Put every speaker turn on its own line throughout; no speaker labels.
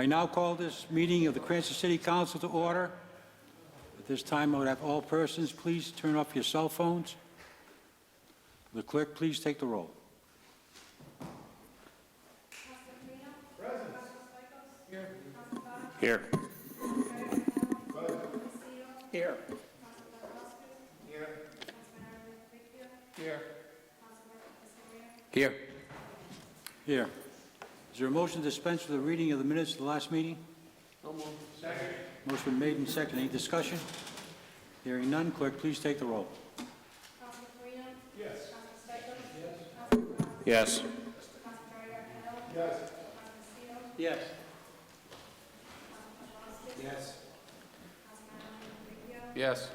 I now call this meeting of the Cranston City Council to order. At this time, I would have all persons please turn off your cell phones. The clerk, please take the roll.
Here.
Here.
Here. Here.
Here. Is there a motion to dispense with the reading of the minutes of the last meeting?
No move. Second.
Motion been made and seconded. Any discussion? Hearing none, clerk, please take the roll.
Yes. Yes.
Yes.
Yes.
Yes. Yes.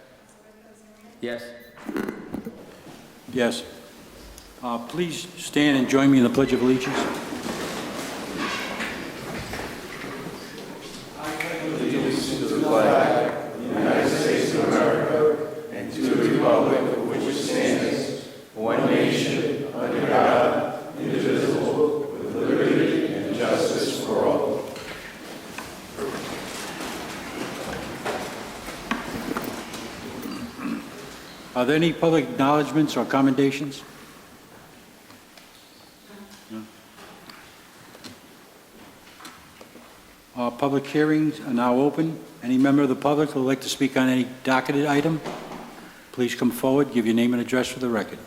Yes.
Yes. Please stand and join me in the Pledge of Allegiance.
To the flag of the United States of America and to the republic for which it stands, one nation, under God, indivisible, with liberty and justice for all.
Are there any public acknowledgements or commendations? No. Public hearings are now open. Any member of the public who would like to speak on any docketed item, please come forward, give your name and address for the record.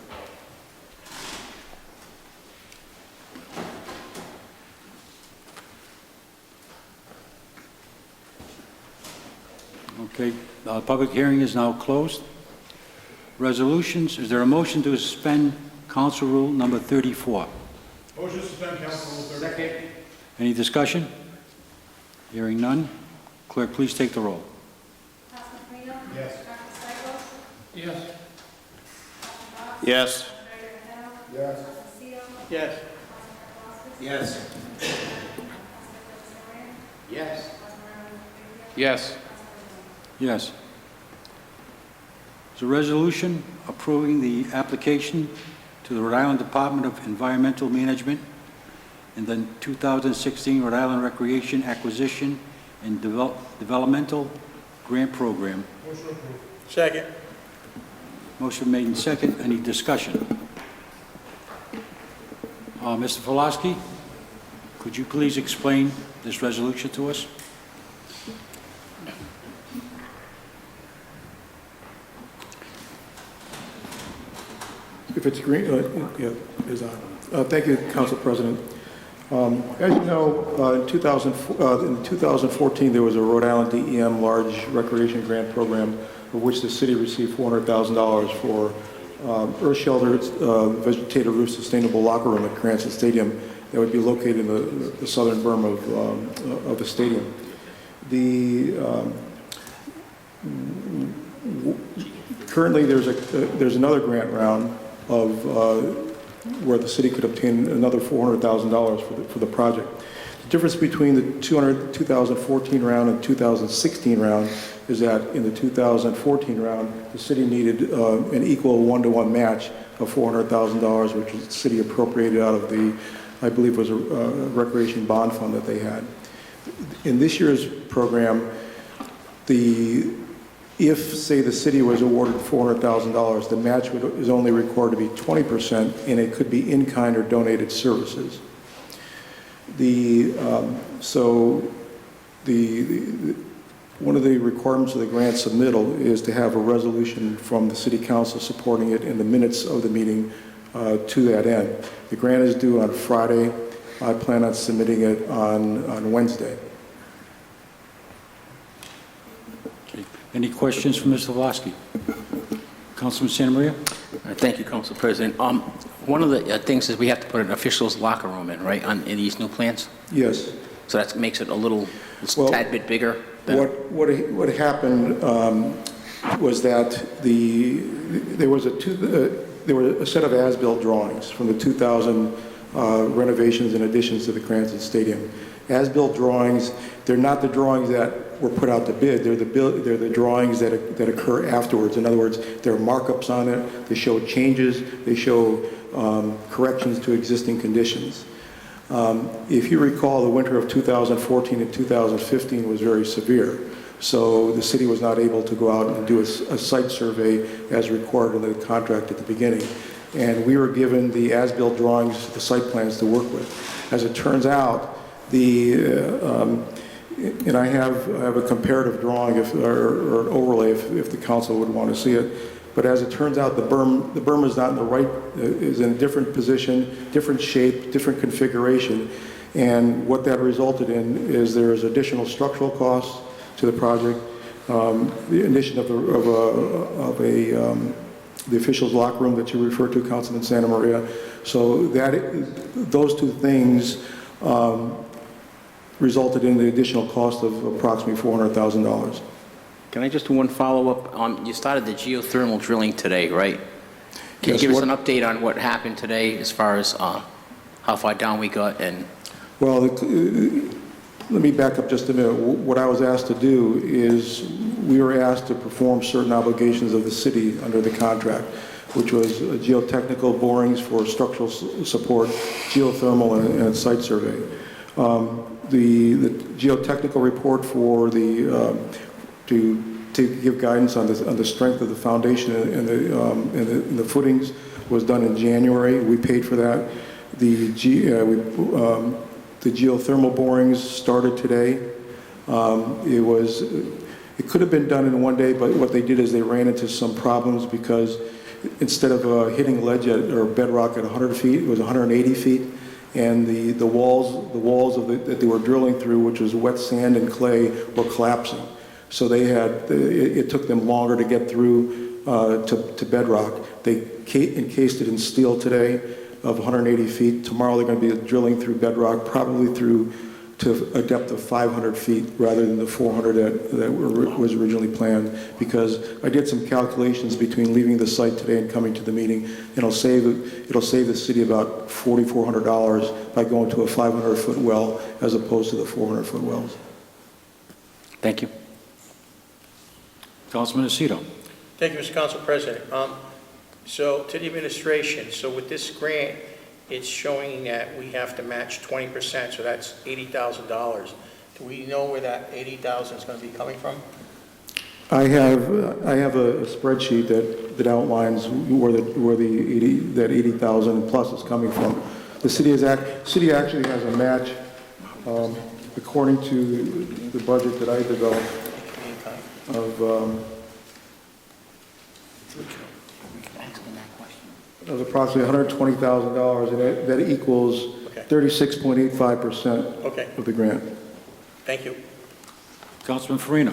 Okay, the public hearing is now closed. Resolutions, is there a motion to suspend Council Rule number 34?
Motion to suspend Council Rule 34.
Second.
Any discussion? Hearing none. Clerk, please take the roll.
Yes.
Yes. Yes.
Yes.
Yes. Yes. Yes. Yes.
Yes. It's a resolution approving the application to the Rhode Island Department of Environmental Management in the 2016 Rhode Island Recreation Acquisition and Developmental Grant Program.
Motion approved.
Second.
Motion made in second. Any discussion? Mr. Fulosky, could you please explain this resolution to us?
If it's green, yeah, is on. Thank you, Council President. As you know, in 2014, there was a Rhode Island DEM large recreation grant program of which the city received $400,000 for earth sheltered vegetative roof sustainable locker room at Cranston Stadium that would be located in the southern berm of the stadium. Currently, there's another grant round of where the city could obtain another $400,000 for the project. The difference between the 2014 round and 2016 round is that in the 2014 round, the city needed an equal one-to-one match of $400,000, which the city appropriated out of the, I believe, was a recreation bond fund that they had. In this year's program, if, say, the city was awarded $400,000, the match is only required to be 20%, and it could be in-kind or donated services. One of the requirements of the grant submittal is to have a resolution from the City Council supporting it in the minutes of the meeting to that end. The grant is due on Friday. I plan on submitting it on Wednesday.
Any questions for Mr. Vlasky? Councilman Santa Maria?
Thank you, Council President. One of the things is we have to put an official's locker room in, right, in these new plans?
Yes.
So that makes it a little, tad bit bigger?
What happened was that there was a set of as-built drawings from the 2000 renovations and additions to the Cranston Stadium. As-built drawings, they're not the drawings that were put out to bid. They're the drawings that occur afterwards. In other words, there are markups on it. They show changes. They show corrections to existing conditions. If you recall, the winter of 2014 and 2015 was very severe. So the city was not able to go out and do a site survey as required in the contract at the beginning. And we were given the as-built drawings, the site plans to work with. As it turns out, and I have a comparative drawing or an overlay if the council would want to see it. But as it turns out, the berm is not in the right, is in a different position, different shape, different configuration. And what that resulted in is there is additional structural costs to the project, the addition of the officials' locker room that you referred to, Councilman Santa Maria. So those two things resulted in the additional cost of approximately $400,000.
Can I just do one follow-up? You started the geothermal drilling today, right? Can you give us an update on what happened today as far as how far down we got and...
Well, let me back up just a minute. What I was asked to do is we were asked to perform certain obligations of the city under the contract, which was geotechnical borings for structural support, geothermal, and site survey. The geotechnical report for to give guidance on the strength of the foundation and the footings was done in January. We paid for that. The geothermal borings started today. It could have been done in one day, but what they did is they ran into some problems because instead of hitting ledge or bedrock at 100 feet, it was 180 feet. And the walls that they were drilling through, which was wet sand and clay, were collapsing. So it took them longer to get through to bedrock. They encased it in steel today of 180 feet. Tomorrow they're going to be drilling through bedrock, probably through to a depth of 500 feet rather than the 400 that was originally planned, because I did some calculations between leaving the site today and coming to the meeting, and it'll save the city about $4,400 by going to a 500-foot well as opposed to the 400-foot wells.
Thank you.
Councilman Aceto.
Thank you, Mr. Council President. So to the administration, so with this grant, it's showing that we have to match 20%, so that's $80,000. Do we know where that $80,000 is going to be coming from?
I have a spreadsheet that outlines where that 80,000 plus is coming from. The city actually has a match according to the budget that I developed of approximately $120,000, and that equals 36.85% of the grant.
Thank you.
Councilman Farina.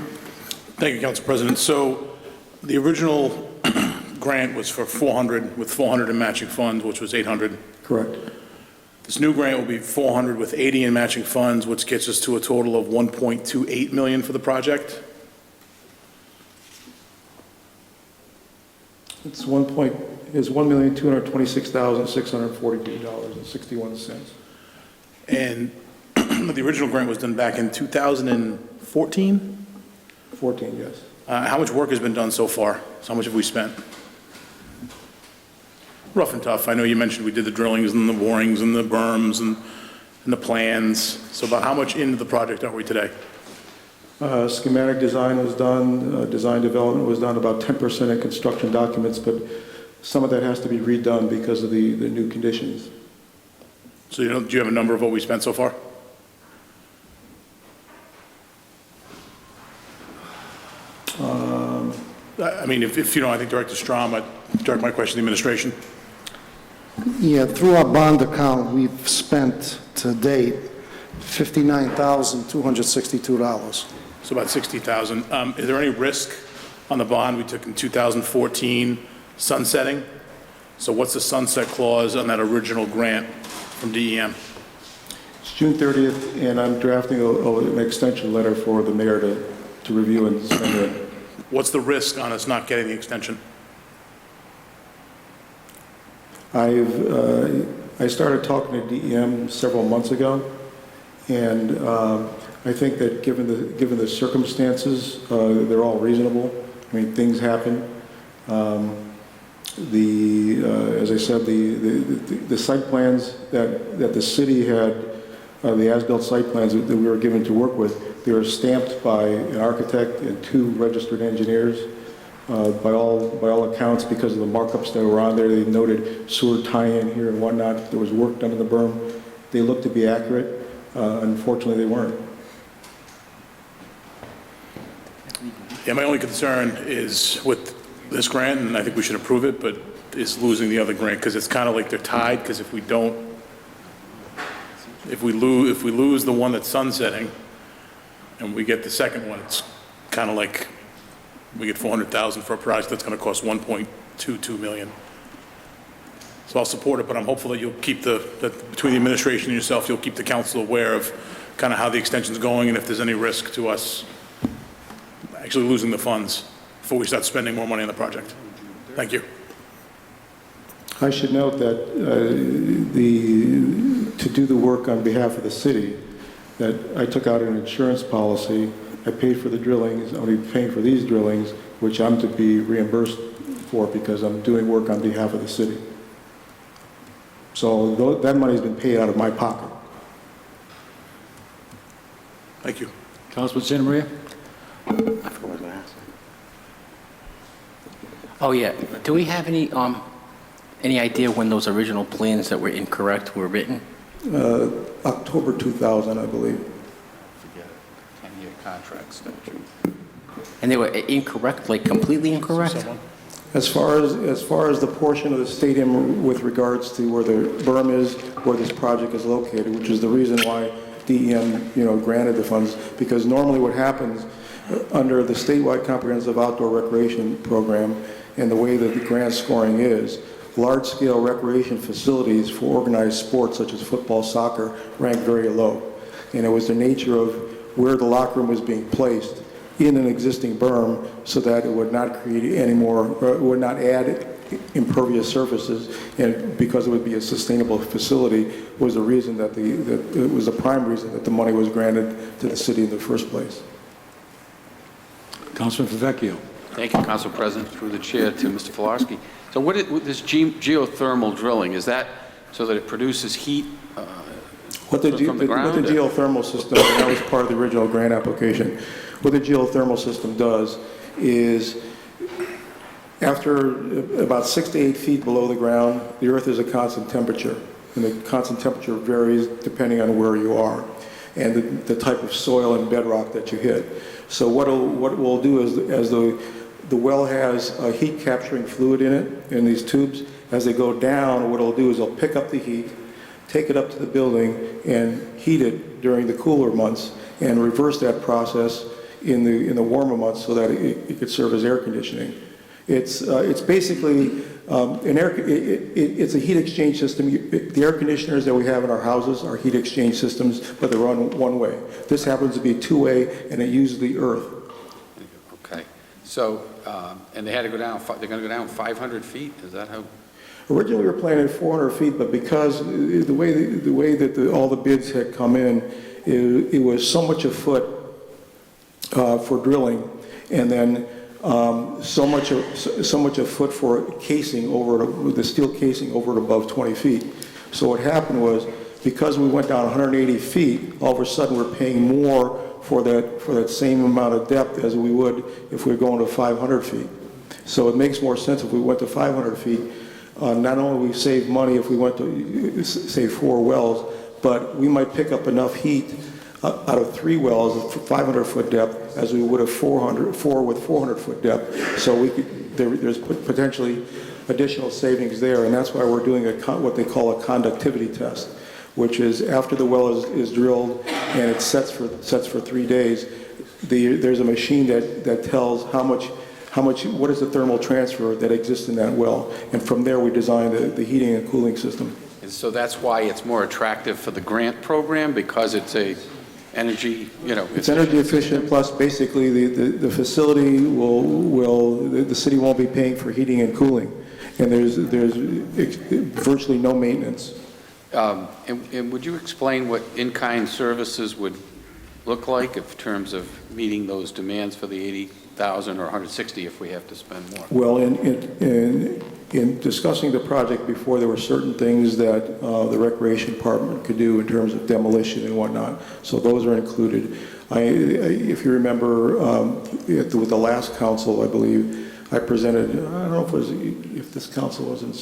Thank you, Council President. So the original grant was for 400 with 400 in matching funds, which was 800.
Correct.
This new grant will be 400 with 80 in matching funds, which gets us to a total of 1.28 million for the project.
It's $1,226,642.61.
And the original grant was done back in 2014?
14, yes.
How much work has been done so far? So how much have we spent? Rough and tough. I know you mentioned we did the drillings and the borings and the berms and the plans. So about how much into the project are we today?
Schematic design was done, design development was done, about 10% in construction documents, but some of that has to be redone because of the new conditions.
So do you have a number of what we spent so far? I mean, if you don't, I think Director Strom, I'd direct my question to the administration.
Yeah, through our bond account, we've spent to date $59,262.
So about 60,000. Is there any risk on the bond we took in 2014 sunsetting? So what's the sunset clause on that original grant from DEM?
It's June 30th, and I'm drafting an extension letter for the mayor to review and send in.
What's the risk on us not getting the extension?
I started talking to DEM several months ago, and I think that given the circumstances, they're all reasonable. I mean, things happen. The as I said, the site plans that the city had, the as-built site plans that we were given to work with, they were stamped by an architect and 2 registered engineers. By all accounts, because of the markups that were on there, they noted sewer tie-in here and whatnot. There was work done in the berm. They looked to be accurate. Unfortunately, they weren't.
Yeah, my only concern is with this grant, and I think we should approve it, but is losing the other grant, because it's kind of like they're tied, because if we lose the one that's sunsetting, and we get the second one, it's kind of like we get $400,000 for a project that's going to cost $1.22 million. So I'll support it, but I'm hopeful that you'll keep that between the administration and yourself, you'll keep the council aware of kind of how the extension's going and if there's any risk to us actually losing the funds before we start spending more money on the project. Thank you.
I should note that to do the work on behalf of the city, that I took out an insurance policy. I paid for the drillings. I'm going to be paying for these drillings, which I'm to be reimbursed for because I'm doing work on behalf of the city. So that money's been paid out of my pocket.
Thank you.
Councilman Santa Maria?
I forgot what I was going to ask. Oh, yeah. Do we have any idea when those original plans that were incorrect were written?
October 2000, I believe.
Forget it. 10-year contract statute.
And they were incorrect, like completely incorrect?
As far as the portion of the stadium with regards to where the berm is, where this project is located, which is the reason why DEM, granted the funds, because normally what happens under the statewide comprehensive outdoor recreation program and the way that the grant scoring is, large-scale recreation facilities for organized sports such as football, soccer, rank very low. And it was the nature of where the locker room was being placed in an existing berm so that it would not create any more, would not add impervious surfaces, and because it would be a sustainable facility was the reason that it was the prime reason that the money was granted to the city in the first place.
Councilman Favecchio.
Thank you, Council President, through the chair to Mr. Filarski. So what this geothermal drilling, is that so that it produces heat
What the
from the ground?
What the geothermal system, and that was part of the original grant application, what the geothermal system does is after about 6 to 8 feet below the ground, the earth is a constant temperature, and the constant temperature varies depending on where you are and the type of soil and bedrock that you hit. So what we'll do is, as the well has a heat capturing fluid in it, in these tubes, as they go down, what it'll do is it'll pick up the heat, take it up to the building, and heat it during the cooler months, and reverse that process in the warmer months so that it could serve as air conditioning. It's basically it's a heat exchange system. The air conditioners that we have in our houses are heat exchange systems, but they run one way. This happens to be two-way, and it uses the earth.
Okay. So, and they had to go down, they're going to go down 500 feet? Is that how?
Originally, we were planning at 400 feet, but because the way that all the bids had come in, it was so much a foot for drilling, and then so much a foot for casing over the steel casing over and above 20 feet. So what happened was, because we went down 180 feet, all of a sudden we're paying more for that same amount of depth as we would if we were going to 500 feet. So it makes more sense if we went to 500 feet. Not only we save money if we went to say 4 wells, but we might pick up enough heat out of 3 wells at 500-foot depth as we would have 4 with 400-foot depth. So there's potentially additional savings there, and that's why we're doing what they call a conductivity test, which is after the well is drilled and it sets for 3 days, there's a machine that tells what is the thermal transfer that exists in that well, and from there we design the heating and cooling system.
And so that's why it's more attractive for the grant program, because it's a energy,
It's energy efficient, plus basically the facility the city won't be paying for heating and cooling, and there's virtually no maintenance.
And would you explain what in-kind services would look like in terms of meeting those demands for the
100,000 or 160 if we have to spend more.
Well, in discussing the project before, there were certain things that the Recreation Department could do in terms of demolition and whatnot, so those are included. If you remember, with the last council, I believe, I presented, I don't know if this council wasn't,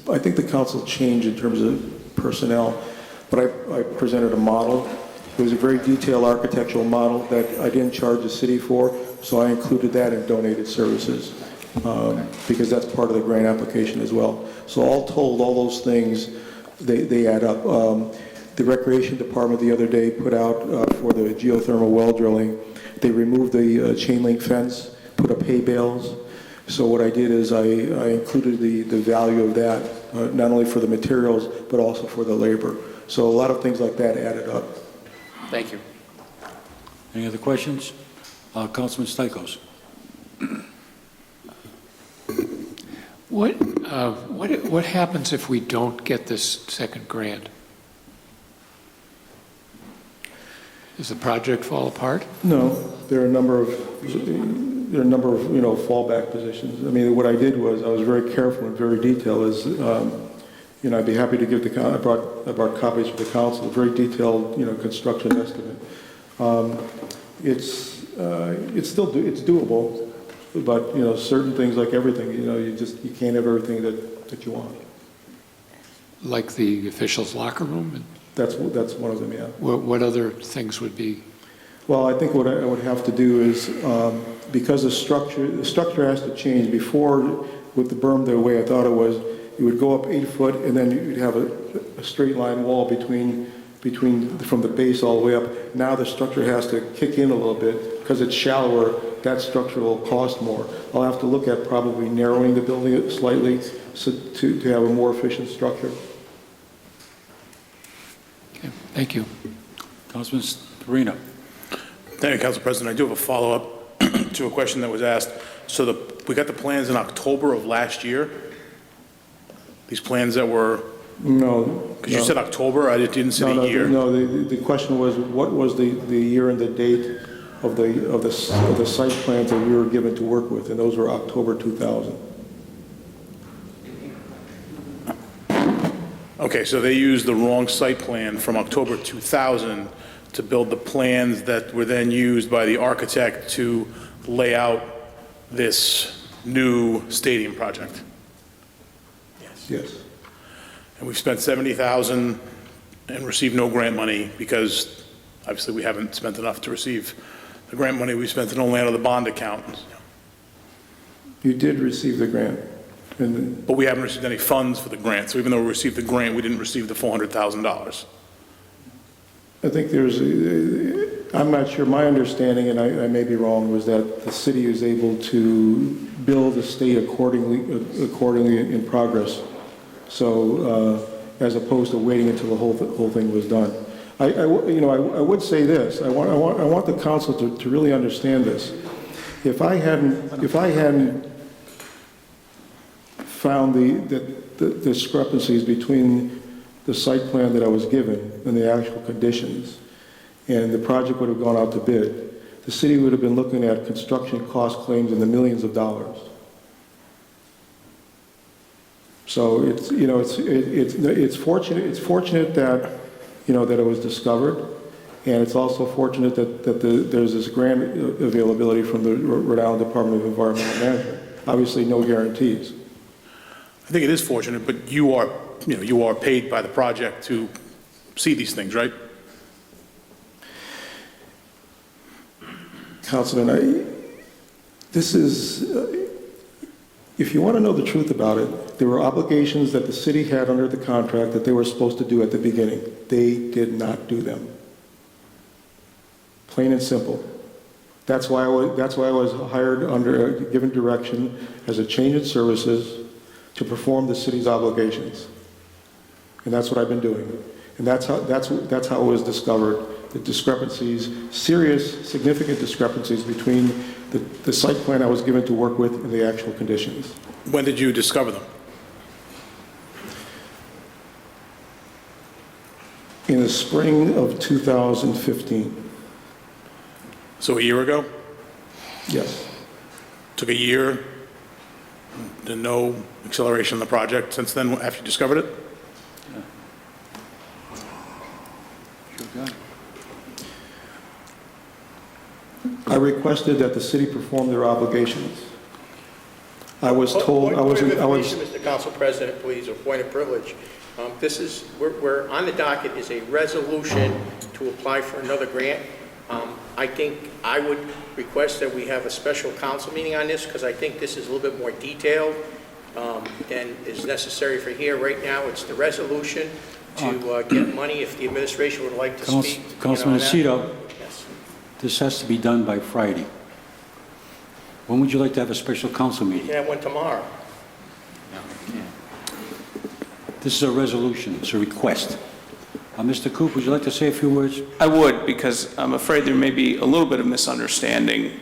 I think the council changed in terms of personnel, but I presented a model. It was a very detailed architectural model that I didn't charge the city for, so I included that in donated services, because that's part of the grant application as well. So all told, all those things, they add up. The Recreation Department the other day put out for the geothermal well drilling, they removed the chain link fence, put up hay bales. So what I did is I included the value of that, not only for the materials, but also for the labor. So a lot of things like that added up.
Thank you.
Any other questions? Councilman Stichels.
What happens if we don't get this second grant? Does the project fall apart?
No, there are a number of fallback positions. I mean, what I did was I was very careful and very detailed. I'd be happy to give I brought copies for the council, a very detailed construction estimate. It's doable, but certain things, like everything, you can't have everything that you want.
Like the officials' locker room?
That's one of them, yeah.
What other things would be?
Well, I think what I would have to do is, because the structure has to change. Before, with the berm the way I thought it was, you would go up 8 foot, and then you'd have a straight line wall between from the base all the way up. Now the structure has to kick in a little bit. Because it's shallower, that structure will cost more. I'll have to look at probably narrowing the building slightly to have a more efficient structure.
Okay, thank you.
Councilman Perino.
Thank you, Council President. I do have a follow-up to a question that was asked. So we got the plans in October of last year? These plans that were...
No.
Because you said October, I didn't see the year.
No, the question was, what was the year and the date of the site plans that we were given to work with, and those were October 2000.
Okay, so they used the wrong site plan from October 2000 to build the plans that were then used by the architect to lay out this new stadium project.
Yes.
And we've spent $70,000 and received no grant money because obviously we haven't spent enough to receive the grant money. We spent it only out of the bond account.
You did receive the grant.
But we haven't received any funds for the grant. So even though we received the grant, we didn't receive the $400,000.
I think I'm not sure, my understanding, and I may be wrong, was that the city is able to bill the state accordingly in progress. So, as opposed to waiting until the whole thing was done. I would say this. I want the council to really understand this. If I hadn't found the discrepancies between the site plan that I was given and the actual conditions, and the project would have gone out to bid, the city would have been looking at construction cost claims in the millions of dollars. So it's fortunate that that it was discovered, and it's also fortunate that there's this grant availability from the Rhode Island Department of Environmental Management. Obviously, no guarantees.
I think it is fortunate, but you are paid by the project to see these things, right?
Councilman, if you want to know the truth about it, there were obligations that the city had under the contract that they were supposed to do at the beginning. They did not do them. Plain and simple. That's why I was hired given direction as a change in services to perform the city's obligations. And that's what I've been doing. And that's how it was discovered. The discrepancies, serious, significant discrepancies between the site plan I was given to work with and the actual conditions.
When did you discover them?
In the spring of 2015.
So a year ago?
Yes.
Took a year, and no acceleration in the project since then, after you discovered it?
Sure got it.
I requested that the city perform their obligations. I was told,
Point of information, Mr. Council President, please, or point of privilege. This is, we're on the docket is a resolution to apply for another grant. I think I would request that we have a special council meeting on this, because I think this is a little bit more detailed than is necessary for here. Right now, it's the resolution to get money. If the administration would like to speak.
Councilman
on that.
Aceto,
Yes.
this has to be done by Friday. When would you like to have a special council
We
meeting?
can have one tomorrow.
This is a resolution, it's a request. Mr. Coop, would you like to say a few words?
I would, because I'm afraid there may be a little bit of misunderstanding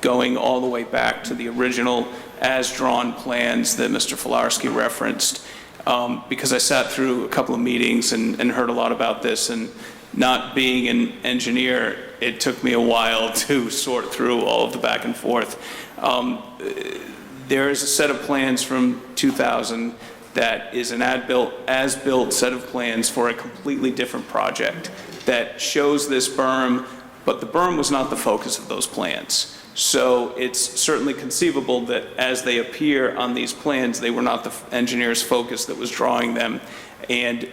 going all the way back to the original as-drawn plans that Mr. Filarski referenced, because I sat through a couple of meetings and heard a lot about this, and not being an engineer, it took me a while to sort through all of the back and forth. There is a set of plans from 2000 that is an as-built set of plans for a completely different project that shows this berm, but the berm was not the focus of those plans. So it's certainly conceivable that as they appear on these plans, they were not the engineer's focus that was drawing them. And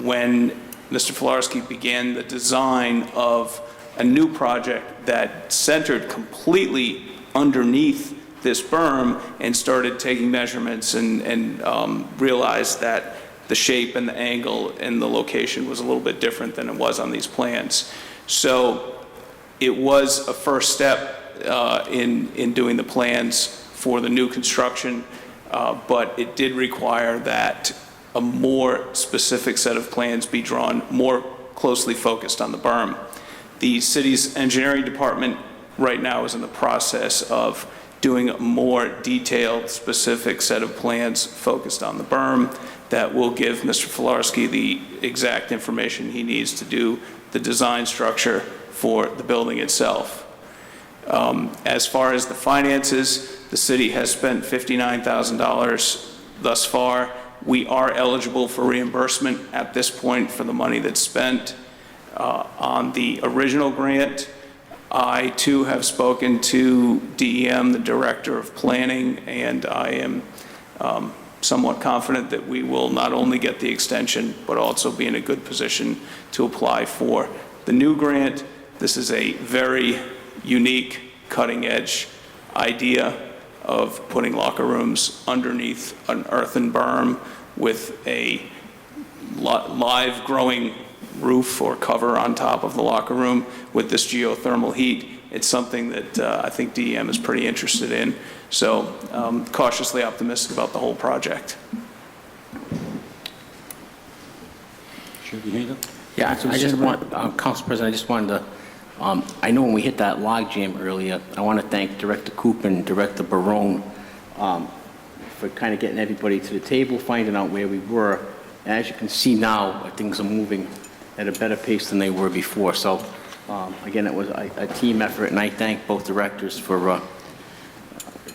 when Mr. Filarski began the design of a new project that centered completely underneath this berm and started taking measurements and realized that the shape and the angle and the location was a little bit different than it was on these plans. So it was a first step in doing the plans for the new construction, but it did require that a more specific set of plans be drawn, more closely focused on the berm. The city's engineering department right now is in the process of doing a more detailed, specific set of plans focused on the berm that will give Mr. Filarski the exact information he needs to do the design structure for the building itself. As far as the finances, the city has spent $59,000 thus far. We are eligible for reimbursement at this point for the money that's spent. On the original grant, I too have spoken to DEM, the Director of Planning, and I am somewhat confident that we will not only get the extension, but also be in a good position to apply for the new grant. This is a very unique, cutting-edge idea of putting locker rooms underneath an earthen berm with a live growing roof or cover on top of the locker room with this geothermal heat. It's something that I think DEM is pretty interested in. So cautiously optimistic about the whole project.
Should we hand up?
Yeah, I just want, Council President, I just wanted to, I know when we hit that log jam earlier, I want to thank Director Coop and Director Barone for kind of getting everybody to the table, finding out where we were. And as you can see now, things are moving at a better pace than they were before. So, again, it was a team effort, and I thank both directors for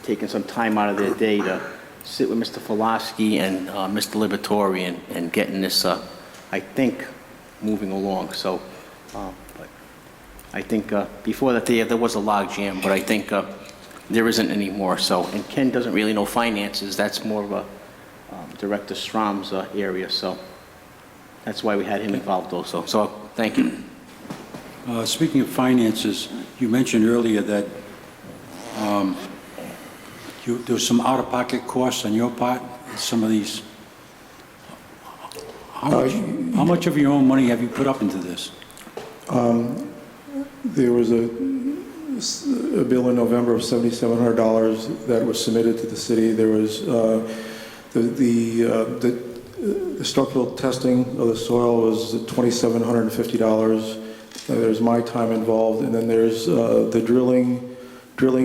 taking some time out of their day to sit with Mr. Filarski and Mr. Liberatore and getting this, I think, moving along. So, but I think before that there was a log jam, but I think there isn't anymore. So, and Ken doesn't really know finances. That's more of a Director Strom's area. So that's why we had him involved also. So thank you.
Speaking of finances, you mentioned earlier that there was some out-of-pocket costs on your part, some of these. How much of your own money have you put up into this?
There was a bill in November of $7,700 that was submitted to the city. There was the structural testing of the soil was $2,750. There's my time involved, and then there's the drilling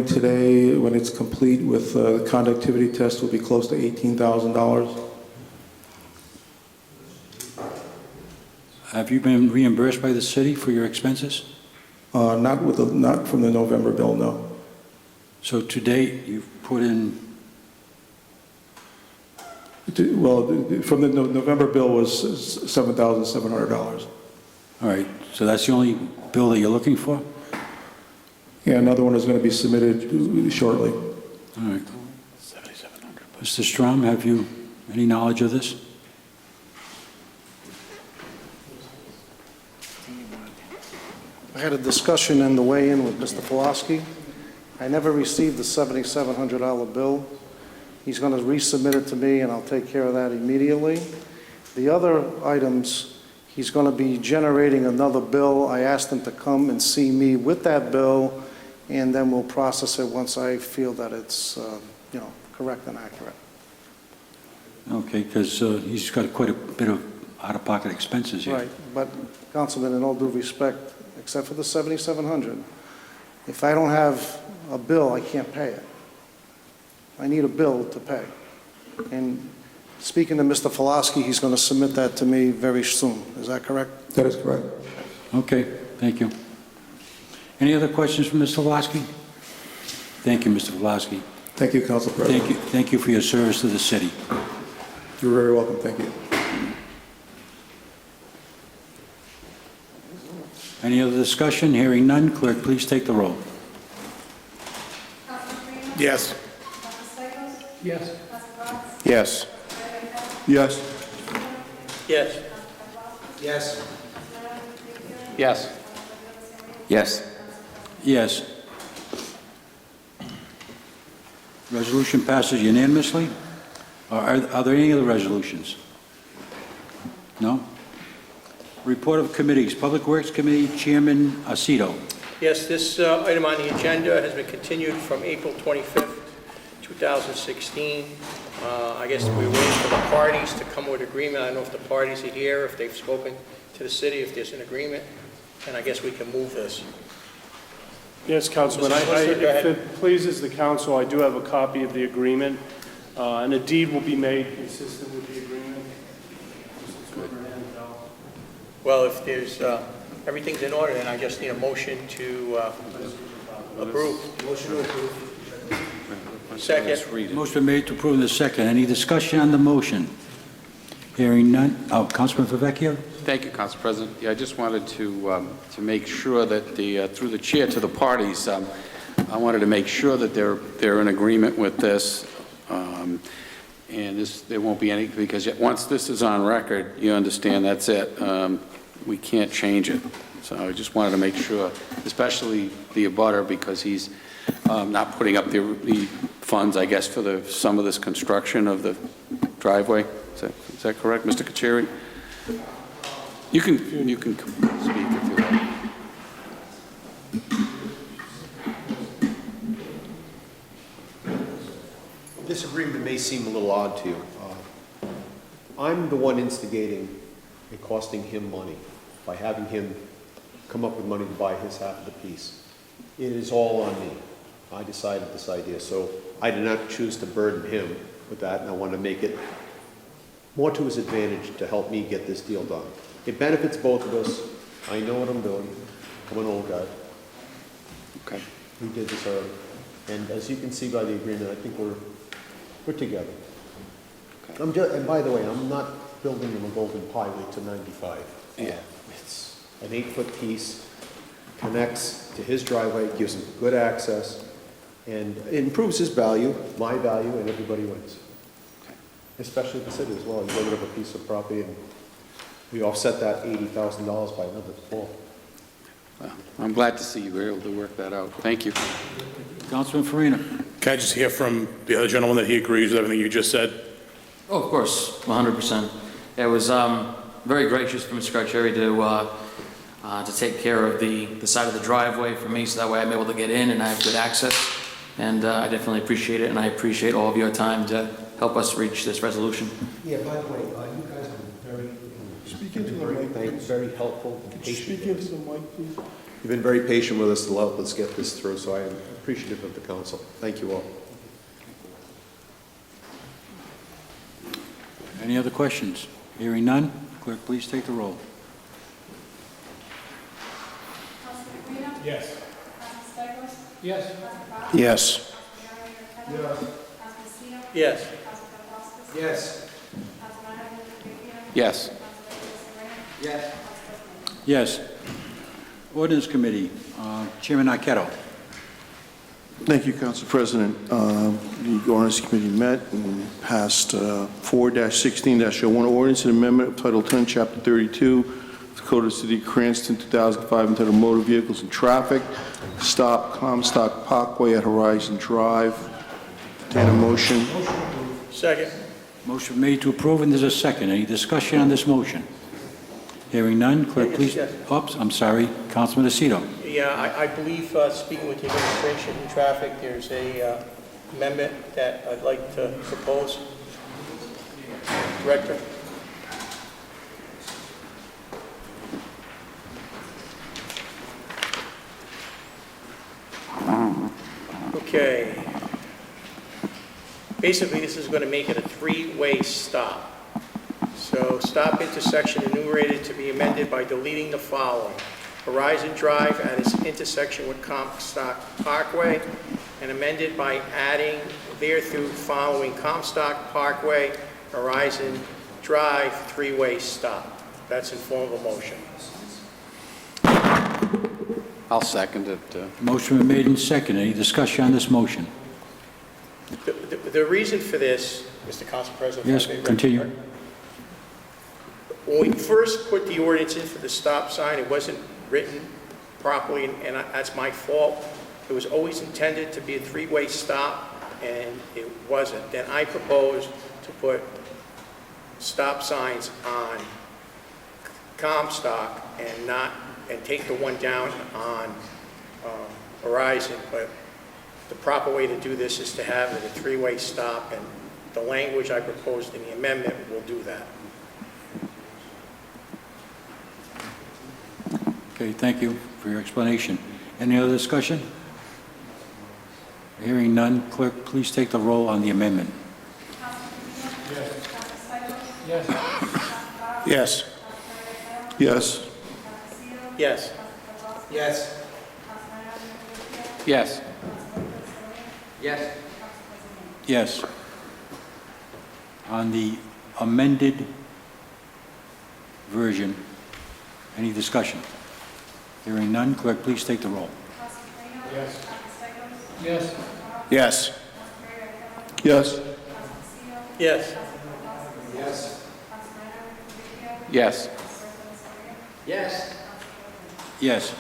today, when it's complete with the conductivity test, will be close to $18,000.
Have you been reimbursed by the city for your expenses?
Not from the November bill, no.
So to date, you've put in,
Well, from the November bill was $7,700.
all right, so that's the only bill that you're looking for?
Yeah, another one is going to be submitted shortly.
All right. Mr. Strom, have you any knowledge of this?
I had a discussion in the weigh-in with Mr. Pulaski. I never received the $7,700 bill. He's going to resubmit it to me, and I'll take care of that immediately. The other items, he's going to be generating another bill. I asked him to come and see me with that bill, and then we'll process it once I feel that it's, correct and accurate.
Okay, because he's got quite a bit of out-of-pocket expenses here.
Right, but Councilman, in all due respect, except for the $7,700, if I don't have a bill, I can't pay it. I need a bill to pay. And speaking to Mr. Pulaski, he's going to submit that to me very soon. Is that correct?
That is correct.
Okay, thank you. Any other questions from Mr. Vlasky? Thank you, Mr. Vlasky.
Thank you, Council President.
Thank you for your service to the city.
You're very welcome. Thank you.
Any other discussion? Hearing none, clerk, please take the roll.
Yes.
Yes.
Yes.
Yes.
Yes.
Yes. Yes. Yes.
Yes. Resolution passes unanimously. Are there any other resolutions? No? Report of committees. Public Works Committee, Chairman Aceto.
Yes, this item on the agenda has been continued from April 25th, 2016. I guess we're waiting for the parties to come with agreement. I don't know if the parties are here, if they've spoken to the city, if there's an agreement, and I guess we can move this.
Yes, Councilman,
Mr. Solicitor, go ahead.
if it pleases the council, I do have a copy of the agreement, and a deed will be made consistent with the agreement.
Well, if there's, everything's in order, then I just need a motion to approve.
Motion to approve.
Second.
Motion made to approve in the second. Any discussion on the motion? Hearing none. Oh, Councilman Favecchio?
Thank you, Council President. Yeah, I just wanted to make sure that through the chair to the parties, I wanted to make sure that they're in agreement with this. And there won't be any, because once this is on record, you understand that's it. We can't change it. So I just wanted to make sure, especially the abutter, because he's not putting up the funds, I guess, for some of this construction of the driveway. Is that correct, Mr. Kacheri? You can speak if you like.
This agreement may seem a little odd to you. I'm the one instigating and costing him money by having him come up with money to buy his half of the piece. It is all on me. I decided this idea, so I did not choose to burden him with that, and I want to make it more to his advantage to help me get this deal done. It benefits both of us. I know what I'm doing. I'm an old guy.
Okay.
We did this early. And as you can see by the agreement, I think we're together.
Okay.
And by the way, I'm not building him a golden pilot to 95.
Yeah.
It's an 8-foot piece, connects to his driveway, gives him good access, and it improves his value, my value, and everybody wins.
Okay.
Especially the city as well. You get rid of a piece of property, and we offset that $80,000 by another 12.
Well, I'm glad to see you were able to work that out. Thank you.
Councilman Farina.
Can I just hear from the other gentleman that he agrees with everything you just said?
Oh, of course, 100%. It was very gracious for Mr. Carcieri to take care of the side of the driveway for me, so that way I'm able to get in and I have good access. And I definitely appreciate it, and I appreciate all of your time to help us reach this resolution.
Yeah, by the way, you guys have been very helpful and patient. You've been very patient with us to help us get this through, so I am appreciative of the council. Thank you all.
Any other questions? Hearing none, clerk, please take the roll.
Councilman Farina?
Yes.
Councilman Stichels?
Yes.
Councilman Fox?
Yes.
Councilman Seer?
Yes.
Councilman Paplaskas?
Yes.
Councilman Trujillo?
Yes.
Yes.
Yes. Ordinance Committee, Chairman Arquette.
Thank you, Council President. The Ordinance Committee met and passed 4-16-01 ordinance and amendment of Title 10, Chapter 32, of the Code of the City of Cranston, 2005, entitled Motor Vehicles and Traffic, Stop Comstock Parkway at Horizon Drive. Entertain a motion.
Second.
Motion made to approve, and there's a second. Any discussion on this motion? Hearing none, clerk, please. Oops, I'm sorry, Councilman Aceto.
Yeah, I believe, speaking with the administration and traffic, there's a amendment that I'd like to propose. Director? Okay. Basically, this is going to make it a three-way stop. So stop intersection enumerated to be amended by deleting the following: Horizon Drive at its intersection with Comstock Parkway, and amended by adding thereto following Comstock Parkway, Horizon Drive, three-way stop. That's in form of a motion.
I'll second it.
Motion been made and second. Any discussion on this motion?
The reason for this, Mr. Council President...
Yes, continue.
When we first put the ordinance in for the stop sign, it wasn't written properly, and that's my fault. It was always intended to be a three-way stop, and it wasn't. Then I proposed to put stop signs on Comstock and take the one down on Horizon, but the proper way to do this is to have it a three-way stop, and the language I proposed in the amendment will do that.
Okay, thank you for your explanation. Any other discussion? Hearing none, clerk, please take the roll on the amendment.
Yes.
Yes. Yes.
Yes.
Yes.
Yes.
Yes.
Yes. On the amended version, any discussion? Hearing none, clerk, please take the roll.
Yes.
Yes. Yes. Yes.
Yes.
Yes.
Yes.
Yes.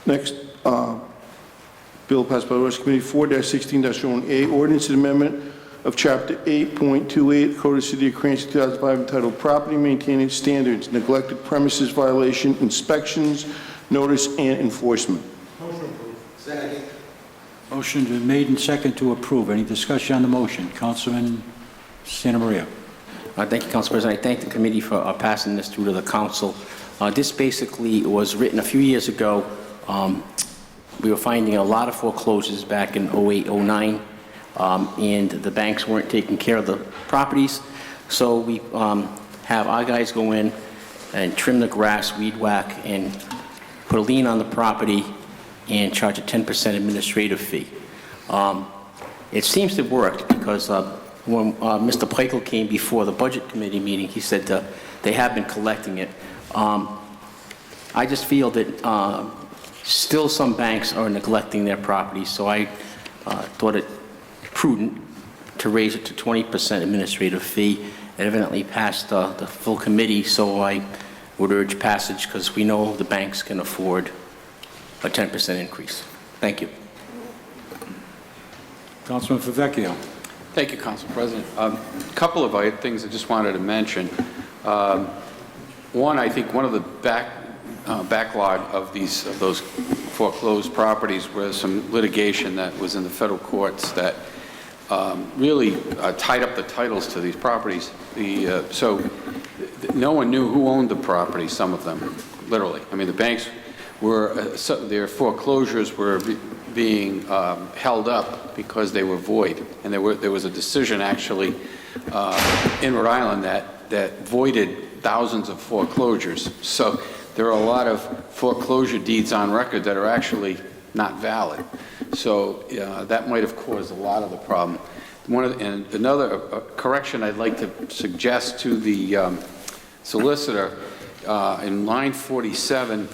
Next, bill passed by the Ordinance Committee, 4-16-01A, ordinance and amendment of Chapter 8.28, Code of the City of Cranston, 2005, entitled Property Maintenance Standards, Neglected Premises Violation, Inspections, Notice, and Enforcement.
Second.
Motion's been made and second to approve. Any discussion on the motion? Councilman Santa Maria.
Thank you, Council President. I thank the committee for passing this through to the council. This basically was written a few years ago. We were finding a lot of foreclosures back in 08, 09, and the banks weren't taking care of the properties. So we have our guys go in and trim the grass, weed whack, and put a lien on the property and charge a 10% administrative fee. It seems to have worked because when Mr. Peichel came before the Budget Committee meeting, he said they have been collecting it. I just feel that still some banks are neglecting their properties, so I thought it prudent to raise it to 20% administrative fee. It evidently passed the full committee, so I would urge passage because we know the banks can afford a 10% increase. Thank you.
Councilman Favecchio.
Thank you, Council President. A couple of things I just wanted to mention. One, I think one of the backlog of those foreclosed properties was some litigation that was in the federal courts that really tied up the titles to these properties. So no one knew who owned the property, some of them, literally. I mean, the banks were, their foreclosures were being held up because they were void. And there was a decision actually in Rhode Island that voided thousands of foreclosures. So there are a lot of foreclosure deeds on record that are actually not valid. So that might have caused a lot of the problem. And another correction I'd like to suggest to the solicitor, in line 47,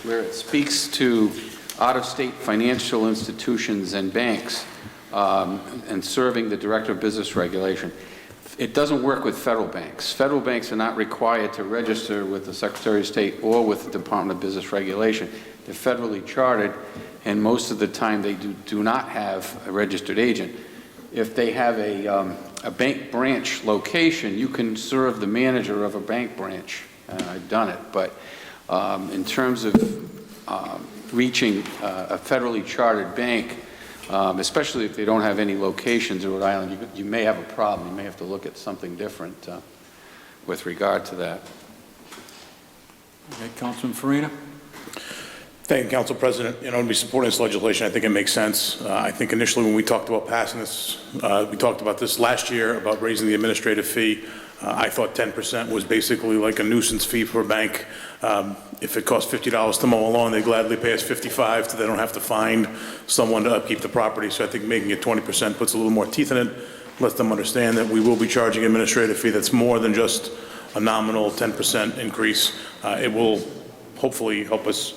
where it speaks to out-of-state financial institutions and banks and serving the Director of Business Regulation. It doesn't work with federal banks. Federal banks are not required to register with the Secretary of State or with the Department of Business Regulation. They're federally chartered, and most of the time they do not have a registered agent. If they have a bank branch location, you can serve the manager of a bank branch. I've done it, but in terms of reaching a federally chartered bank, especially if they don't have any locations in Rhode Island, you may have a problem. You may have to look at something different with regard to that.
Okay, Councilman Farina?
Thank you, Council President. You know, to be supporting this legislation, I think it makes sense. I think initially when we talked about passing this, we talked about this last year, about raising the administrative fee. I thought 10% was basically like a nuisance fee for a bank. If it costs $50 to mow a lawn, they gladly pay us $55 so they don't have to find someone to upkeep the property. So I think making it 20% puts a little more teeth in it, lets them understand that we will be charging an administrative fee that's more than just a nominal 10% increase. It will hopefully help us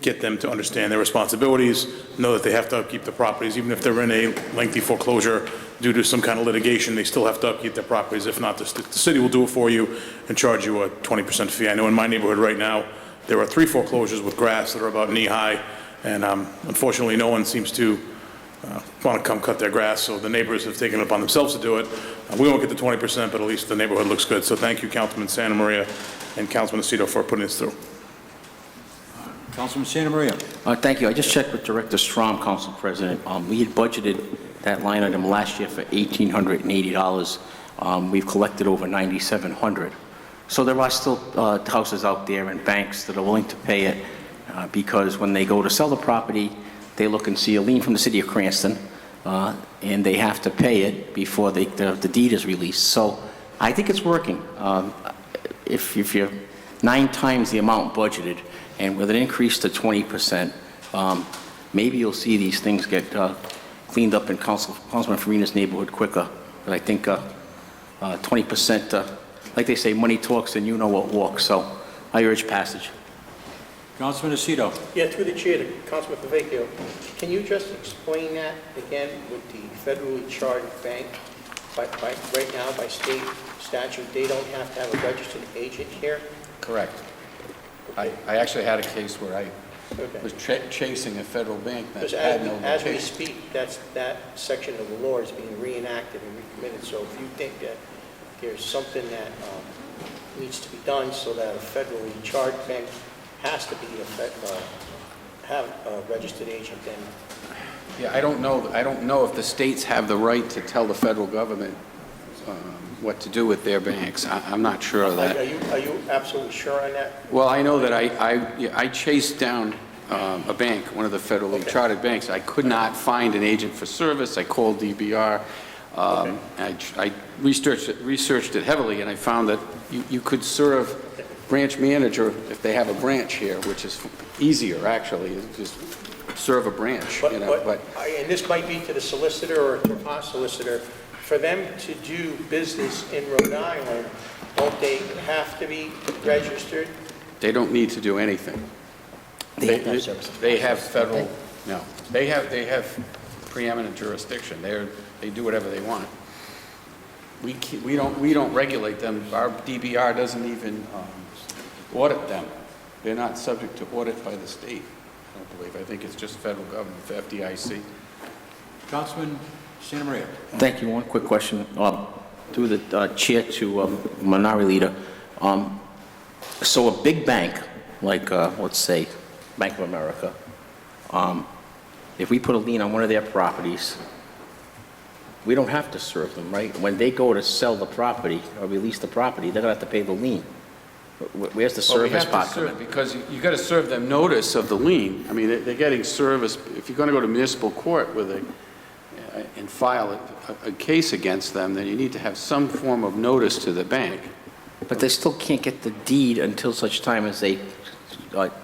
get them to understand their responsibilities, know that they have to upkeep the properties. Even if they're in a lengthy foreclosure due to some kind of litigation, they still have to upkeep their properties. If not, the city will do it for you and charge you a 20% fee. I know in my neighborhood right now, there are 3 foreclosures with grass that are about knee-high, and unfortunately, no one seems to want to come cut their grass, so the neighbors have taken it upon themselves to do it. We won't get the 20%, but at least the neighborhood looks good. So thank you, Councilman Santa Maria and Councilman Aceto, for putting this through.
Councilman Santa Maria?
Thank you. I just checked with Director Strom, Council President. We had budgeted that line item last year for $1,880. We've collected over $9,700. So there are still houses out there and banks that are willing to pay it because when they go to sell the property, they look and see a lien from the city of Cranston, and they have to pay it before the deed is released. So I think it's working. If you're 9 times the amount budgeted, and with an increase to 20%, maybe you'll see these things get cleaned up in Councilman Farina's neighborhood quicker. But I think 20%, like they say, money talks and you know what walks. So I urge passage.
Councilman Aceto?
Yeah, through the chair to Councilman Favecchio, can you just explain that again with the federally chartered bank? Right now, by state statute, they don't have to have a registered agent here?
Correct. I actually had a case where I
Okay.
was chasing a federal bank that
Because
had no
as we
location.
speak, that section of the law is being reenacted and recommitted. So if you think that there's something that needs to be done so that a federally charged bank has to be have a registered agent, then
Yeah, I don't know if the states have the right to tell the federal government what to do with their banks. I'm not sure of that.
Are you absolutely sure on that?
Well, I know that I chased down a bank, one of the federally chartered banks. I could not find an agent for service. I called DBR. I researched it heavily, and I found that you could serve branch manager if they have a branch here, which is easier, actually, just serve a branch.
And this might be to the solicitor or to our solicitor. For them to do business in Rhode Island, don't they have to be registered?
They don't need to do anything. They have federal, no, they have preeminent jurisdiction. They do whatever they want. We don't regulate them. Our DBR doesn't even audit them. They're not subject to audit by the state, I don't believe. I think it's just federal government, the FDIC.
Councilman Santa Maria?
Thank you. One quick question. Through the chair to Minority Leader. So a big bank, like let's say Bank of America, if we put a lien on one of their properties, we don't have to serve them, right? When they go to sell the property or release the property, they're going to have to pay the lien. Where's the service part coming in?
Because you got to serve them notice of the lien. I mean, they're getting service. If you're going to go to municipal court and file a case against them, then you need to have some form of notice to the bank.
But they still can't get the deed until such time as they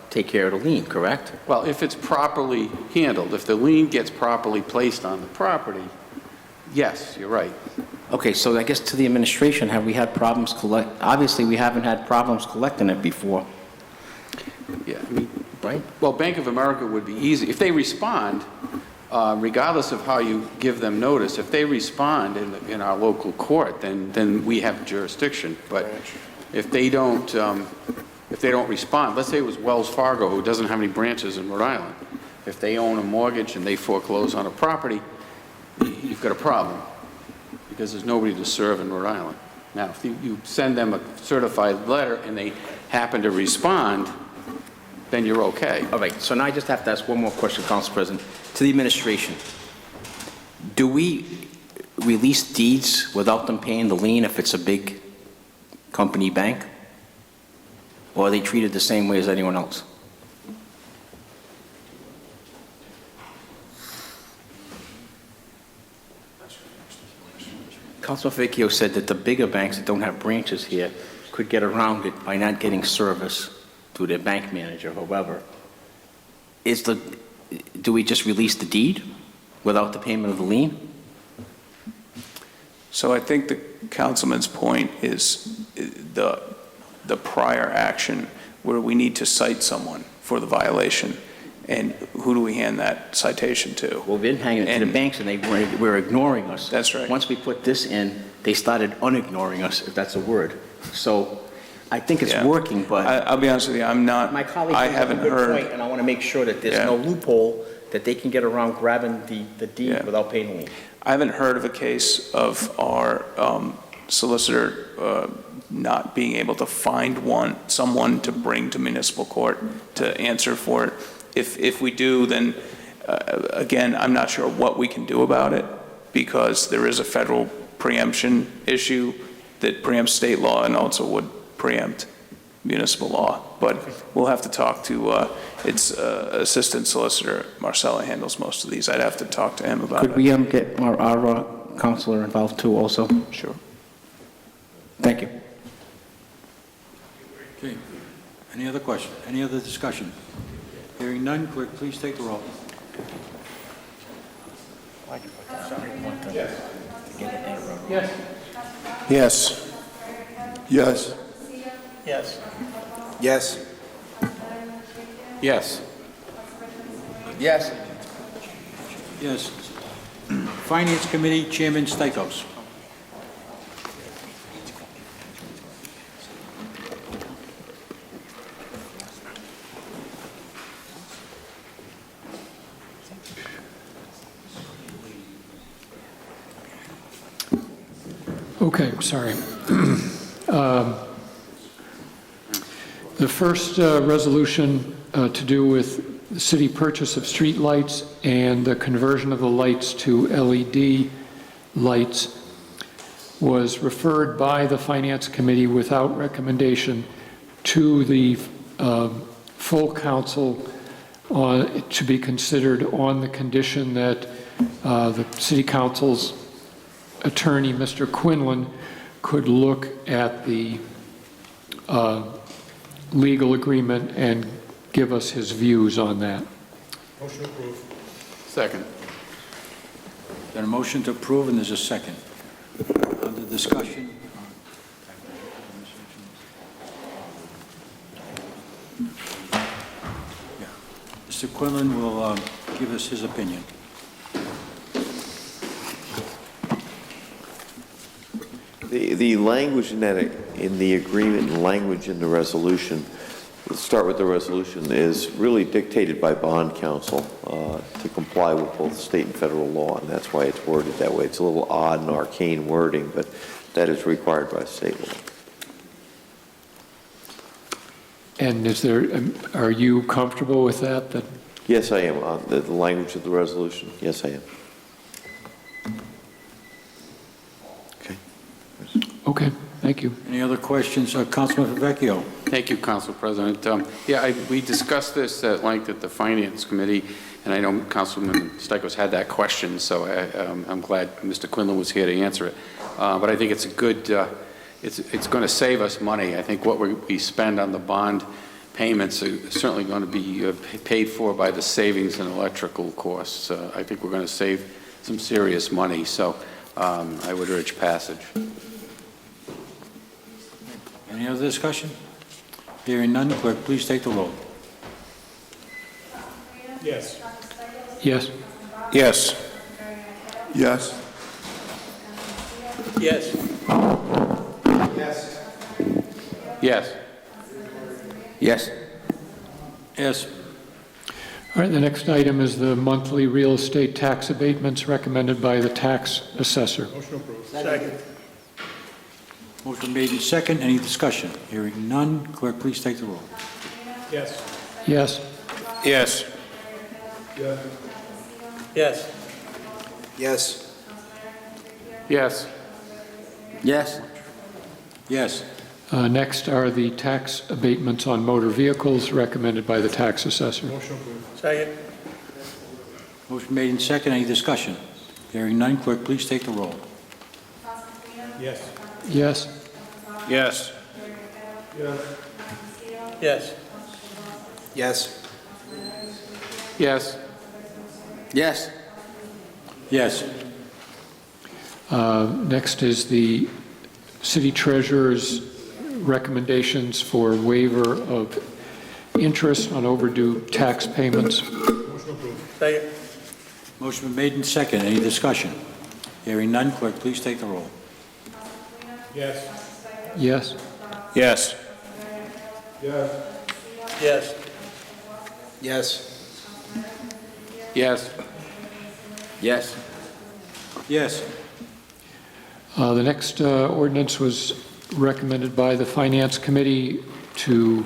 take care of the lien, correct?
Well, if it's properly handled, if the lien gets properly placed on the property, yes, you're right.
Okay, so I guess to the administration, have we had problems obviously, we haven't had problems collecting it before,
Yeah, I mean,
right?
well, Bank of America would be easy. If they respond, regardless of how you give them notice, if they respond in our local court, then we have jurisdiction. But if they don't respond, let's say it was Wells Fargo, who doesn't have any branches in Rhode Island. If they own a mortgage and they foreclose on a property, you've got a problem, because there's nobody to serve in Rhode Island. Now, if you send them a certified letter and they happen to respond, then you're okay.
All right, so now I just have to ask one more question, Council President. To the administration, do we release deeds without them paying the lien if it's a big company bank? Or are they treated the same way as anyone else? Councilman Vecchio said that the bigger banks that don't have branches here could get around it by not getting service to their bank manager, however. Do we just release the deed without the payment of the lien?
So I think the councilman's point is the prior action where we need to cite someone for the violation. And who do we hand that citation to?
Well, we've been hanging it to the banks, and they were ignoring us.
That's right.
Once we put this in, they started unignoring us, if that's a word. So I think it's working, but
I'll be honest with you, I'm not,
my colleague
I
brings up
haven't
a good
heard.
point, and I want to make sure that there's no loophole that they can get around grabbing the deed without paying the lien.
I haven't heard of a case of our solicitor not being able to find someone to bring to municipal court to answer for it. If we do, then again, I'm not sure what we can do about it, because there is a federal preemption issue that preempts state law and also would preempt municipal law. But we'll have to talk to its assistant solicitor. Marcella handles most of these. I'd have to talk to him about it.
Could we get our counselor involved too also?
Sure.
Thank you.
Okay. Any other question? Any other discussion? Hearing none, clerk, please take the roll.
Yes.
Yes. Yes.
Yes.
Yes.
Yes.
Yes.
Yes. Finance Committee Chairman Stikos.
Okay, sorry. The first resolution to do with the city purchase of street lights and the conversion of the lights to LED lights was referred by the Finance Committee without recommendation to the full council to be considered on the condition that the city council's attorney, Mr. Quinlan, could look at the legal agreement and give us his views on that.
Motion approved.
Second.
Got a motion to approve, and there's a second. Under discussion. Yeah. Mr. Quinlan will give us his opinion.
The language in the agreement and language in the resolution, let's start with the resolution, is really dictated by bond counsel to comply with both state and federal law, and that's why it's worded that way. It's a little odd and arcane wording, but that is required by state law.
And are you comfortable with that?
Yes, I am. The language of the resolution, yes, I am.
Okay, thank you.
Any other questions? Councilman Vecchio.
Thank you, Council President. We discussed this at length at the Finance Committee, and I know Councilman Stikos had that question, so I'm glad Mr. Quinlan was here to answer it. But I think it's a good, it's going to save us money. I think what we spend on the bond payments are certainly going to be paid for by the savings in electrical costs. I think we're going to save some serious money, so I would urge passage.
Any other discussion? Hearing none, clerk, please take the roll.
Yes.
Yes.
Yes.
Yes.
Yes.
Yes.
Yes.
Yes.
All right, the next item is the monthly real estate tax abatements recommended by the tax assessor.
Second.
Motion made in second. Any discussion? Hearing none, clerk, please take the roll.
Yes.
Yes.
Yes.
Yes.
Yes.
Yes.
Yes.
Yes.
Next are the tax abatements on motor vehicles recommended by the tax assessor.
Second.
Motion made in second. Any discussion? Hearing none, clerk, please take the roll.
Yes.
Yes.
Yes.
Yes.
Yes.
Yes.
Yes.
Yes.
Next is the city treasurer's recommendations for waiver of interest on overdue tax payments.
Second.
Motion been made in second. Any discussion? Hearing none, clerk, please take the roll.
Yes.
Yes.
Yes.
Yes.
Yes.
Yes.
Yes.
Yes.
The next ordinance was recommended by the Finance Committee to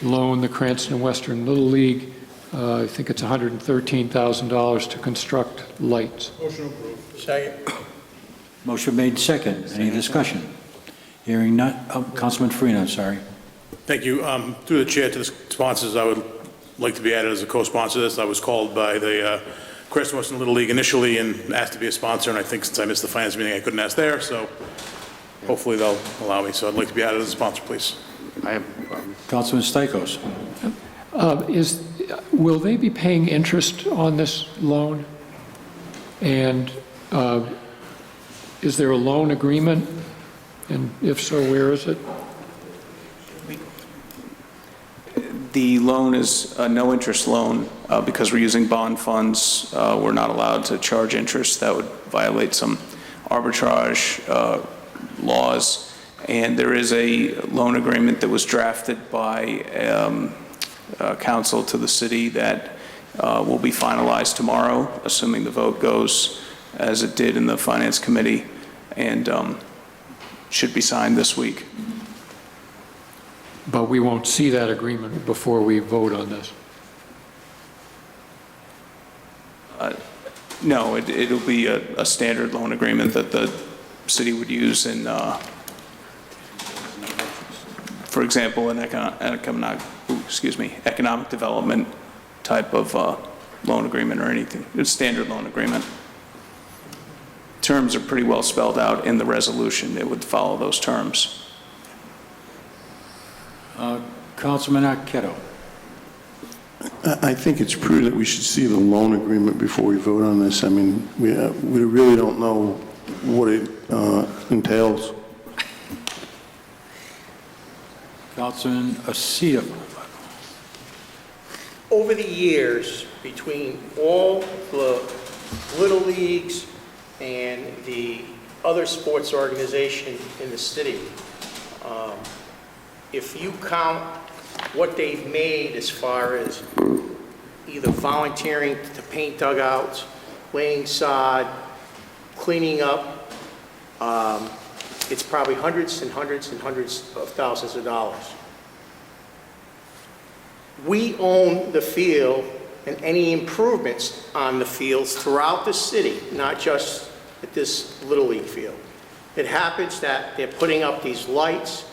loan the Cranston and Western Little League, I think it's $113,000 to construct lights.
Second.
Motion made in second. Any discussion? Hearing none. Councilman Farina, I'm sorry.
Thank you. Through the chair to the sponsors, I would like to be added as a co-sponsor of this. I was called by the Cranston Western Little League initially and asked to be a sponsor, and I think since I missed the finance meeting, I couldn't ask there, so hopefully they'll allow me. So I'd like to be added as a sponsor, please.
I have no problem.
Councilman Stichels.
Will they be paying interest on this loan? And is there a loan agreement? And if so, where is it?
The loan is a no-interest loan because we're using bond funds. We're not allowed to charge interest. That would violate some arbitrage laws. And there is a loan agreement that was drafted by council to the city that will be finalized tomorrow, assuming the vote goes as it did in the Finance Committee, and should be signed this week.
But we won't see that agreement before we vote on this.
No, it'll be a standard loan agreement that the city would use in, for example, an economic development type of loan agreement or anything. It's a standard loan agreement. Terms are pretty well spelled out in the resolution. It would follow those terms.
Councilman Arquette.
I think it's prudent we should see the loan agreement before we vote on this. I mean, we really don't know what it entails.
Councilman Aceto.
Over the years, between all the Little Leagues and the other sports organization in the city, if you count what they've made as far as either volunteering to paint dugouts, laying sod, cleaning up, it's probably hundreds and hundreds and hundreds of thousands of dollars. We own the field and any improvements on the fields throughout the city, not just at this Little League field. It happens that they're putting up these lights,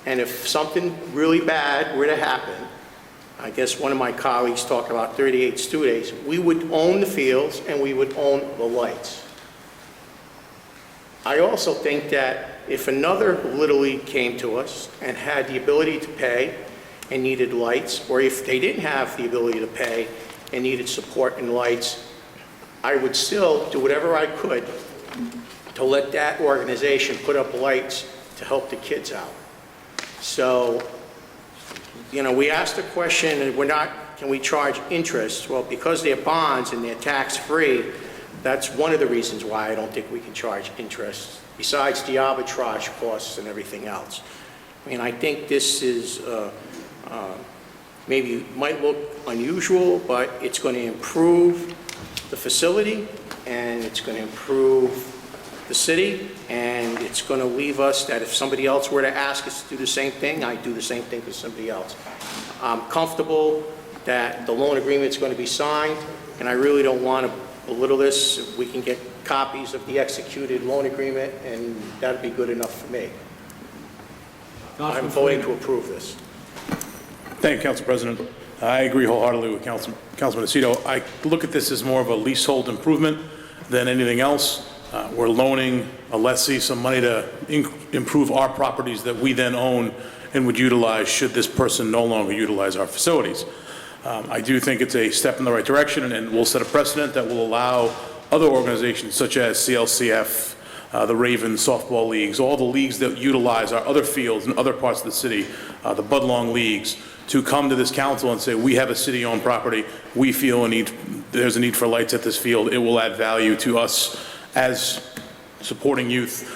and if something really bad were to happen, I guess one of my colleagues talked about 38 stu days, we would own the fields and we would own the lights. I also think that if another Little League came to us and had the ability to pay, and needed lights, or if they didn't have the ability to pay and needed support in lights, I would still do whatever I could to let that organization put up lights to help the kids out. So, you know, we asked the question, and can we charge interest? Well, because they're bonds and they're tax-free, that's one of the reasons why I don't think we can charge interest, besides the arbitrage costs and everything else. I mean, I think this is, maybe might look unusual, but it's going to improve the facility, and it's going to improve the city, and it's going to leave us that if somebody else were to ask us to do the same thing, I'd do the same thing for somebody else. I'm comfortable that the loan agreement's going to be signed, and I really don't want to belittle this. If we can get copies of the executed loan agreement, and that'd be good enough for me. I'm voting to approve this.
Thank you, Council President. I agree wholeheartedly with Councilman Aceto. I look at this as more of a leasehold improvement than anything else. We're loaning a lessee some money to improve our properties that we then own and would utilize should this person no longer utilize our facilities. I do think it's a step in the right direction, and will set a precedent that will allow other organizations such as CLCF, the Ravens softball leagues, all the leagues that utilize our other fields in other parts of the city, the Budlong leagues, to come to this council and say, we have a city-owned property, we feel there's a need for lights at this field, it will add value to us as supporting youth,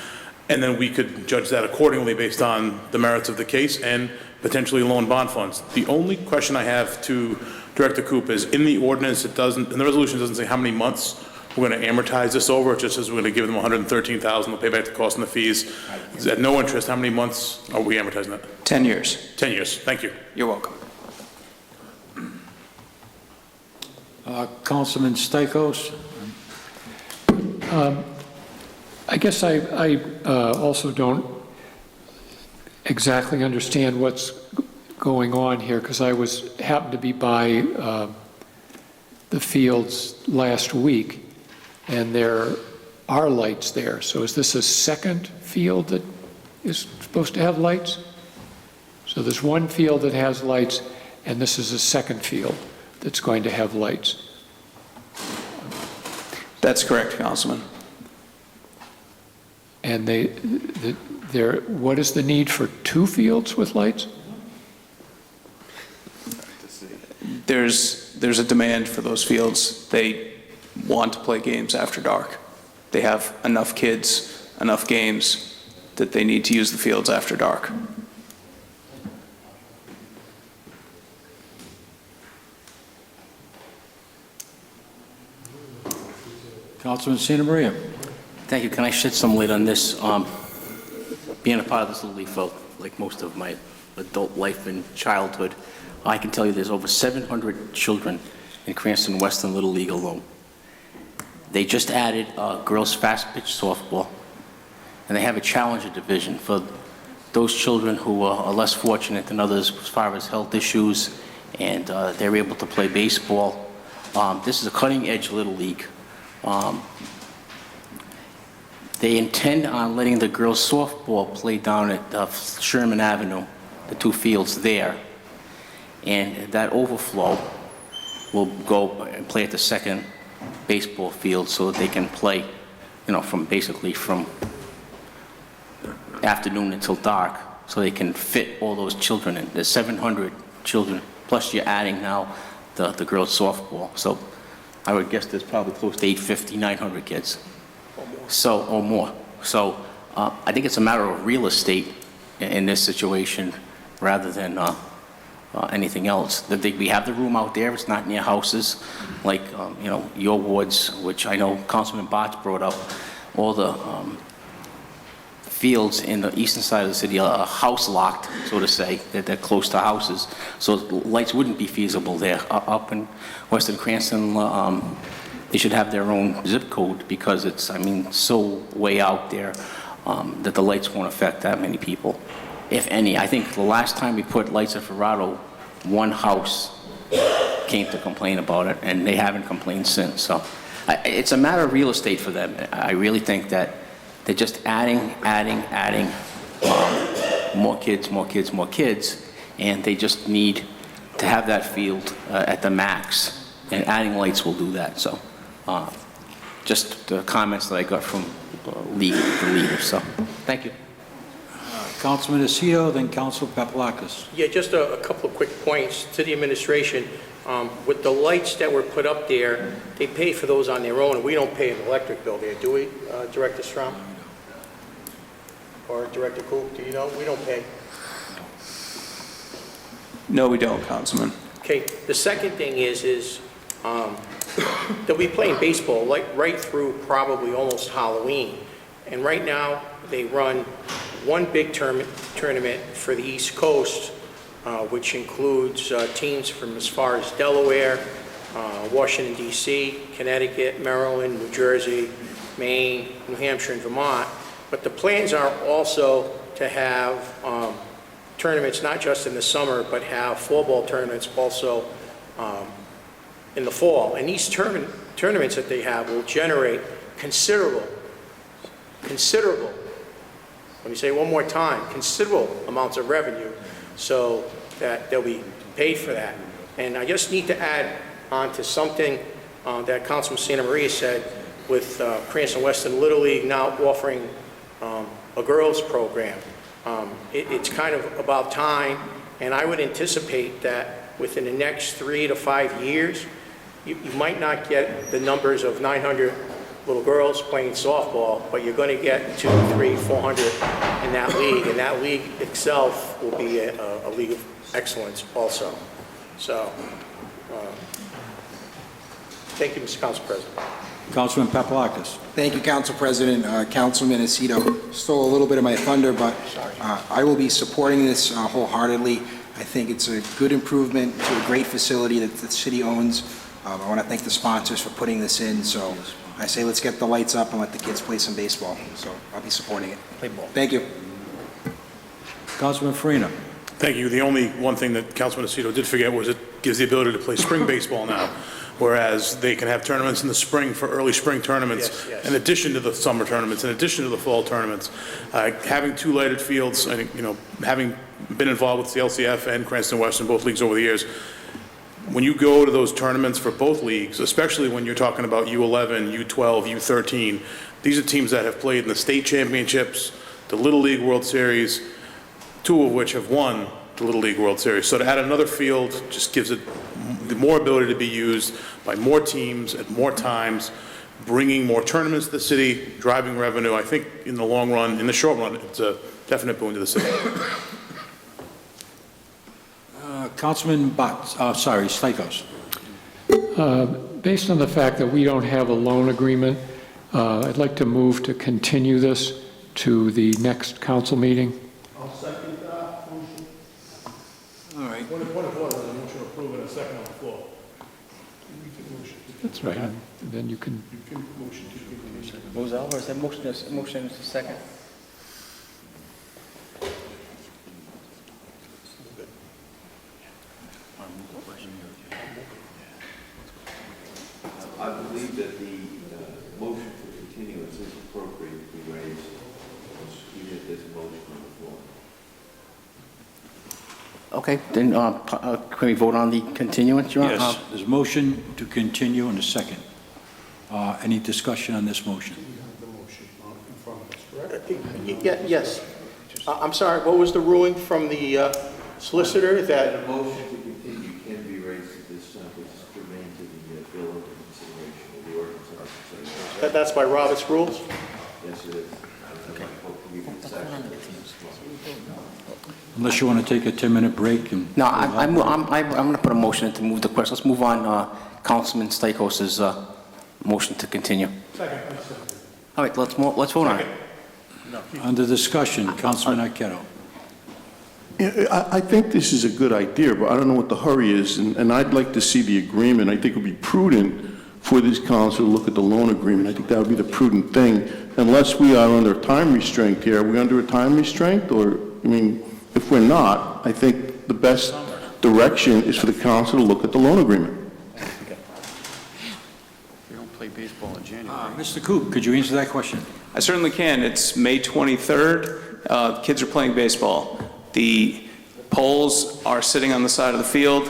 and then we could judge that accordingly based on the merits of the case and potentially loan bond funds. The only question I have to Director Coop is, in the ordinance, in the resolution, it doesn't say how many months we're going to amortize this over. It just says we're going to give them $113,000, they'll pay back the cost and the fees. At no interest, how many months are we amortizing that?
10 years.
10 years, thank you.
You're welcome.
Councilman Stichels?
I guess I also don't exactly understand what's going on here, because I happened to be by the fields last week, and there are lights there. So is this a second field that is supposed to have lights? So there's one field that has lights, and this is a second field that's going to have lights.
That's correct, Councilman.
And what is the need for two fields with lights?
There's a demand for those fields. They want to play games after dark. They have enough kids, enough games, that they need to use the fields after dark.
Councilman Santa Maria?
Thank you. Can I shed some light on this? Being a part of this Little League for like most of my adult life and childhood, I can tell you there's over 700 children in Cranston Western Little League alone. They just added girls fast pitch softball, and they have a challenger division for those children who are less fortunate than others as far as health issues, and they're able to play baseball. This is a cutting-edge Little League. They intend on letting the girls softball play down at Sherman Avenue, the two fields there, and that overflow will go and play at the second baseball field so that they can play, you know, from afternoon until dark, so they can fit all those children in. There's 700 children, plus you're adding now the girls softball. So I would guess there's probably close to 850, 900 kids. Or more. So I think it's a matter of real estate in this situation rather than anything else. We have the room out there. It's not near houses like, you know, your wards, which I know Councilman Botts brought up. All the fields in the eastern side of the city are house locked, so to say, that they're close to houses. So lights wouldn't be feasible there. Up in Western Cranston, they should have their own zip code, because it's, I mean, so way out there that the lights won't affect that many people, if any. I think the last time we put lights at Rhode, one house came to complain about it, and they haven't complained since. So it's a matter of real estate for them. I really think that they're just adding more kids, and they just need to have that field at the max, and adding lights will do that. So just the comments that I got from the leader. So thank you.
Councilman Aceto, then Council Papalakis.
Yeah, just a couple of quick points to the administration. With the lights that were put up there, they pay for those on their own, and we don't pay an electric bill there, do we, Director Strom? Or Director Coop, do you know? We don't pay.
No, we don't, Councilman.
Okay, the second thing is they'll be playing baseball right through probably almost Halloween. And right now, they run one big tournament for the East Coast, which includes teams from as far as Delaware, Washington, D.C., Connecticut, Maryland, New Jersey, Maine, New Hampshire, and Vermont. But the plans are also to have tournaments not just in the summer, but have fall ball tournaments also in the fall. And these tournaments that they have will generate considerable, let me say it one more time, considerable amounts of revenue, so that they'll be paid for that. And I just need to add on to something that Councilman Santa Maria said with Cranston Weston Little League now offering a girls program. It's kind of about time, and I would anticipate that within the next 3 to 5 years, you might not get the numbers of 900 little girls playing softball, but you're going to get 200, 300, 400 in that league, and that league itself will be a league of excellence also. So, thank you, Mr. Council President.
Councilman Papalakis.
Thank you, Council President. Councilman Aceto stole a little bit of my thunder, but I will be supporting this wholeheartedly. I think it's a good improvement to a great facility that the city owns. I want to thank the sponsors for putting this in. So I say let's get the lights up and let the kids play some baseball. So I'll be supporting it.
Play ball.
Thank you.
Councilman Farina.
Thank you. The only one thing that Councilman Aceto did forget was it gives the ability to play spring baseball now, whereas they can have tournaments in the spring for early spring tournaments,
Yes.
in addition to the summer tournaments, in addition to the fall tournaments. Having two lighted fields, I think, having been involved with the LCF and Cranston Western, both leagues over the years, when you go to those tournaments for both leagues, especially when you're talking about U11, U12, U13, these are teams that have played in the state championships, the Little League World Series, two of which have won the Little League World Series. So to add another field just gives it the more ability to be used by more teams at more times, bringing more tournaments to the city, driving revenue. I think in the long run, in the short run, it's a definite boon to the city.
Councilman Stakos.
Based on the fact that we don't have a loan agreement, I'd like to move to continue this to the next council meeting.
I'll second that motion.
All right.
Point of order, there's a motion to approve and a second on the floor.
That's right, and then you can...
Motion to continue.
What was that? Or is that motion is the second?
I believe that the motion for continuance is appropriate to be raised, even if there's a motion on the floor.
Okay, then can we vote on the continuance, Your Honor?
Yes, there's a motion to continue in a second. Any discussion on this motion?
Yes. I'm sorry, what was the ruling from the solicitor that...
A motion to continue can be raised at this time, which is germane to the bill under consideration of the ordinance under consideration.
That's by Robert's rules?
Yes, it is. I hope to give you the section.
Unless you want to take a 10-minute break and...
No, I'm going to put a motion in to move the question. Let's move on Councilman Stakos's motion to continue.
Second.
All right, let's vote on it.
Under discussion, Councilman Arquette.
I think this is a good idea, but I don't know what the hurry is, and I'd like to see the agreement. I think it would be prudent for this council to look at the loan agreement. I think that would be the prudent thing, unless we are under a time restraint here. Are we under a time restraint? Or, I mean, if we're not, I think the best direction is for the council to look at the loan agreement.
We don't play baseball in January.
Mr. Coop, could you answer that question?
I certainly can. It's May 23rd. Kids are playing baseball. The poles are sitting on the side of the field,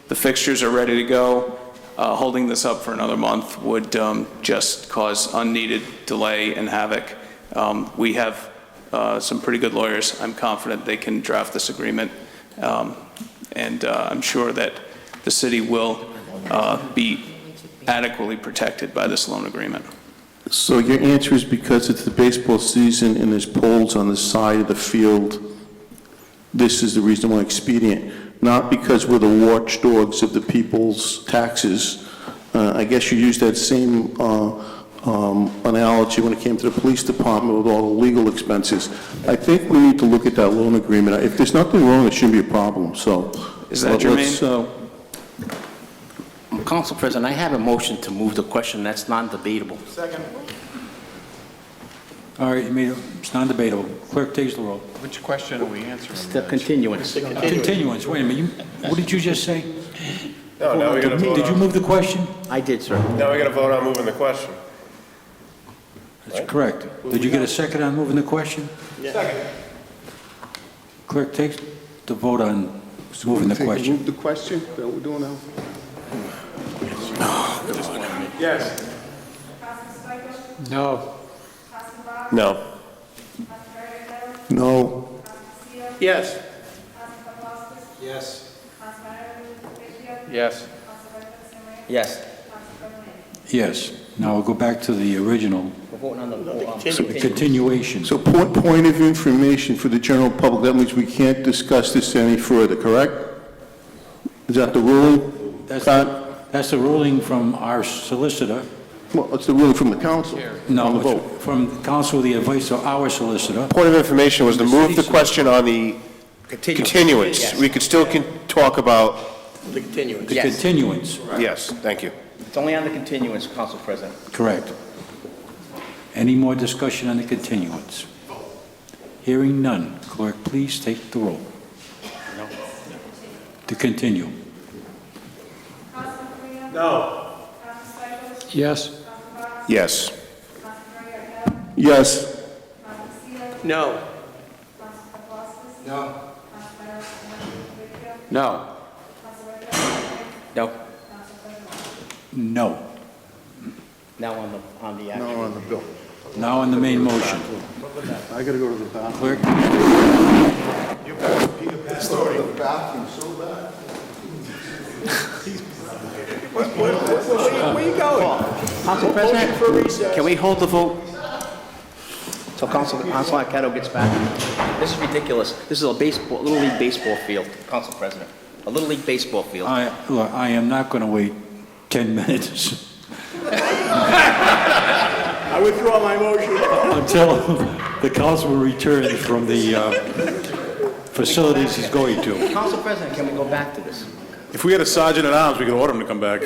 the fixtures are ready to go. Holding this up for another month would just cause unneeded delay and havoc. We have some pretty good lawyers. I'm confident they can draft this agreement, and I'm sure that the city will be adequately protected by this loan agreement.
So your answer is because it's the baseball season and there's poles on the side of the field, this is the reasonable expedient, not because we're the watchdogs of the people's taxes. I guess you used that same analogy when it came to the police department with all the legal expenses. I think we need to look at that loan agreement. If there's nothing wrong, it shouldn't be a problem, so.
Is that germane?
Council President, I have a motion to move the question. That's non-debatable.
Second.
All right, it's non-debatable. Clerk takes the roll.
Which question are we answering?
It's the continuance.
Continuance, wait a minute, what did you just say?
No, now we're going to vote
Did you move the question?
I did, sir.
Now we're going to vote on moving the question.
That's correct. Did you get a second on moving the question?
Second.
Clerk takes the vote on moving the question.
Move the question, is that what we're doing now?
Yes.
No.
No.
No.
Yes.
Yes.
Yes.
Yes.
Yes. Now we'll go back to the original
We're voting on
the
continuation.
So point of information for the general public, that means we can't discuss this any further, correct? Is that the ruling?
That's the ruling from our solicitor.
Well, it's the ruling from the council.
No,
on the
it's
vote.
from council, the advice of our solicitor.
Point of information was to move the question on the continuance.
Yes.
We could still talk about,
The continuance.
The
Yes.
continuance,
yes, thank you.
It's only on the continuance, Council President.
correct. Any more discussion on the continuance? Hearing none, clerk, please take the roll. To continue.
No.
Yes.
Yes.
Yes.
No.
No.
No.
No.
No.
Now on the action.
on the bill.
Now on the main motion.
I gotta go to the bathroom.
Clerk,
The bathroom so bad.
Where you going?
Council President, can we hold the vote till Council Arquette gets back? This is ridiculous. This is a Little League baseball field, Council President. A Little League baseball field.
look, I am not going to wait 10 minutes
I withdraw my motion.
until the council returns from the facilities he's going to.
Council President, can we go back to this?
If we had a sergeant at arms, we could order him to come back.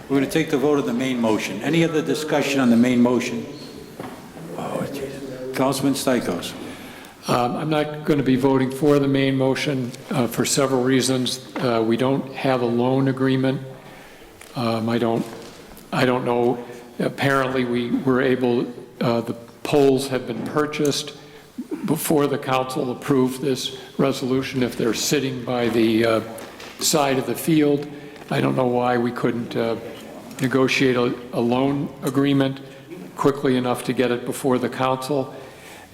We're going to take the vote on the main motion. Any other discussion on the main motion? Oh, Jesus. Councilman Stichels.
I'm not going to be voting for the main motion for several reasons. We don't have a loan agreement. I don't know. Apparently, we were able, the poles have been purchased before the council approved this resolution if they're sitting by the side of the field. I don't know why we couldn't negotiate a loan agreement quickly enough to get it before the council.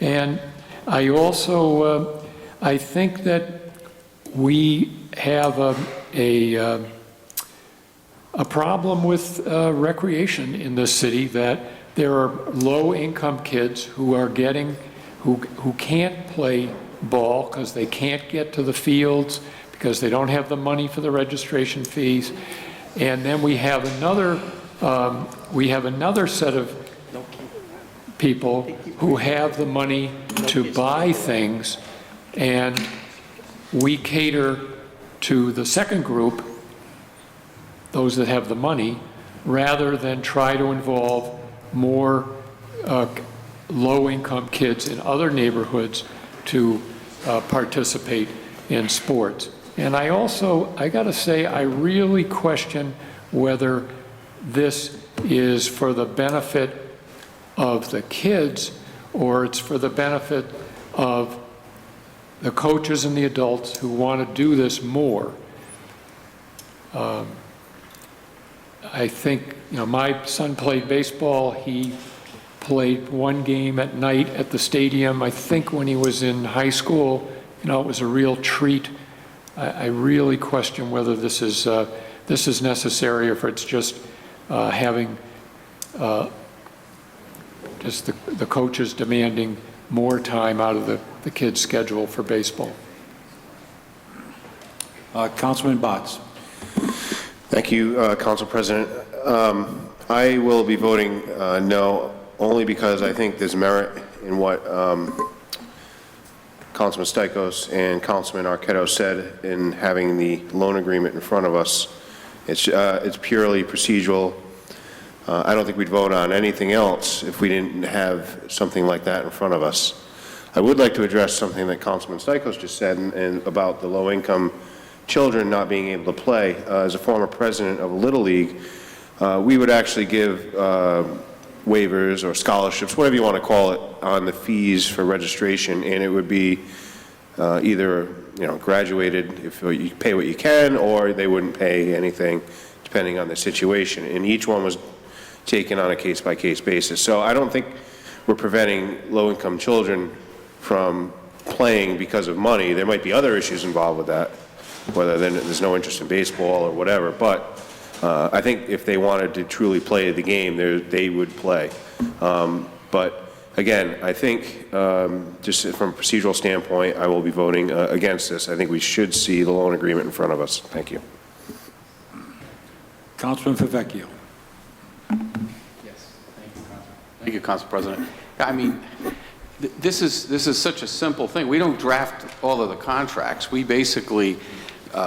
And I also, I think that we have a problem with recreation in this city, that there are low-income kids who are who can't play ball because they can't get to the fields, because they don't have the money for the registration fees. And then we have another set of people who have the money to buy things, and we cater to the second group, those that have the money, rather than try to involve more low-income kids in other neighborhoods to participate in sports. And I got to say, I really question whether this is for the benefit of the kids, or it's for the benefit of the coaches and the adults who want to do this more. I think, my son played baseball. He played one game at night at the stadium. I think when he was in high school, it was a real treat. I really question whether this is necessary, or if it's just having just the coaches demanding more time out of the kids' schedule for baseball.
Councilman Botts.
Thank you, Council President. I will be voting no, only because I think there's merit in what Councilman Stichels and Councilman Arquette said in having the loan agreement in front of us. It's purely procedural. I don't think we'd vote on anything else if we didn't have something like that in front of us. I would like to address something that Councilman Stichels just said and about the low-income children not being able to play. As a former president of a Little League, we would actually give waivers or scholarships, whatever you want to call it, on the fees for registration, and it would be either graduated if you pay what you can, or they wouldn't pay anything depending on the situation, and each one was taken on a case-by-case basis. So I don't think we're preventing low-income children from playing because of money. There might be other issues involved with that, whether there's no interest in baseball or whatever, but I think if they wanted to truly play the game, they would play. But again, I think just from a procedural standpoint, I will be voting against this. I think we should see the loan agreement in front of us. Thank you.
Councilman Favecchio.
Yes, thank you, Council President. I mean, this is such a simple thing. We don't draft all of the contracts. We basically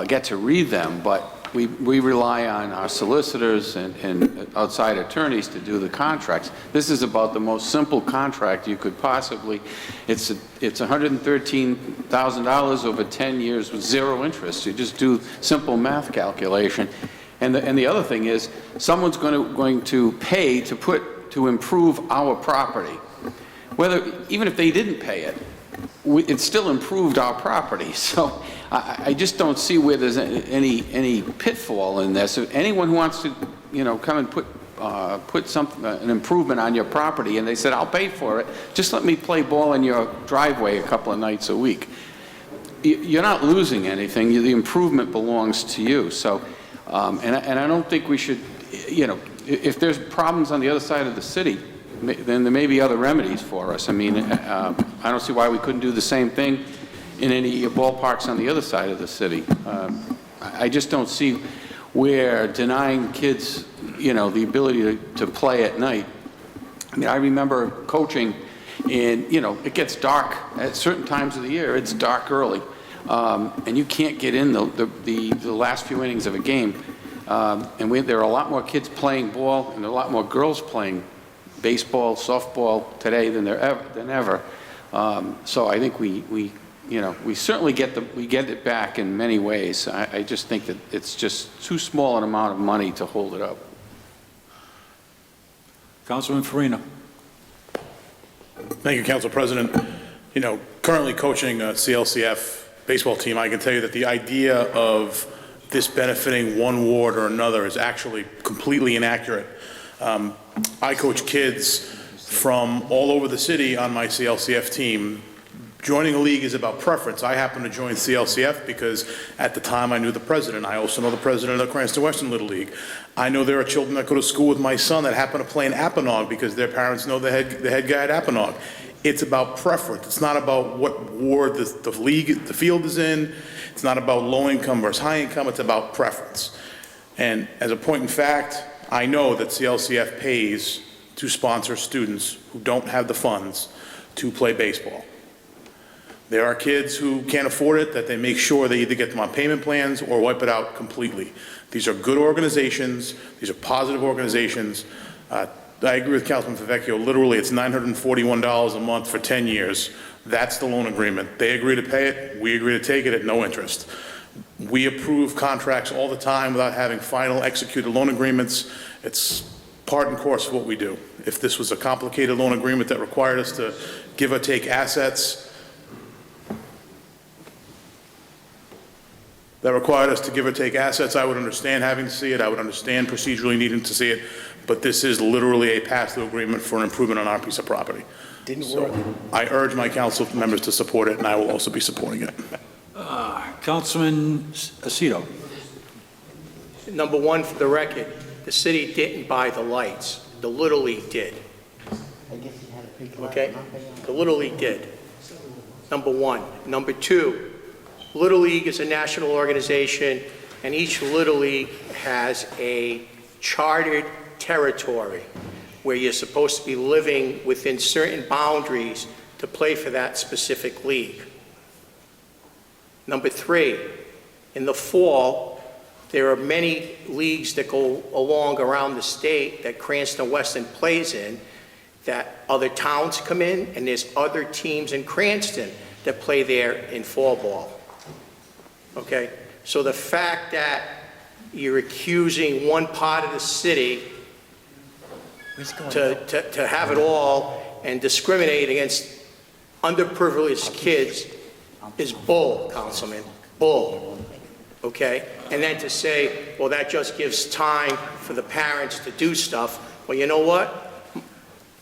get to read them, but we rely on our solicitors and outside attorneys to do the contracts. This is about the most simple contract you could possibly. It's $113,000 over 10 years with zero interest. You just do simple math calculation. And the other thing is, someone's going to pay to improve our property. Even if they didn't pay it, it still improved our property. So I just don't see where there's any pitfall in this. If anyone who wants to, come and put an improvement on your property, and they said, I'll pay for it, just let me play ball in your driveway a couple of nights a week. You're not losing anything. The improvement belongs to you. So, and I don't think we should, if there's problems on the other side of the city, then there may be other remedies for us. I mean, I don't see why we couldn't do the same thing in any ballparks on the other side of the city. I just don't see where denying kids, the ability to play at night. I mean, I remember coaching, and, it gets dark at certain times of the year. It's dark early, and you can't get in the last few innings of a game. And there are a lot more kids playing ball, and there are a lot more girls playing baseball, softball today than ever. So I think we certainly get it back in many ways. I just think that it's just too small an amount of money to hold it up.
Councilman Farina.
Thank you, Council President. Currently coaching a CLCF baseball team, I can tell you that the idea of this benefiting one ward or another is actually completely inaccurate. I coach kids from all over the city on my CLCF team. Joining a league is about preference. I happen to join CLCF because at the time I knew the president. I also know the president of the Cranston Western Little League. I know there are children that go to school with my son that happen to play in Apponaug because their parents know the head guy at Apponaug. It's about preference. It's not about what ward the field is in. It's not about low income versus high income. It's about preference. And as a point in fact, I know that CLCF pays to sponsor students who don't have the funds to play baseball. There are kids who can't afford it, that they make sure they either get them on payment plans or wipe it out completely. These are good organizations. These are positive organizations. I agree with Councilman Favecchio. Literally, it's $941 a month for 10 years. That's the loan agreement. They agree to pay it. We agree to take it at no interest. We approve contracts all the time without having final executed loan agreements. It's part and course of what we do. if this was a complicated loan agreement that required us to give or take assets, I would understand having to see it, I would understand procedurally needing to see it, but this is literally a pass-through agreement for an improvement on our piece of property.
Didn't work.
I urge my council members to support it, and I will also be supporting it.
Councilman Aceto.
Number one, for the record, the city didn't buy the lights. The Little League did. Okay? The Little League did. Number one. Number two, Little League is a national organization, and each Little League has a chartered territory where you're supposed to be living within certain boundaries to play for that specific league. Number three, in the fall, there are many leagues that go along around the state that Cranston Western plays in, that other towns come in, and there's other teams in Cranston that play there in fall ball. Okay? So the fact that you're accusing one part of the city to have it all and discriminate against underprivileged kids is bull, Councilman, bull. Okay? And then to say, well, that just gives time for the parents to do stuff. Well, you know what?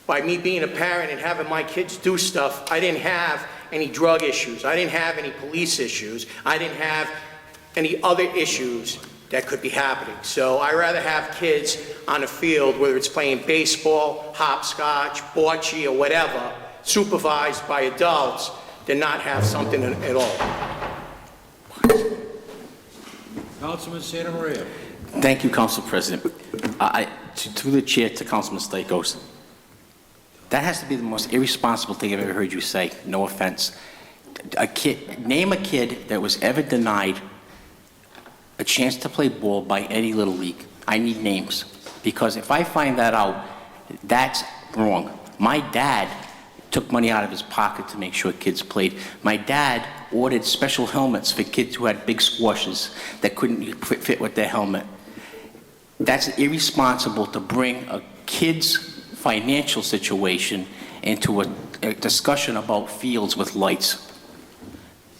By me being a parent and having my kids do stuff, I didn't have any drug issues. I didn't have any police issues. I didn't have any other issues that could be happening. So I rather have kids on the field, whether it's playing baseball, hopscotch, bocce, or whatever, supervised by adults, than not have something at all.
Councilman Santa Maria.
Thank you, Council President. To the chair, to Councilman Stakos, that has to be the most irresponsible thing I've ever heard you say. No offense. Name a kid that was ever denied a chance to play ball by any Little League. I need names, because if I find that out, that's wrong. My dad took money out of his pocket to make sure kids played. My dad ordered special helmets for kids who had big squashes that couldn't fit with their helmet. That's irresponsible to bring a kid's financial situation into a discussion about fields with lights.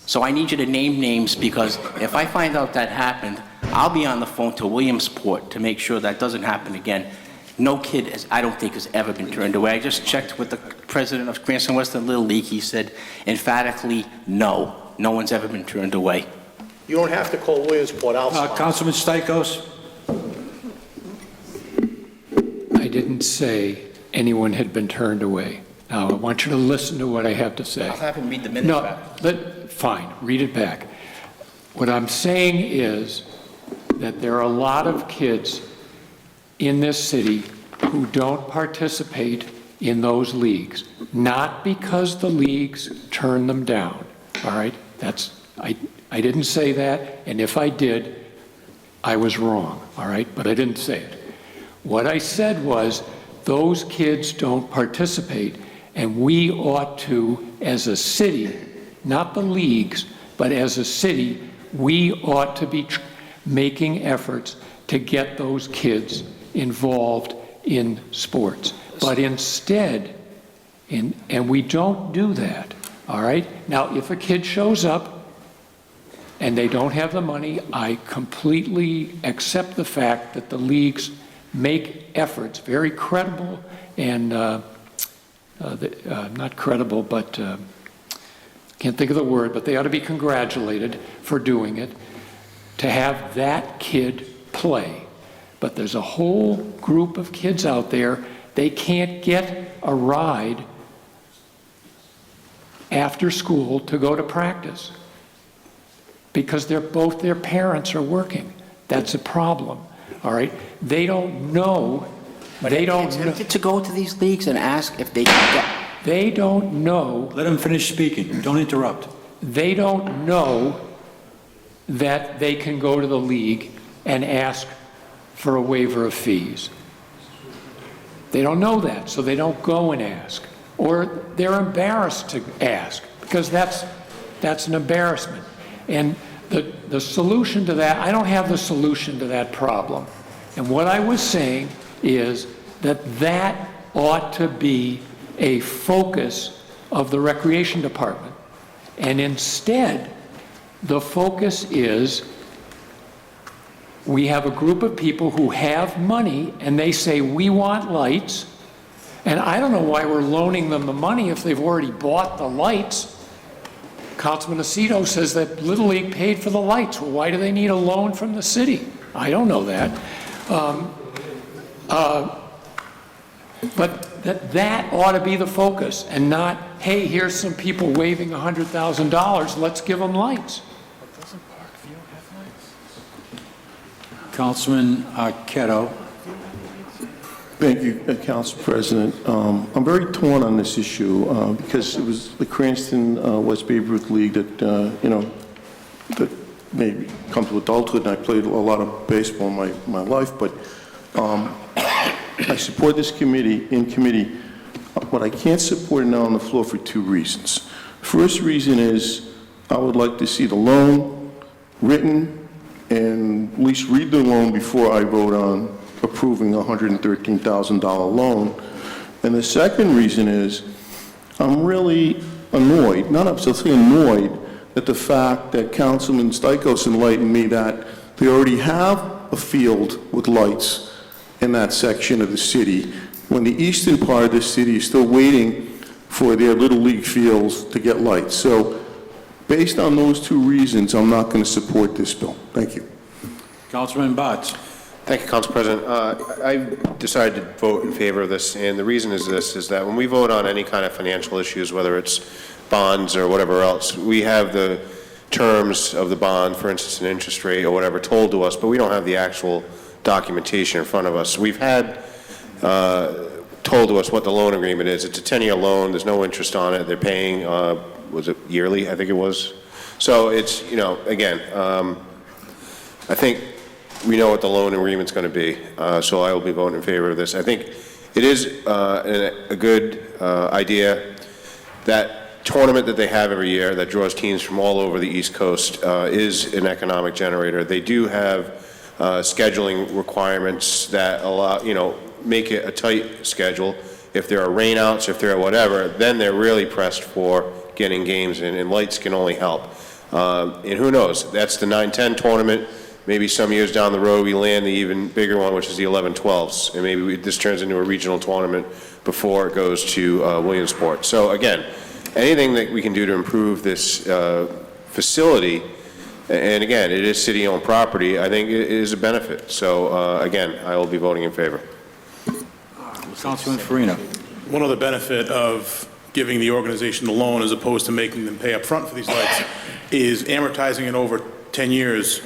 So I need you to name names, because if I find out that happened, I'll be on the phone to Williamsport to make sure that doesn't happen again. No kid, I don't think, has ever been turned away. I just checked with the president of Cranston Western Little League. He said emphatically, no. No one's ever been turned away.
You don't have to call Williamsport. I'll sponsor.
Councilman Stakos.
I didn't say anyone had been turned away. Now, I want you to listen to what I have to say.
I'll have him read the minutes back.
Fine, read it back. What I'm saying is that there are a lot of kids in this city who don't participate in those leagues, not because the leagues turn them down, all right? I didn't say that, and if I did, I was wrong, all right? But I didn't say it. What I said was, those kids don't participate, and we ought to, as a city, not the leagues, but as a city, we ought to be making efforts to get those kids involved in sports. But instead, and we don't do that, all right? Now, if a kid shows up and they don't have the money, I completely accept the fact that the leagues make efforts, very credible and not credible, but can't think of the word, but they ought to be congratulated for doing it, to have that kid play. But there's a whole group of kids out there, they can't get a ride after school to go to practice because both their parents are working. That's a problem, all right? They don't know. They don't know.
To go to these leagues and ask if they can get.
They don't know.
Let him finish speaking. Don't interrupt.
They don't know that they can go to the league and ask for a waiver of fees. They don't know that, so they don't go and ask. Or they're embarrassed to ask, because that's an embarrassment. And the solution to that, I don't have the solution to that problem. And what I was saying is that ought to be a focus of the Recreation Department. And instead, the focus is, we have a group of people who have money, and they say, we want lights, and I don't know why we're loaning them the money if they've already bought the lights. Councilman Aceto says that Little League paid for the lights. Well, why do they need a loan from the city? I don't know that. But that ought to be the focus, and not, hey, here's some people waving $100,000, let's give them lights.
Councilman Arquette.
Thank you, Council President. I'm very torn on this issue because it was the Cranston West Babe Ruth League that, that maybe come to adulthood, and I played a lot of baseball in my life, but I support this committee, but I can't support it now on the floor for two reasons. First reason is I would like to see the loan written and at least read the loan before I vote on approving a $113,000 loan. And the second reason is I'm really annoyed, not upset, annoyed at the fact that Councilman Stikos enlightened me that they already have a field with lights in that section of the city, when the eastern part of the city is still waiting for their Little League fields to get lights. So based on those two reasons, I'm not going to support this bill. Thank you.
Councilman Botts.
Thank you, Council President. I decided to vote in favor of this, and the reason is this, is that when we vote on any kind of financial issues, whether it's bonds or whatever else, we have the terms of the bond, for instance, an interest rate or whatever, told to us, but we don't have the actual documentation in front of us. We've had told to us what the loan agreement is. It's a 10-year loan. There's no interest on it. They're paying, was it yearly? I think it was. So it's, you know, again, I think we know what the loan agreement's going to be, so I will be voting in favor of this. I think it is a good idea. That tournament that they have every year that draws teams from all over the East Coast is an economic generator. They do have scheduling requirements that allow, you know, make it a tight schedule. If there are rainouts, if there are whatever, then they're really pressed for getting games in, and lights can only help. And who knows, that's the 9-10 tournament. Maybe some years down the road we land the even bigger one, which is the 11-12s, and maybe this turns into a regional tournament before it goes to Williamsport. So again, anything that we can do to improve this facility, and again, it is city-owned property, I think it is a benefit. So again, I will be voting in favor.
Councilman Farina.
One other benefit of giving the organization the loan as opposed to making them pay up front for these lights is amortizing it over 10 years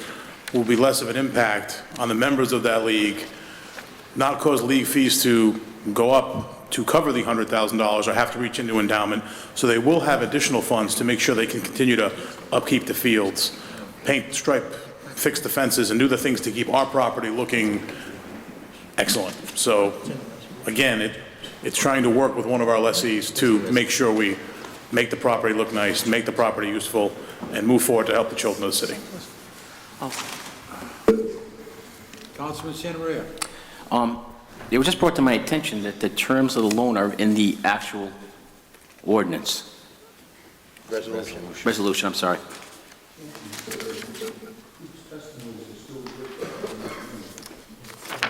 will be less of an impact on the members of that league, not cause league fees to go up to cover the $100,000 or have to reach into endowment. So they will have additional funds to make sure they can continue to upkeep the fields, paint, stripe, fix the fences, and do the things to keep our property looking excellent. So again, it's trying to work with one of our lessees to make sure we make the property look nice, make the property useful, and move forward to help the children of the city.
Councilman Santamaria.
It was just brought to my attention that the terms of the loan are in the actual ordinance. Resolution, I'm sorry.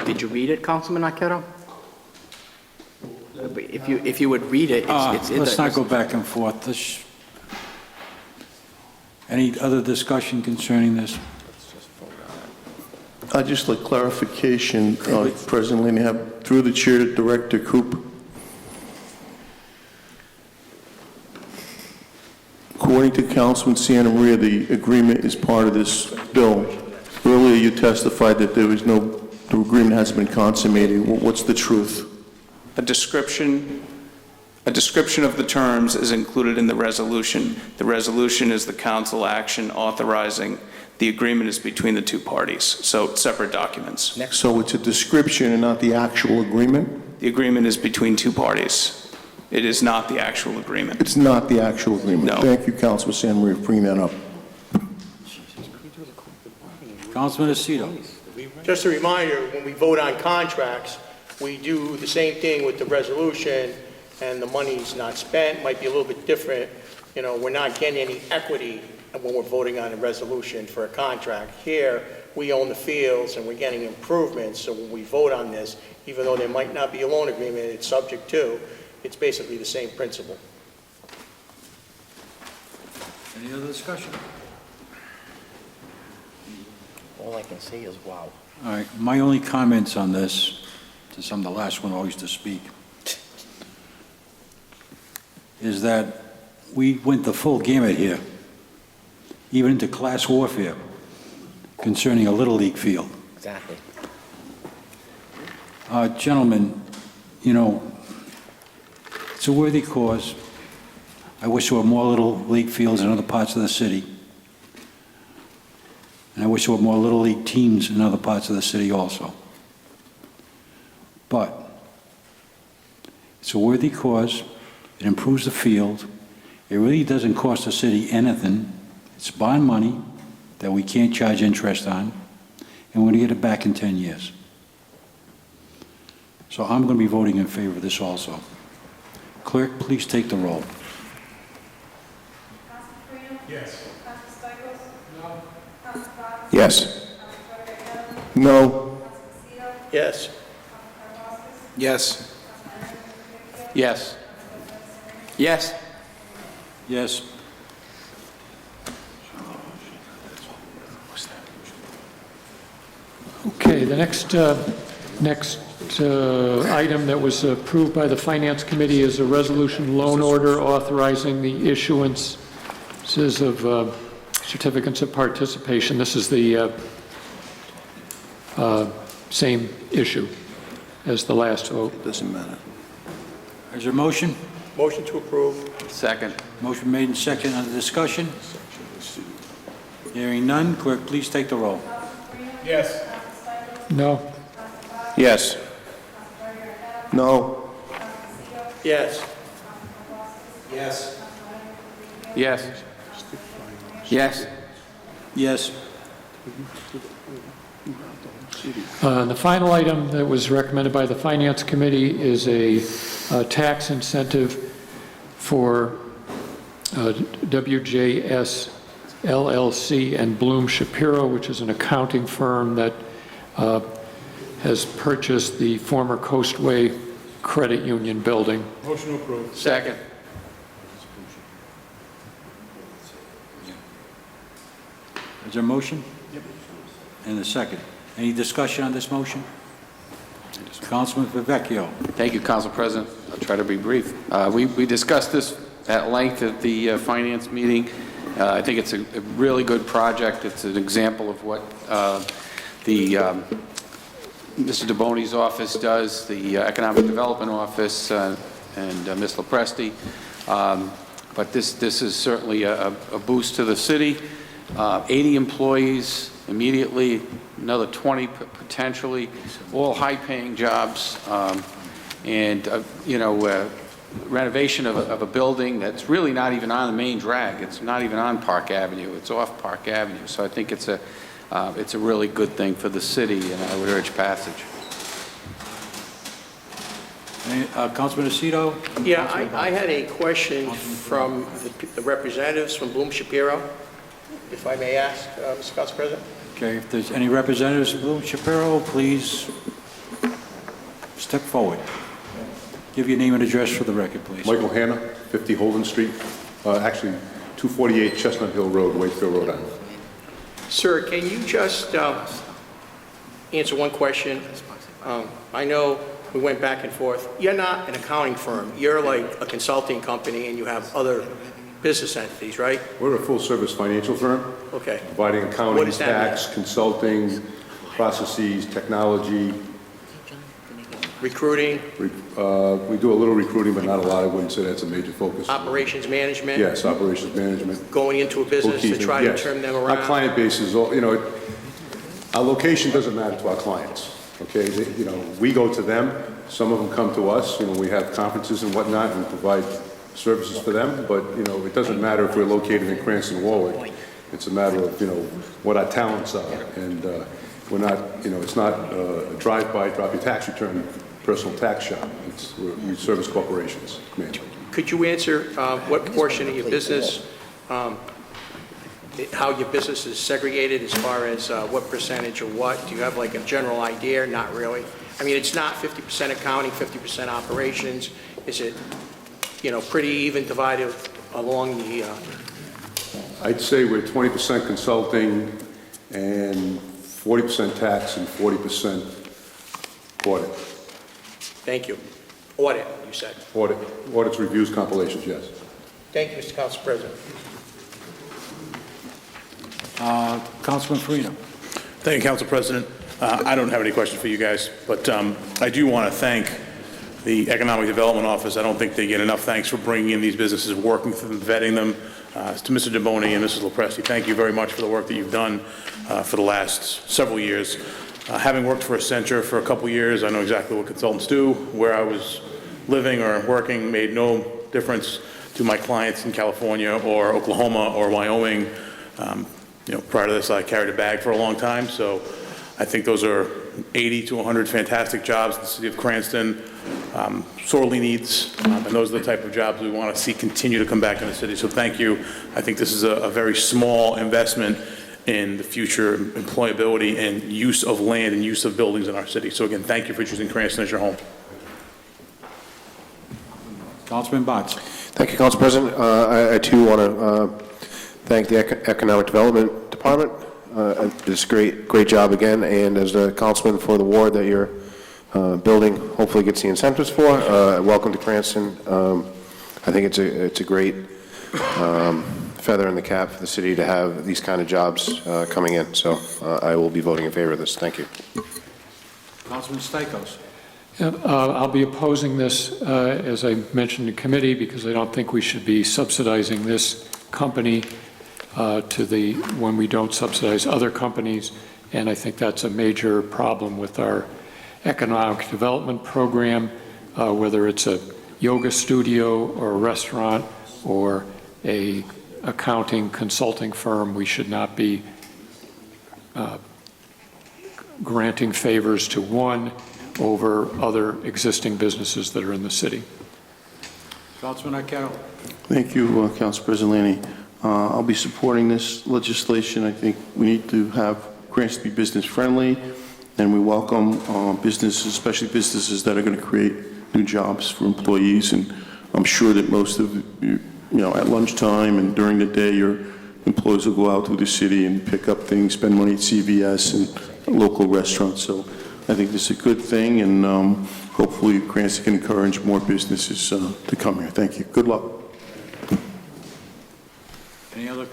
Did you read it, Councilman Arquette? If you would read it, it's
let's not go back and forth. Any other discussion concerning this?
I'd just like clarification, President Lane, have through the chair to Director Coop. According to Councilman Santamaria, the agreement is part of this bill. Earlier you testified that the agreement hasn't been consummated. What's the truth?
A description of the terms is included in the resolution. The resolution is the council action authorizing. The agreement is between the two parties, so separate documents.
So it's a description and not the actual agreement?
The agreement is between two parties. It is not the actual agreement.
It's not the actual agreement?
No.
Thank you, Councilman Santamaria, for bringing that up.
Councilman Aceto.
Just a reminder, when we vote on contracts, we do the same thing with the resolution, and the money's not spent, might be a little bit different. You know, we're not getting any equity when we're voting on a resolution for a contract. Here, we own the fields, and we're getting improvements, so when we vote on this, even though there might not be a loan agreement, it's subject to, it's basically the same principle.
Any other discussion?
All I can say is wow.
All right, my only comments on this, since I'm the last one always to speak, is that we went the full gamut here, even into class warfare, concerning a Little League field.
Exactly.
Gentlemen, you know, it's a worthy cause. I wish there were more Little League fields in other parts of the city. And I wish there were more Little League teams in other parts of the city also. But it's a worthy cause. It improves the field. It really doesn't cost the city anything. It's bond money that we can't charge interest on, and we're going to get it back in 10 years. So I'm going to be voting in favor of this also. Clerk, please take the roll.
Council Capano?
Yes.
Council Stichels? No. Council Fox?
Yes.
Council President?
No.
Council Lucido?
Yes.
Yes.
Yes. Yes.
Yes.
Okay, the next item that was approved by the Finance Committee is a resolution loan order authorizing the issuance of certificates of participation. This is the same issue as the last vote.
Doesn't matter.
Is there a motion?
Motion to approve.
Second.
Motion made and second under discussion. Hearing none, clerk, please take the roll.
Yes.
No?
Yes. No.
Yes.
Yes.
Yes. Yes.
Yes.
The final item that was recommended by the Finance Committee is a tax incentive for WJS LLC and Bloom Shapiro, which is an accounting firm that has purchased the former Coastway Credit Union building.
Motion approved.
Second.
Is there a motion? Yep. And a second. Any discussion on this motion? Councilman Vivekio.
Thank you, Council President. I'll try to be brief. We discussed this at length at the Finance meeting. I think it's a really good project. It's an example of what Mr. DeBoni's office does, the Economic Development Office, and Ms. Lopresti. But this is certainly a boost to the city. 80 employees immediately, another 20 potentially, all high-paying jobs, and renovation of a building that's really not even on the main drag. It's not even on Park Avenue. It's off Park Avenue. So I think it's a really good thing for the city, and I would urge passage.
Councilman Aceto?
Yeah, I had a question from the representatives from Bloom Shapiro, if I may ask, Mr. Council President.
Okay, if there's any representatives from Bloom Shapiro, please step forward. Give your name and address for the record, please.
Michael Hanna, 50 Holden Street, actually 248 Chestnut Hill Road, Wakefield, Rhode Island.
Sir, can you just answer one question? I know we went back and forth. You're not an accounting firm. You're like a consulting company, and you have other business entities, right?
We're a full-service financial firm.
Okay.
Providing
What
accounting,
does that
tax, consulting, processes, technology.
Recruiting?
We do a little recruiting, but not a lot. I wouldn't say that's a major focus.
Operations management?
Yes, operations management.
Going into a business to try to turn them around?
Our client base is, all our location doesn't matter to our clients, okay? We go to them. Some of them come to us. We have conferences and whatnot and provide services for them, but, it doesn't matter if we're located in Cranston, Warwick. It's a matter of, what our talents are. And,
We're not, it's not a drive-by, drop your tax return, personal tax shop. We service corporations.
Could you answer what portion of your business, how your business is segregated as far as what percentage or what? Do you have like a general idea? Not really. I mean, it's not 50% accounting, 50% operations. Is it, pretty even divided along the...
I'd say we're 20% consulting and 40% tax and 40% audit.
Thank you. Audit, you said.
Audits, reviews, compilations, yes.
Thank you, Mr. Council President.
Councilman Farino.
Thank you, Council President. I don't have any questions for you guys, but I do want to thank the Economic Development Office. I don't think they get enough thanks for bringing in these businesses, working with them, vetting them. To Mr. DeBoni and Mrs. Lopresti, thank you very much for the work that you've done for the last several years. Having worked for Accenture for a couple years, I know exactly what consultants do. Where I was living or working made no difference to my clients in California or Oklahoma or Wyoming. Prior to this, I carried a bag for a long time, so I think those are 80 to 100 fantastic jobs the city of Cranston sorely needs, and those are the type of jobs we want to see continue to come back in the city. So thank you. I think this is a very small investment in the future employability and use of land and use of buildings in our city. So again, thank you for choosing Cranston as your home.
Councilman Botts.
Thank you, Council President. I too want to thank the Economic Development Department. It's great job again, and as the councilman for the ward that you're building, hopefully gets the incentives for. Welcome to Cranston. I think it's a great feather in the cap for the city to have these kind of jobs coming in. So I will be voting in favor of this. Thank you.
Councilman Stichels.
I'll be opposing this, as I mentioned in committee, because I don't think we should be subsidizing this company when we don't subsidize other companies, and I think that's a major problem with our economic development program, whether it's a yoga studio or a restaurant or a accounting consulting firm. We should not be granting favors to one over other existing businesses that are in the city.
Councilman Arquero.
Thank you, Council President Lanny. I'll be supporting this legislation. I think we need to have Cranston be business friendly, and we welcome businesses, especially businesses that are going to create new jobs for employees. And I'm sure that most of you, at lunchtime and during the day, your employees will go out through the city and pick up things, spend money at CVS and local restaurants. So I think this is a good thing, and hopefully Cranston can encourage more businesses to come here. Thank you. Good luck.
Any other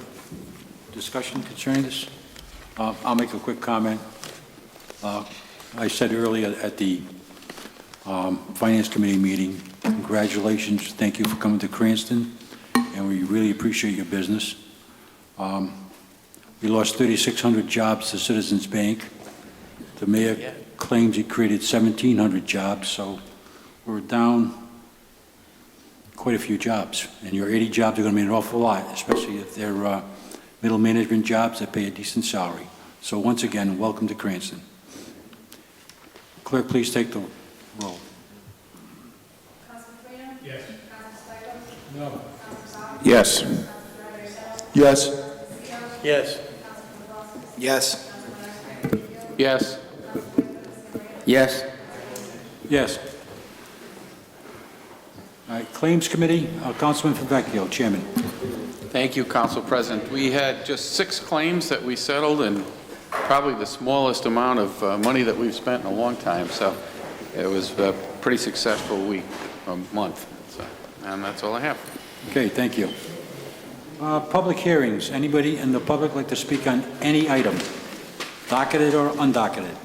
discussion concerning this? I'll make a quick comment. I said earlier at the Finance Committee meeting, congratulations, thank you for coming to Cranston, and we really appreciate your business. We lost 3,600 jobs to Citizens Bank. The mayor claims he created 1,700 jobs, so we're down quite a few jobs, and your 80 jobs are going to be an awful lot, especially if they're middle management jobs that pay a decent salary. So once again, welcome to Cranston. Clerk, please take the roll.
Yes.
No.
Yes.
Yes.
Yes.
Yes.
Yes.
Yes.
Yes. All right, Claims Committee, Councilman Favecchio, Chairman.
Thank you, Council President. We had just 6 claims that we settled, and probably the smallest amount of money that we've spent in a long time. So it was a pretty successful month. So, and that's all I have.
Okay, thank you. Public hearings. Anybody in the public like to speak on any item, docketed or undocketed?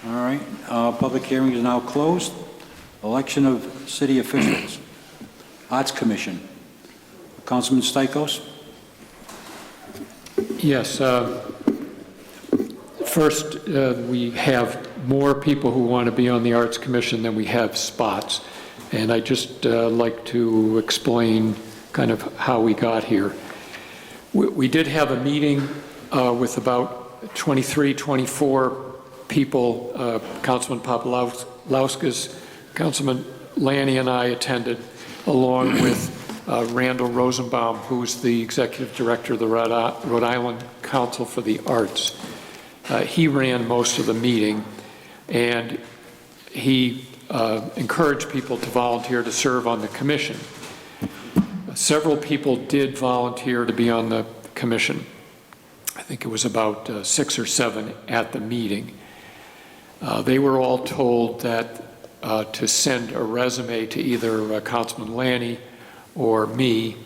All right, public hearing is now closed. Election of city officials. Arts Commission. Councilman Stichels.
Yes. First, we have more people who want to be on the Arts Commission than we have spots. And I just like to explain kind of how we got here. We did have a meeting with about 23, 24 people. Councilman Papalauskas, Councilman Lanny and I attended, along with Randall Rosenbaum, who's the Executive Director of the Rhode Island Council for the Arts. He ran most of the meeting, and he encouraged people to volunteer to serve on the commission. Several people did volunteer to be on the commission. I think it was about 6 or 7 at the meeting. They were all told that to send a resume to either Councilman Lanny or me,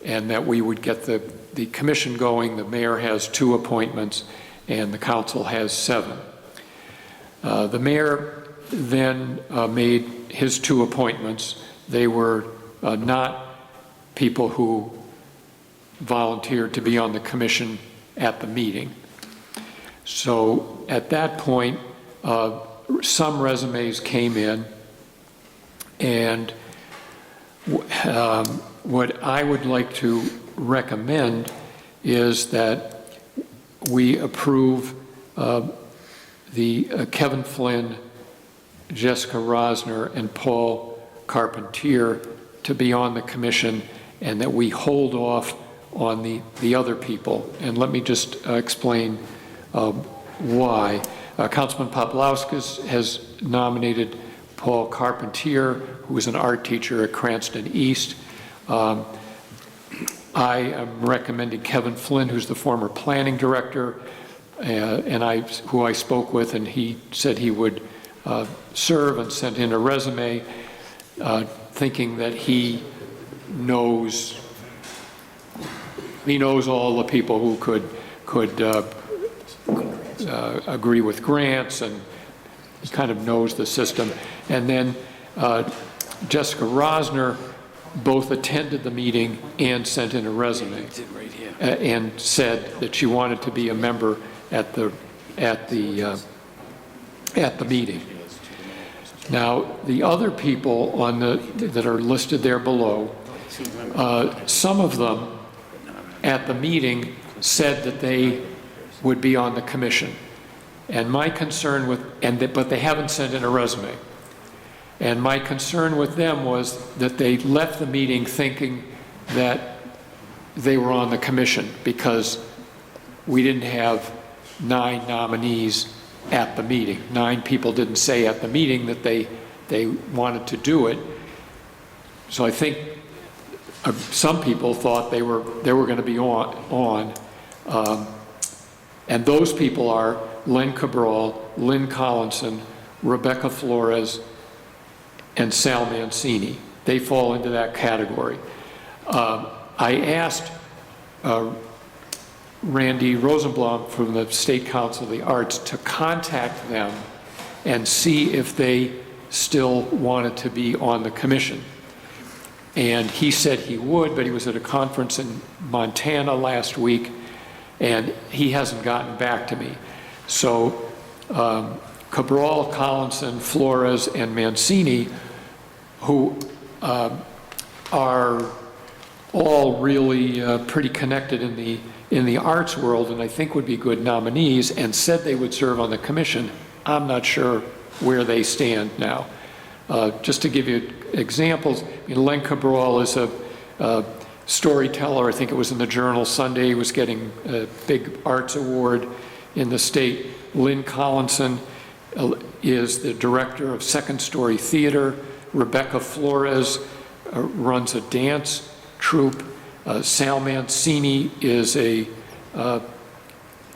and that we would get the commission going. The mayor has 2 appointments, and the council has 7. The mayor then made his 2 appointments. They were not people who volunteered to be on the commission at the meeting. So at that point, some resumes came in, and what I would like to recommend is that we approve the Kevin Flynn, Jessica Rosner, and Paul Carpentier to be on the commission, and that we hold off on the other people. And let me just explain why. Councilman Papalauskas has nominated Paul Carpentier, who is an art teacher at Cranston East. I am recommending Kevin Flynn, who's the former planning director, who I spoke with, and he said he would serve, and sent in a resume, thinking that he knows all the people who could agree with grants, and kind of knows the system. And then Jessica Rosner both attended the meeting and sent in a resume, and said that she wanted to be a member at the meeting. Now, the other people that are listed there below, some of them at the meeting said that they would be on the commission. And my concern but they haven't sent in a resume. And my concern with them was that they left the meeting thinking that they were on the commission, because we didn't have 9 nominees at the meeting. 9 people didn't say at the meeting that they wanted to do it. So I think some people thought they were going to be on. And those people are Len Cabral, Lynn Collinson, Rebecca Flores, and Sal Mancini. They fall into that category. I asked Randy Rosenblum from the State Council of the Arts to contact them and see if they still wanted to be on the commission. And he said he would, but he was at a conference in Montana last week, and he hasn't gotten back to me. So Cabral, Collinson, Flores, and Mancini, who are all really pretty connected in the arts world, and I think would be good nominees, and said they would serve on the commission. I'm not sure where they stand now. Just to give you examples, Len Cabral is a storyteller. I think it was in the Journal Sunday. He was getting a big arts award in the state. Lynn Collinson is the director of Second Story Theater. Rebecca Flores runs a dance troupe. Sal Mancini is a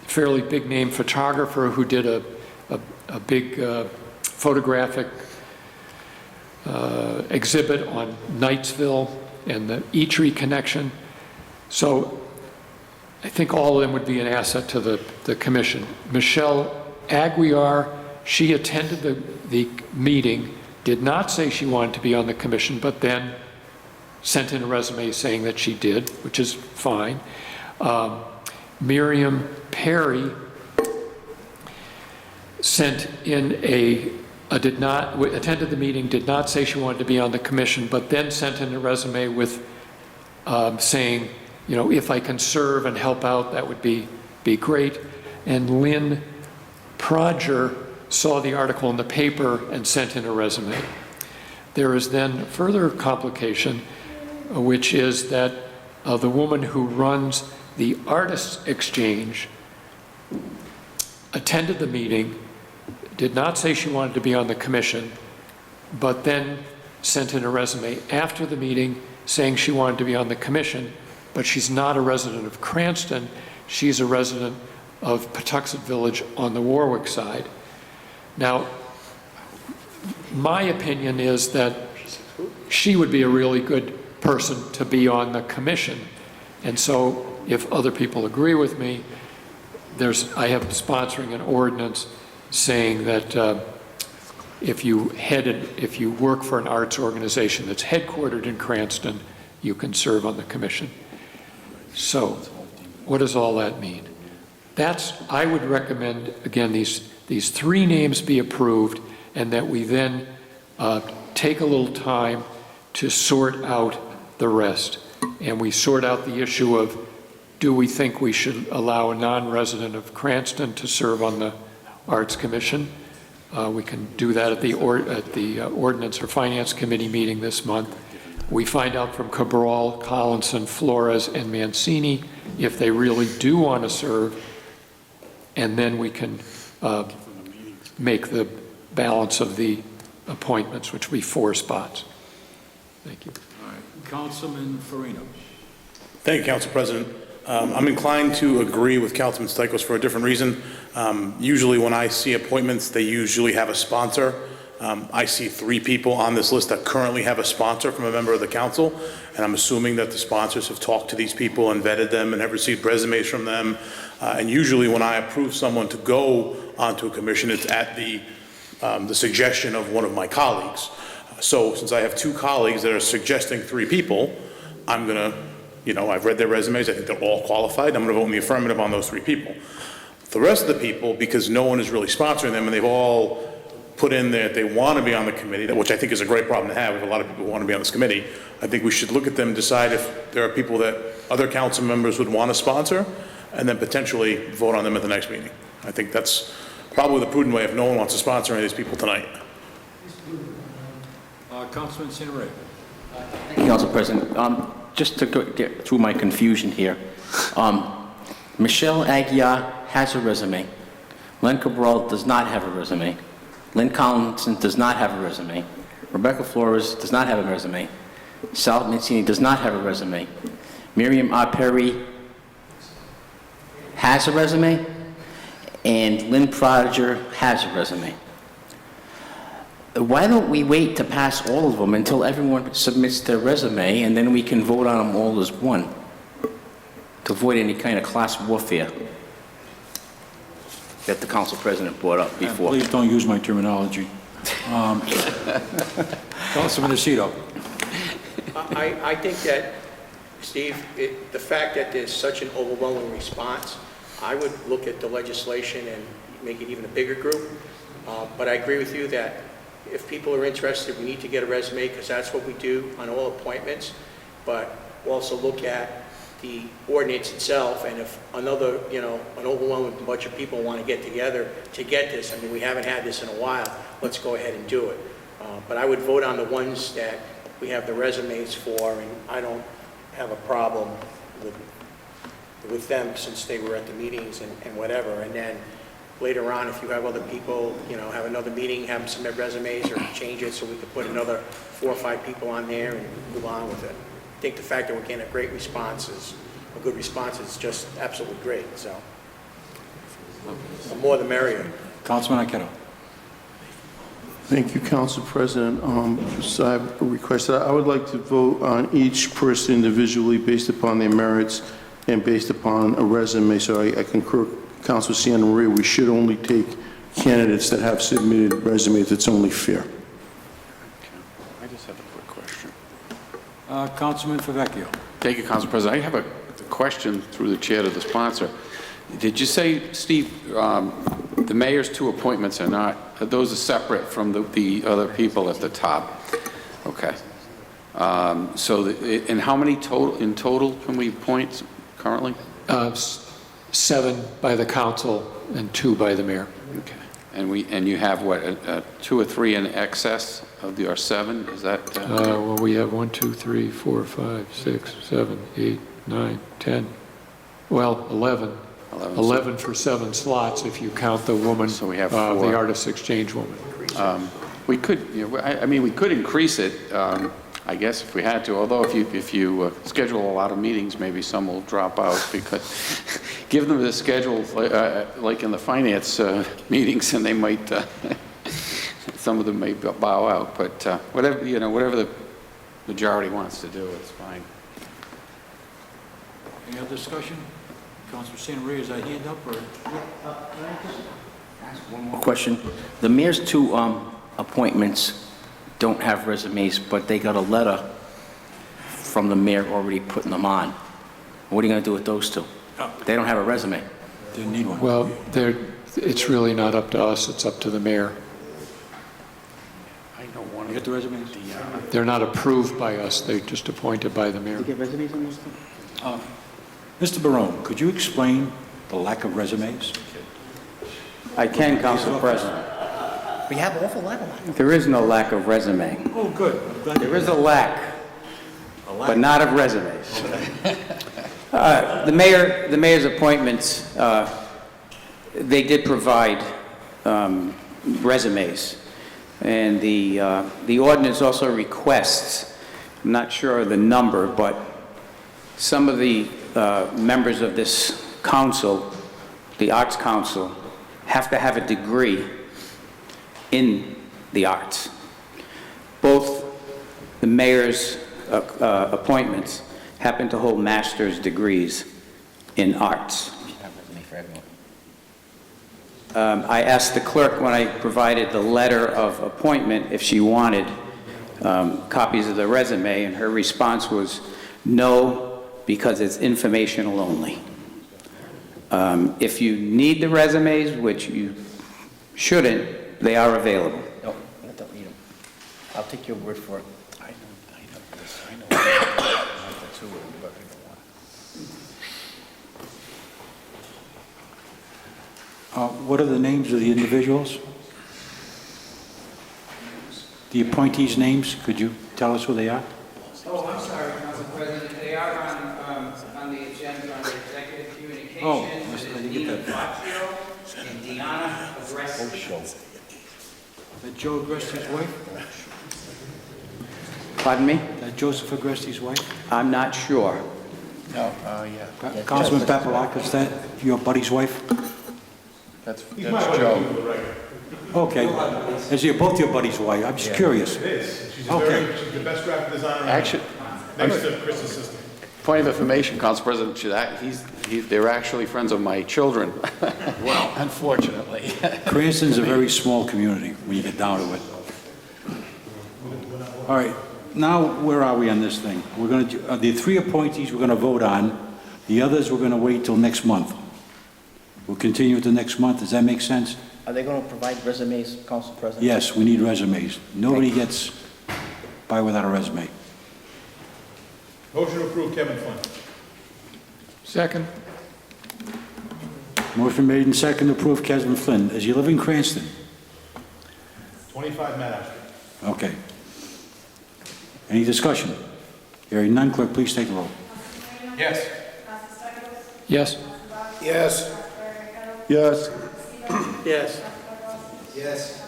fairly big name photographer who did a big photographic exhibit on Knightsville and the Eatery connection. So I think all of them would be an asset to the commission. Michelle Aguiar, she attended the meeting, did not say she wanted to be on the commission, but then sent in a resume saying that she did, which is fine. Miriam Perry sent in attended the meeting, did not say she wanted to be on the commission, but then sent in a resume with saying, you know, if I can serve and help out, that would be great. And Lynn Prodger saw the article in the paper and sent in a resume. There is then further complication, which is that the woman who runs the Artists Exchange attended the meeting, did not say she wanted to be on the commission, but then sent in a resume after the meeting saying she wanted to be on the commission, but she's not a resident of Cranston, she's a resident of Patuxent Village on the Warwick side. Now, my opinion is that she would be a really good person to be on the commission. And so if other people agree with me, I have sponsoring an ordinance saying that if you work for an arts organization that's headquartered in Cranston, you can serve on the commission. So what does all that mean? I would recommend, again, these three names be approved, and that we then take a little time to sort out the rest. And we sort out the issue of, do we think we should allow a non-resident of Cranston to serve on the Arts Commission? We can do that at the Ordinance or Finance Committee meeting this month. We find out from Cabral, Collinson, Flores, and Mancini if they really do want to serve, and then we can make the balance of the appointments, which will be 4 spots. Thank you.
All right. Councilman Farino.
Thank you, Council President. I'm inclined to agree with Councilman Stichels for a different reason. Usually when I see appointments, they usually have a sponsor. I see 3 people on this list that currently have a sponsor from a member of the council, and I'm assuming that the sponsors have talked to these people and vetted them and have received resumes from them. And usually when I approve someone to go onto a commission, it's at the suggestion of one of my colleagues. So since I have 2 colleagues that are suggesting 3 people, I'm going to, I've read their resumes, I think they're all qualified, I'm going to vote in the affirmative on those 3 people. The rest of the people, because no one is really sponsoring them and they've all put in there that they want to be on the committee, which I think is a great problem to have. We have a lot of people who want to be on this committee. I think we should look at them, decide if there are people that other council members would want to sponsor, and then potentially vote on them at the next meeting. I think that's probably the prudent way if no one wants to sponsor any of these people tonight.
Councilman Sinare.
Thank you, Council President. Just to get through my confusion here, Michelle Aguiar has a resume. Len Cabral does not have a resume. Lynn Collinson does not have a resume. Rebecca Flores does not have a resume. Sal Mancini does not have a resume. Miriam R. Perry has a resume, and Lynn Prodiger has a resume. Why don't we wait to pass all of them until everyone submits their resume, and then we can vote on them all as one, to avoid any kind of class warfare that the Council President brought up before.
Please don't use my terminology. Councilman Aceto.
I think that, Steve, the fact that there's such an overwhelming response, I would look at the legislation and make it even a bigger group. But I agree with you that if people are interested, we need to get a resume, because that's what we do on all appointments. But also look at the ordinance itself, and if another, an overwhelming bunch of people want to get together to get this, I mean, we haven't had this in a while, let's go ahead and do it. But I would vote on the ones that we have the resumes for, and I don't have a problem with them since they were at the meetings and whatever. And then later on, if you have other people, have another meeting, have them submit resumes or change it so we could put another 4 or 5 people on there and move on with it. I think the fact that we're getting a good response is just absolutely great. So the more the merrier.
Councilman Arquette.
Thank you, Council President. So I have a request. I would like to vote on each person individually based upon their merits and based upon a resume. So I concur with Councilor Santa Maria. We should only take candidates that have submitted resumes. It's only fair.
I just have a quick question.
Councilman Favecchio.
Thank you, Council President. I have a question through the chair to the sponsor. Did you say, Steve, the mayor's 2 appointments those are separate from the other people at the top? Okay. And how many in total can we appoint currently?
7 by the council and 2 by the mayor.
Okay. And you have what, 2 or 3 in excess of our 7? Is that?
Well, we have 1, 2, 3, 4, 5, 6, 7, 8, 9, 10. Well, 11. 11 for 7 slots if you count the woman,
So we have
the
4.
artist exchange woman.
We could, I mean, we could increase it, I guess, if we had to, although if you schedule a lot of meetings, maybe some will drop out, because give them the schedule like in the finance meetings, and they might, some of them may bow out, but whatever, whatever the majority wants to do, it's fine.
Any other discussion? Councilor St. Marie, is that hand up, or?
One more question. The mayor's 2 appointments don't have resumes, but they got a letter from the mayor already putting them on. What are you going to do with those 2? They don't have a resume.
Didn't need one.
Well, it's really not up to us, it's up to the mayor.
I know one
You got the resumes?
They're not approved by us, they're just appointed by the mayor.
You get resumes on those 2?
Mr. Barone, could you explain the lack of resumes?
I can, Council President.
We have awful lot of them.
There is no lack of resume.
Oh, good. I'm glad
There is a lack, but not of resumes. The mayor's appointments, they did provide resumes, and the ordinance also requests, I'm not sure of the number, but some of the members of this council, the Arts Council, have to have a degree in the arts. Both the mayor's appointments happen to hold master's degrees in arts. I asked the clerk when I provided the letter of appointment if she wanted copies of the resume, and her response was no, because it's informational only. If you need the resumes, which you shouldn't, they are available.
No, I don't need them. I'll take your word for it. I know this. I know the 2 of them, but I don't want.
What are the names of the individuals? The appointees' names, could you tell us who they are?
Oh, I'm sorry, Council President. They are on the agenda under executive communications.
Oh, I didn't get that.
Fazio and Deanna Agresti.
Is that Joe Agresti's wife?
Pardon me?
Is that Joseph Agresti's wife?
I'm not sure.
No, yeah.
Councilman Papalaka, is that your buddy's wife?
That's Joe.
Okay. Is he both your buddy's wife? I'm just curious.
It is. She's
Okay.
she's the best graphic designer.
Actually,
Next to Chris' assistant.
point of information, Council President, they're actually friends of my children.
Well, unfortunately.
Cranston's a very small community when you get down to it. All right, now where are we on this thing? We're going to, the 3 appointees we're going to vote on, the others we're going to wait till next month. We'll continue to next month, does that make sense?
Are they going to provide resumes, Council President?
Yes, we need resumes. Nobody gets by without a resume.
Motion to approve Kevin Flynn.
Second.
Motion made and second to approve Kevin Flynn. Does he live in Cranston?
25 Matt Street.
Okay. Any discussion? Hearing none, clerk, please take the roll.
Yes.
Yes.
Yes.
Yes.
Yes.
Yes.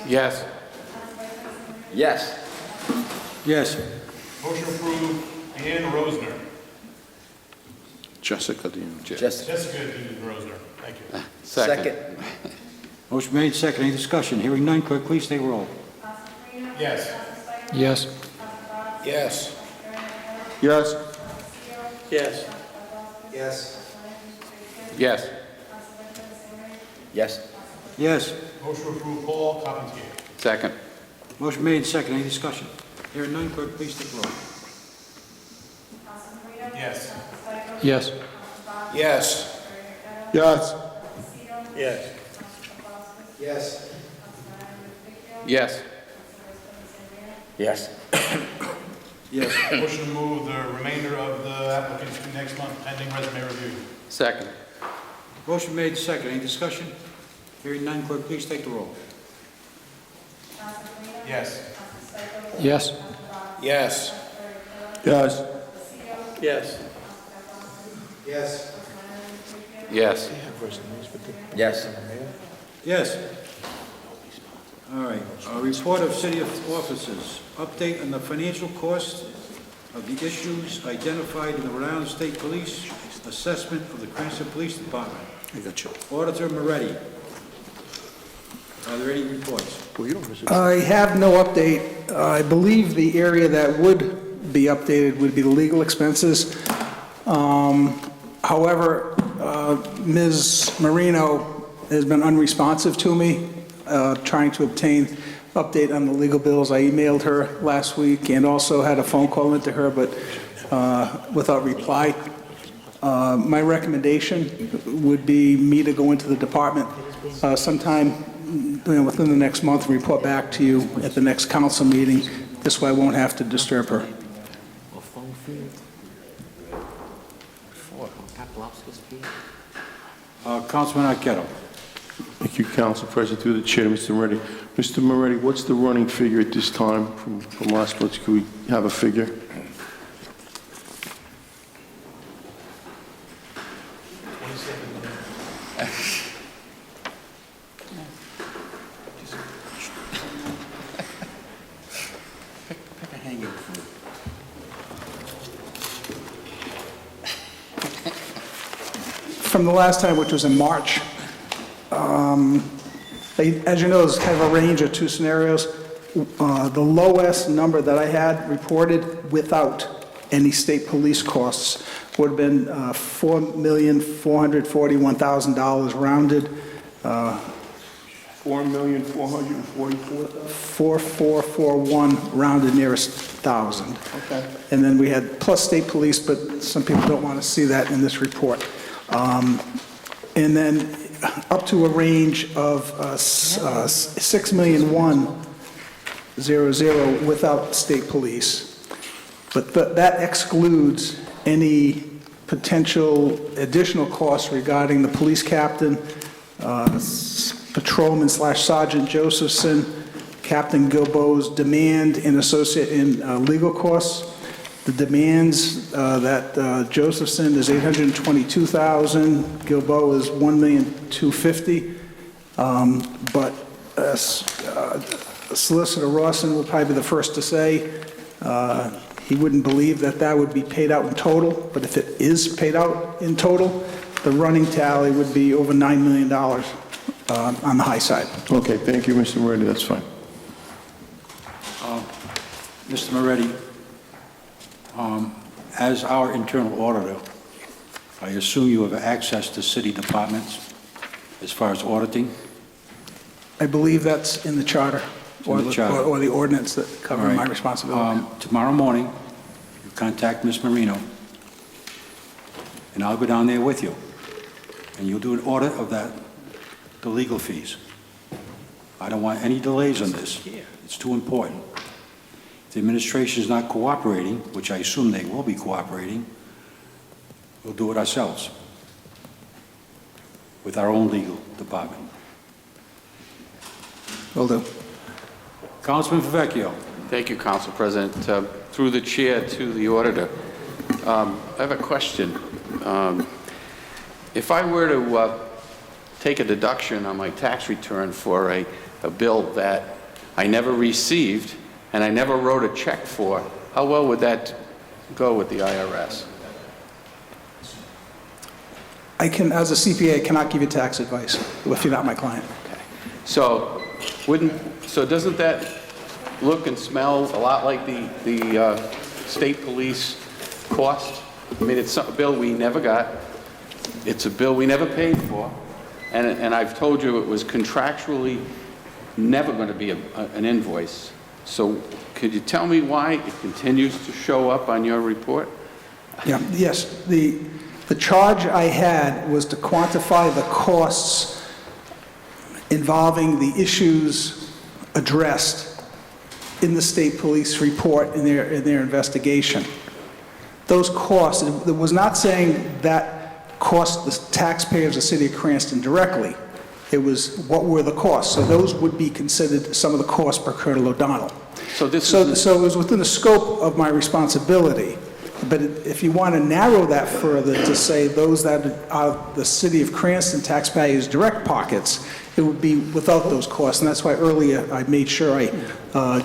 Yes.
Yes.
Yes.
Motion to approve Ann Rosner.
Jessica, do you?
Jessica.
Jessica Rosner. Thank you.
Second.
Motion made, second. Any discussion? Hearing none, clerk, please take the roll.
Yes.
Yes.
Yes.
Yes.
Yes.
Yes.
Yes.
Yes.
Yes.
Motion to approve Paul Carpentier.
Second.
Motion made, second. Any discussion? Hearing none, clerk, please take the roll.
Yes.
Yes.
Yes.
Yes.
Yes.
Yes.
Yes.
Yes.
Yes.
Motion to move the remainder of the applicants to next month pending resume review.
Second.
Motion made, second. Any discussion? Hearing none, clerk, please take the roll.
Yes.
Yes.
Yes.
Yes.
Yes.
Yes.
Yes.
Yes.
Yes. All right. A report of city officers. Update on the financial cost of the issues identified in the Rhode Island State Police assessment of the Cranston Police Department.
I got you.
Auditor Moretti. Are there any reports?
I have no update. I believe the area that would be updated would be the legal expenses. However, Ms. Marino has been unresponsive to me, trying to obtain update on the legal bills. I emailed her last week and also had a phone call into her, but without reply. My recommendation would be me to go into the department sometime within the next month and report back to you at the next council meeting. This way I won't have to disturb her.
Councilman Arquette.
Thank you, Council President. Through the chair to Mr. Moretti. Mr. Moretti, what's the running figure at this time from last month? Could we have a figure?
From the last time, which was in March, as you know, there's kind of a range of two scenarios. The lowest number that I had reported without any state police costs would have been $4,441,000 rounded.
$4,444,000.
4441 rounded nearest thousand.
Okay.
And then we had plus state police, but some people don't want to see that in this report. And then up to a range of $6,100,000 without state police. But that excludes any potential additional costs regarding the police captain, patrolman / Sergeant Josephson, Captain Gilbo's demand and associate in legal costs. The demands that Josephson is $822,000, Gilbo is $1,250,000. But Solicitor Rawson will probably be the first to say he wouldn't believe that that would be paid out in total. But if it is paid out in total, the running tally would be over $9 million on the high side.
Okay, thank you, Mr. Moretti. That's fine.
Mr. Moretti, as our internal auditor, I assume you have access to city departments as far as auditing?
I believe that's in the charter or the ordinance that cover my responsibility.
Tomorrow morning, you contact Ms. Marino, and I'll go down there with you, and you'll do an audit of the legal fees. I don't want any delays on this. It's too important. If the administration is not cooperating, which I assume they will be cooperating, we'll do it ourselves with our own legal department.
Will do.
Councilman Favecchio.
Thank you, Council President. Through the chair to the auditor, I have a question. If I were to take a deduction on my tax return for a bill that I never received and I never wrote a check for, how well would that go with the IRS?
I can, as a CPA, cannot give you tax advice if you're not my client.
Okay. So doesn't that look and smell a lot like the state police cost? I mean, it's a bill we never got. It's a bill we never paid for. And I've told you it was contractually never going to be an invoice. So could you tell me why it continues to show up on your report?
Yeah, yes. The charge I had was to quantify the costs involving the issues addressed in the state police report in their investigation. Those costs, it was not saying that cost the taxpayers of the city of Cranston directly. It was what were the costs. So those would be considered some of the costs per Colonel O'Donnell. So it was within the scope of my responsibility. But if you want to narrow that further to say those that are the city of Cranston taxpayers' direct pockets, it would be without those costs. And that's why earlier I made sure I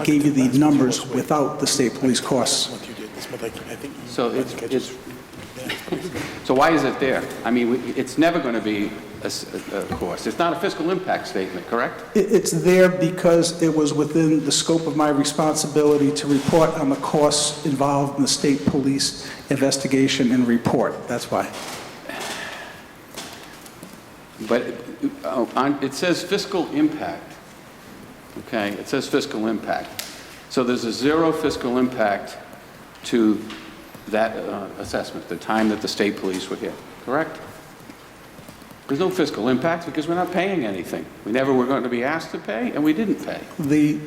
gave you the numbers without the state police costs.
So why is it there? I mean, it's never going to be a cost. It's not a fiscal impact statement, correct?
It's there because it was within the scope of my responsibility to report on the costs involved in the state police investigation and report. That's why.
But it says fiscal impact, okay? It says fiscal impact. So there's a zero fiscal impact to that assessment, the time that the state police were here, correct? There's no fiscal impact because we're not paying anything. We never were going to be asked to pay, and we didn't pay.
The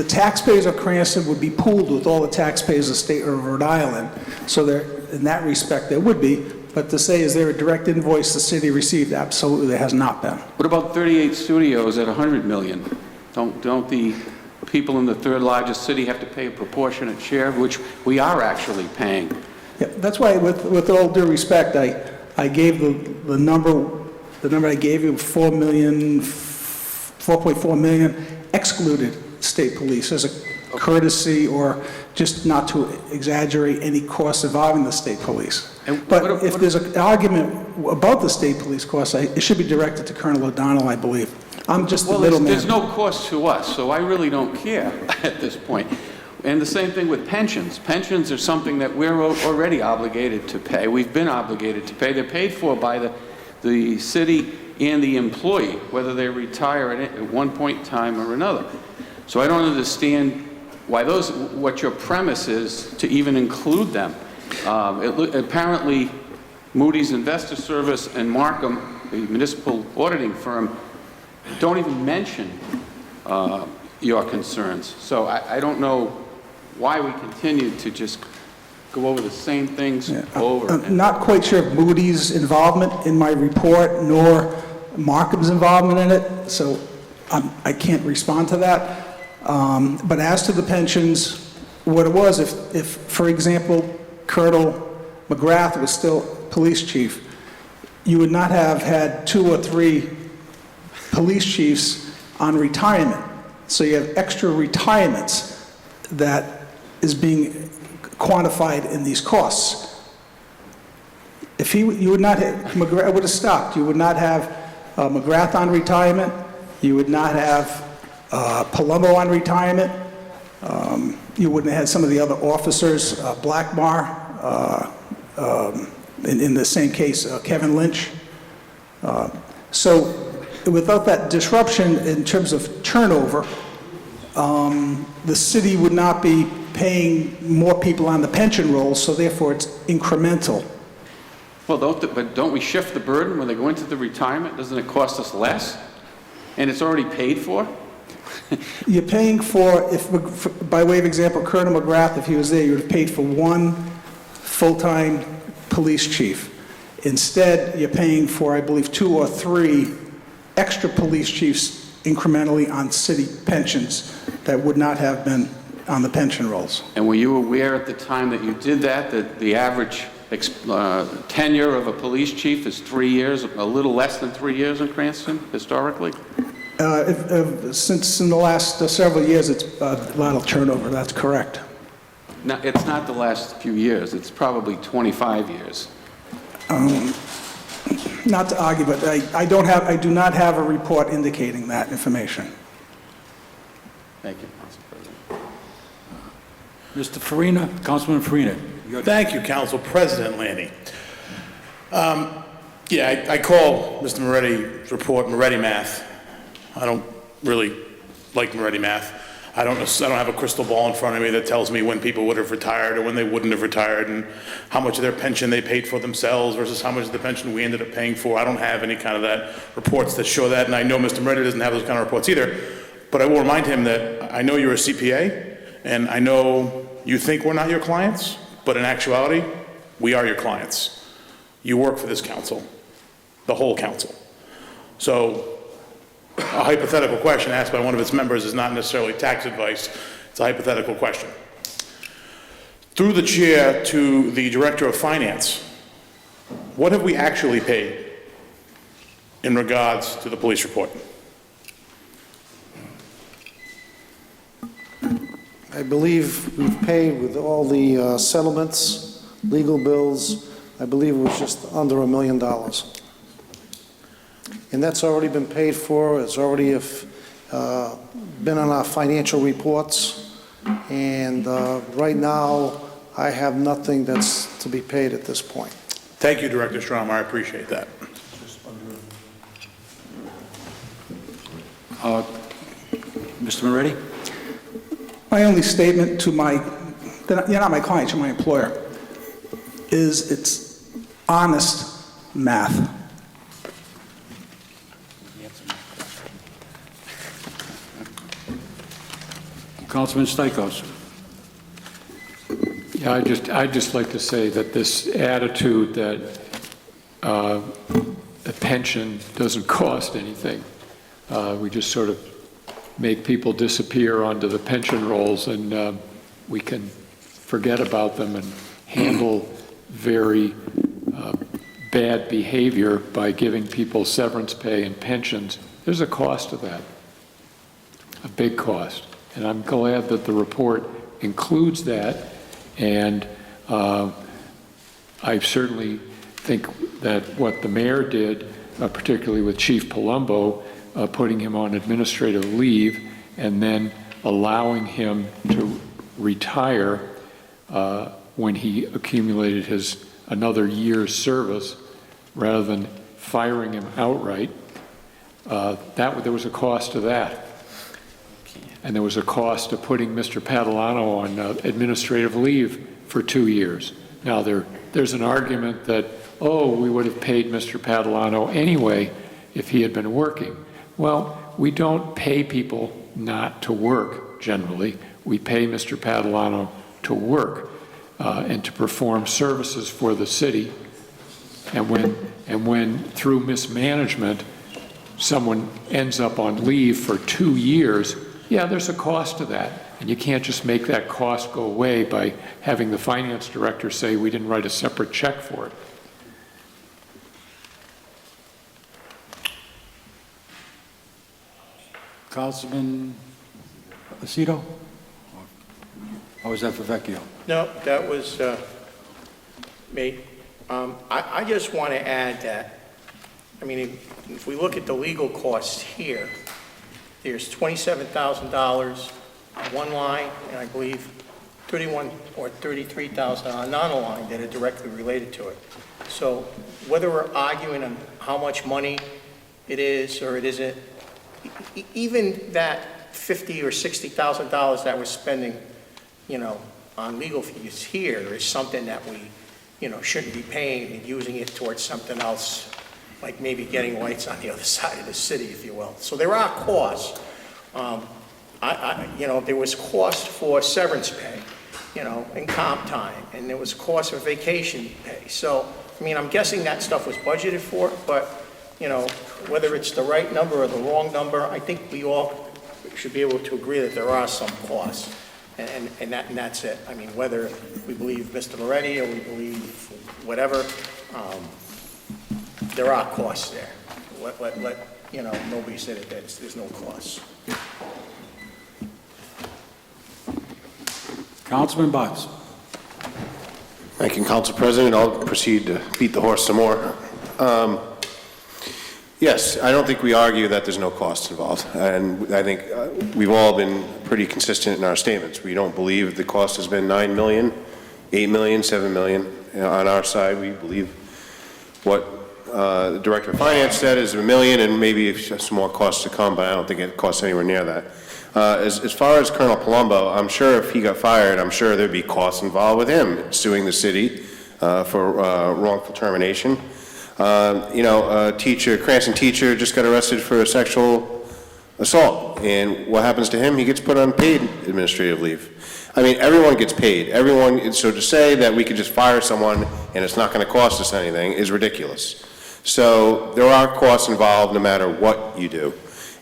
taxpayers of Cranston would be pooled with all the taxpayers of the state of Rhode Island. So there, in that respect, there would be. But to say, is there a direct invoice the city received? Absolutely, there has not been.
What about 38 studios at $100 million? Don't the people in the third largest city have to pay a proportionate share, which we are actually paying?
Yeah, that's why, with all due respect, I gave the number I gave you, 4.4 million, excluded state police as a courtesy or just not to exaggerate any costs involving the state police. But if there's an argument about the state police costs, it should be directed to Colonel O'Donnell, I believe. I'm just the middleman.
There's no cost to us, so I really don't care at this point. And the same thing with pensions. Pensions are something that we're already obligated to pay. We've been obligated to pay. They're paid for by the city and the employee, whether they retire at one point in time or another. So I don't understand why what your premise is to even include them. Apparently, Moody's Investor Service and Markham, the municipal auditing firm, don't even mention your concerns. So I don't know why we continue to just go over the same things over.
I'm not quite sure of Moody's involvement in my report, nor Markham's involvement in it, so I can't respond to that. But as to the pensions, what it was, if for example, Colonel McGrath was still police chief, you would not have had 2 or 3 police chiefs on retirement. So you have extra retirements that is being quantified in these costs. If you would not have, McGrath would have stopped. You would not have McGrath on retirement. You would not have Palumbo on retirement. You wouldn't have had some of the other officers, Blackmar, in the same case, Kevin Lynch. So without that disruption in terms of turnover, the city would not be paying more people on the pension rolls, so therefore it's incremental.
Well, don't we shift the burden when they go into the retirement? Doesn't it cost us less? And it's already paid for?
You're paying for, by way of example, Colonel McGrath, if he was there, you would have paid for 1 full-time police chief. Instead, you're paying for, I believe, 2 or 3 extra police chiefs incrementally on city pensions that would not have been on the pension rolls.
And were you aware at the time that you did that the average tenure of a police chief is 3 years, a little less than 3 years in Cranston, historically?
Since in the last several years, it's a lot of turnover. That's correct.
No, it's not the last few years. It's probably 25 years.
Not to argue, but I do not have a report indicating that information.
Thank you, Council President.
Mr. Farina, Councilman Farina.
Thank you, Council President Lanny. Yeah, I call Mr. Moretti's report Moretti math. I don't really like Moretti math. I don't have a crystal ball in front of me that tells me when people would have retired or when they wouldn't have retired and how much of their pension they paid for themselves versus how much of the pension we ended up paying for. I don't have any kind of that reports that show that, and I know Mr. Moretti doesn't have those kind of reports either. But I will remind him that I know you're a CPA, and I know you think we're not your clients, but in actuality, we are your clients. You work for this council, the whole council. So a hypothetical question asked by one of its members is not necessarily tax advice. It's a hypothetical question. Through the chair to the director of finance, what have we actually paid in regards to the police report?
I believe we've paid with all the settlements, legal bills, I believe it was just under $1 million. And that's already been paid for, it's already been on our financial reports, and right now, I have nothing that's to be paid at this point.
Thank you, Director Strom, I appreciate that.
Mr. Moretti?
My only statement to you're not my client, you're my employer, is it's honest math.
Councilman Stichels?
Yeah, I'd just like to say that this attitude that a pension doesn't cost anything, we just sort of make people disappear onto the pension rolls, and we can forget about them and handle very bad behavior by giving people severance pay and pensions. There's a cost to that, a big cost. And I'm glad that the report includes that. And I certainly think that what the mayor did, particularly with Chief Palumbo, putting him on administrative leave and then allowing him to retire when he accumulated his another year's service rather than firing him outright, there was a cost to that. And there was a cost to putting Mr. Padalano on administrative leave for 2 years. Now, there's an argument that, oh, we would have paid Mr. Padalano anyway if he had been working. Well, we don't pay people not to work, generally. We pay Mr. Padalano to work and to perform services for the city. And when through mismanagement, someone ends up on leave for 2 years, yeah, there's a cost to that. And you can't just make that cost go away by having the finance director say we didn't write a separate check for it.
Councilman Aceto? Or was that for Vecchio?
No, that was me. I just want to add that, I mean, if we look at the legal costs here, there's $27,000 on one line, and I believe 31 or 33,000 on another line that are directly related to it. So whether we're arguing on how much money it is or it isn't, even that $50,000 or $60,000 that we're spending, on legal fees here is something that we, shouldn't be paying and using it towards something else, like maybe getting lights on the other side of the city, if you will. So there are costs. There was cost for severance pay, and comp time, and there was cost for vacation pay. So, I'm guessing that stuff was budgeted for, but, whether it's the right number or the wrong number, I think we all should be able to agree that there are some costs, and that's it. Whether we believe Mr. Moretti or we believe whatever, there are costs there. Nobody said that there's no costs.
Councilman Botts.
Thank you, Council President. I'll proceed to beat the horse some more. Yes, I don't think we argue that there's no cost involved, and I think we've all been pretty consistent in our statements. We don't believe the cost has been $9 million, $8 million, $7 million. On our side, we believe what the Director of Finance said is $1 million and maybe some more costs to come, but I don't think it costs anywhere near that. As far as Colonel Palumbo, I'm sure if he got fired, I'm sure there'd be costs involved with him suing the city for wrongful termination. A Cranston teacher just got arrested for sexual assault. And what happens to him? He gets put on paid administrative leave. I mean, everyone gets paid. Everyone, so to say that we could just fire someone and it's not going to cost us anything is ridiculous. So there are costs involved no matter what you do.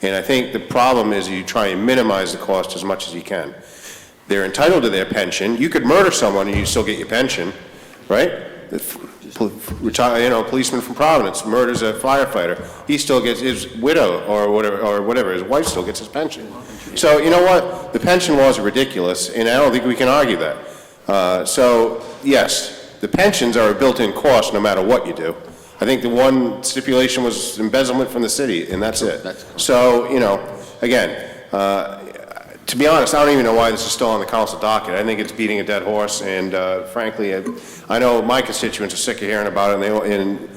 And I think the problem is you try and minimize the cost as much as you can. They're entitled to their pension. You could murder someone and you still get your pension, right? Policeman from Providence murders a firefighter. He still gets his widow or whatever, his wife still gets his pension. So you know what? The pension laws are ridiculous, and I don't think we can argue that. So yes, the pensions are a built-in cost no matter what you do. I think the one stipulation was embezzlement from the city, and that's it. So, again, to be honest, I don't even know why this is still on the council docket. I think it's beating a dead horse, and frankly, I know my constituents are sick of hearing about it, and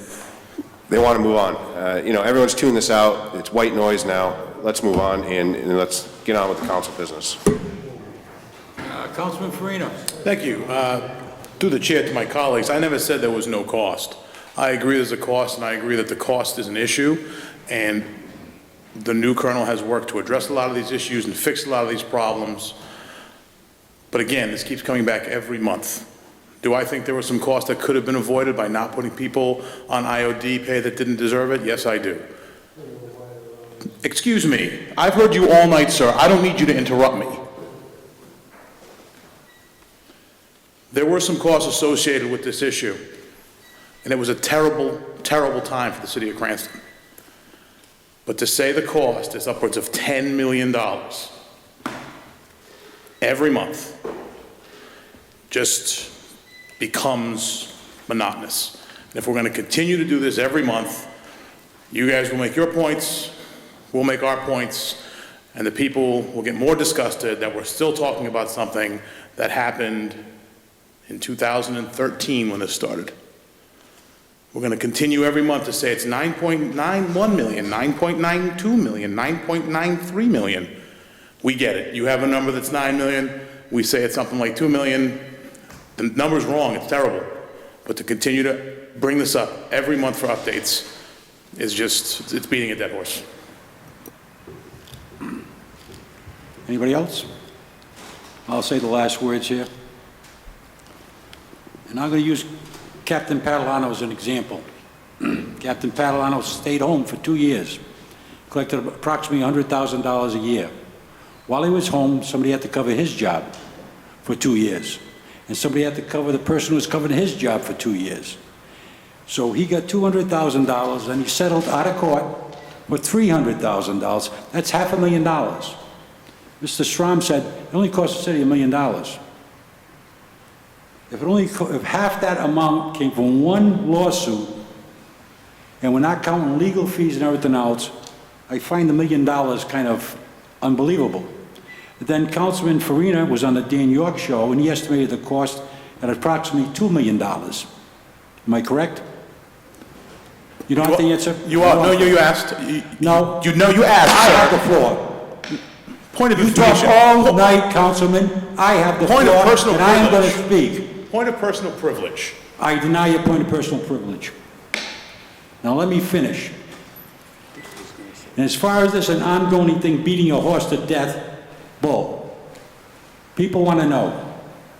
they want to move on. Everyone's tuned this out. It's white noise now. Let's move on, and let's get on with the council business.
Councilman Farina.
Thank you. Through the chair to my colleagues, I never said there was no cost. I agree there's a cost, and I agree that the cost is an issue, and the new colonel has worked to address a lot of these issues and fix a lot of these problems. But again, this keeps coming back every month. Do I think there were some costs that could have been avoided by not putting people on IOD pay that didn't deserve it? Yes, I do. Excuse me. I've heard you all night, sir. I don't need you to interrupt me. There were some costs associated with this issue, and it was a terrible, terrible time for the city of Cranston. But to say the cost is upwards of $10 million every month just becomes monotonous. And if we're going to continue to do this every month, you guys will make your points, we'll make our points, and the people will get more disgusted that we're still talking about something that happened in 2013 when this started. We're going to continue every month to say it's 9.91 million, 9.92 million, 9.93 million. We get it. You have a number that's 9 million. We say it's something like 2 million. The number's wrong. It's terrible. But to continue to bring this up every month for updates is just, it's beating a dead horse.
Anybody else? I'll say the last words here. And I'm going to use Captain Padalano as an example. Captain Padalano stayed home for 2 years, collected approximately $100,000 a year. While he was home, somebody had to cover his job for 2 years. And somebody had to cover the person who was covering his job for 2 years. So he got $200,000 and he settled out of court for $300,000. That's $500,000. Mr. Strom said it only cost the city $1 million. If half that amount came from one lawsuit, and we're not counting legal fees and everything else, I find $1 million kind of unbelievable. Then Councilman Farina was on the Dan York show, and he estimated the cost at approximately $2 million. Am I correct? You don't have the answer?
You are. No, you asked.
No.
You asked.
I have the floor.
Point of
You talk all night, Councilman. I have the floor,
Point of personal
and I am going to
privilege.
speak.
Point of personal privilege.
I deny your point of personal privilege. Now let me finish. And as far as this an ongoing thing, beating a horse to death, bull. People want to know.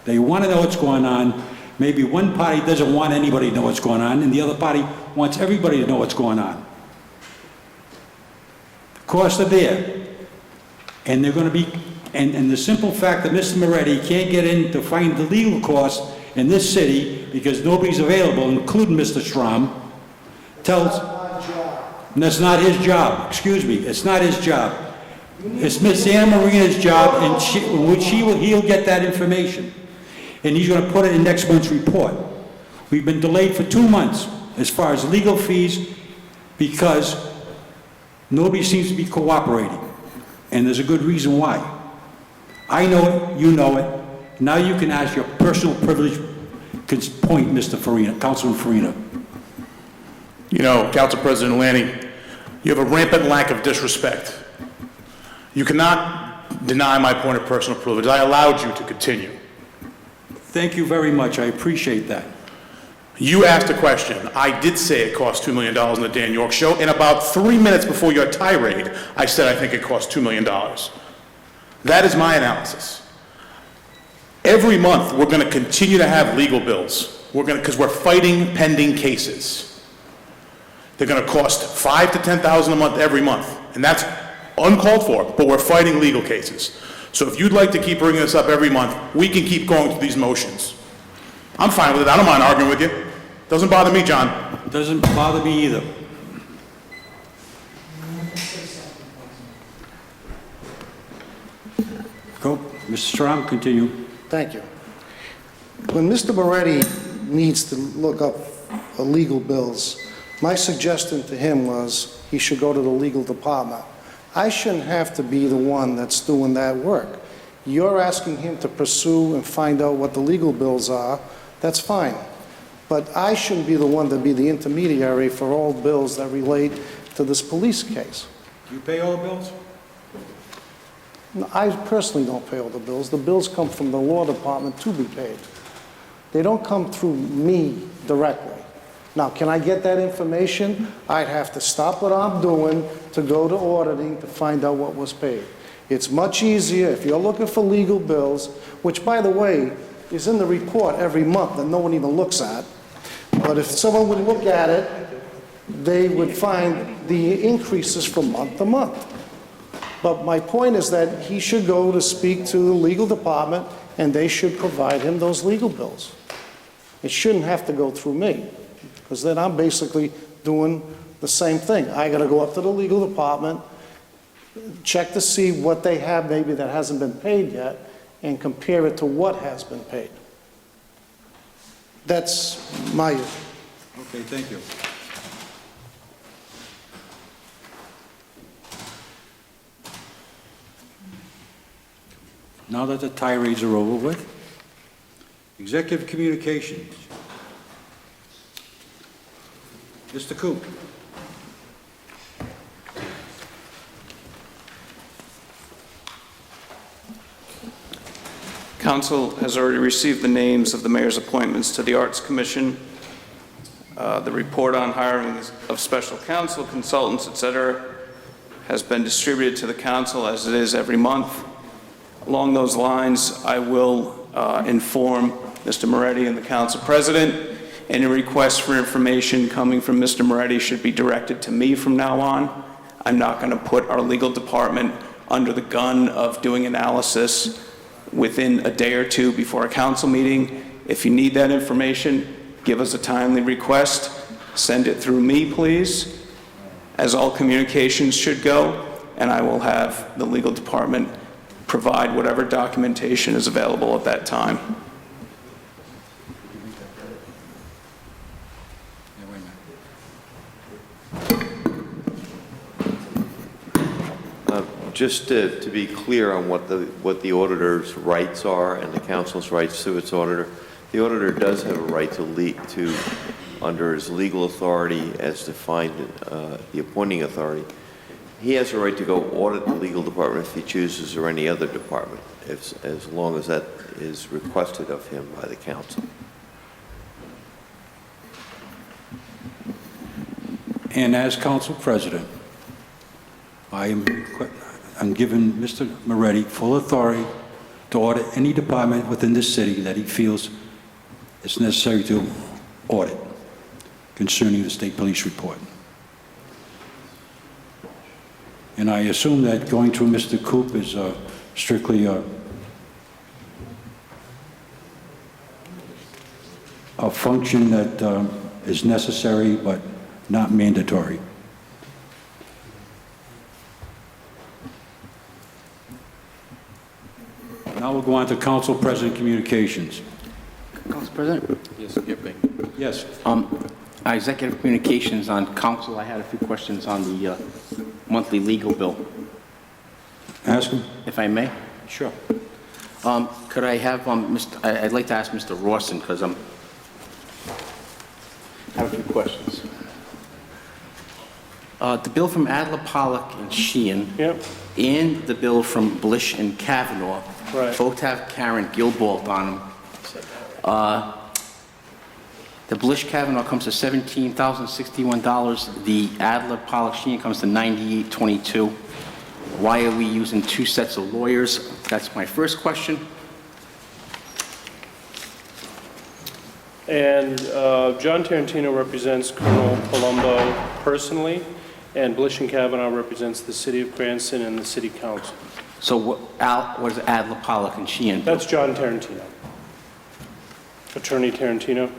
They want to know what's going on. Maybe one party doesn't want anybody to know what's going on, and the other party wants everybody to know what's going on. The costs are there. And they're going to be, and the simple fact that Mr. Moretti can't get in to find the legal costs in this city because nobody's available, including Mr. Strom, tells, and that's not his job, excuse me, it's not his job. It's Miss Anna Marina's job, and he'll get that information. And he's going to put it in next month's report. We've been delayed for 2 months as far as legal fees because nobody seems to be cooperating. And there's a good reason why. I know it, you know it. Now you can ask your personal privilege point, Mr. Farina, Councilman Farina.
You know, Council President Lanny, you have a rampant lack of disrespect. You cannot deny my point of personal privilege. I allowed you to continue.
Thank you very much. I appreciate that.
You asked a question. I did say it cost $2 million in the Dan York Show, and about 3 minutes before your tirade, I said I think it cost $2 million. That is my analysis. Every month, we're going to continue to have legal bills. Because we're fighting pending cases. They're going to cost $5,000 to $10,000 a month every month, and that's uncalled for, but we're fighting legal cases. So if you'd like to keep bringing this up every month, we can keep going through these motions. I'm fine with it. I don't mind arguing with you. Doesn't bother me, John.
Doesn't bother me either. Go, Mr. Strom, continue.
Thank you. When Mr. Moretti needs to look up legal bills, my suggestion to him was he should go to the legal department. I shouldn't have to be the one that's doing that work. You're asking him to pursue and find out what the legal bills are, that's fine. But I shouldn't be the one to be the intermediary for all bills that relate to this police case.
Do you pay all the bills?
No, I personally don't pay all the bills. The bills come from the law department to be paid. They don't come through me directly. Now, can I get that information? I'd have to stop what I'm doing to go to auditing to find out what was paid. It's much easier if you're looking for legal bills, which, by the way, is in the report every month that no one even looks at. But if someone would look at it, they would find the increases from month to month. But my point is that he should go to speak to the legal department, and they should provide him those legal bills. It shouldn't have to go through me, because then I'm basically doing the same thing. I got to go up to the legal department, check to see what they have maybe that hasn't been paid yet, and compare it to what has been paid. That's my issue.
Okay, thank you. Now that the tirades are over with, executive communications. Mr. Coop.
Council has already received the names of the mayor's appointments to the Arts Commission. The report on hiring of special counsel, consultants, etc., has been distributed to the council as it is every month. Along those lines, I will inform Mr. Moretti and the council president. Any requests for information coming from Mr. Moretti should be directed to me from now on. I'm not going to put our legal department under the gun of doing analysis within a day or two before a council meeting. If you need that information, give us a timely request. Send it through me, please, as all communications should go, and I will have the legal department provide whatever documentation is available at that time.
Just to be clear on what the auditor's rights are and the council's rights to its auditor, the auditor does have a right to under his legal authority as defined the appointing authority, he has a right to go audit the legal department if he chooses, or any other department, as long as that is requested of him by the council.
And as council president, I'm giving Mr. Moretti full authority to audit any department within this city that he feels it's necessary to audit concerning the state police report. And I assume that going through Mr. Coop is strictly a function that is necessary but not mandatory. Now we'll go on to Council President Communications.
Council President?
Yes,
Yes.
Executive communications on council. I had a few questions on the monthly legal bill.
Ask him.
If I may?
Sure.
Could I have I'd like to ask Mr. Rawson, because I have a few questions. The bill from Adler, Pollock, and Sheehan, and the bill from Blish and Kavanaugh, both have Karen Gilbalt on them. The Blish Kavanaugh comes to $17,061. The Adler Pollock Sheehan comes to $98.22. Why are we using two sets of lawyers? That's my first question.
And John Tarantino represents Colonel Palumbo personally, and Blish and Kavanaugh represents the City of Cranston and the City Council.
So what is Adler Pollock and Sheehan?
That's John Tarantino. Attorney Tarantino.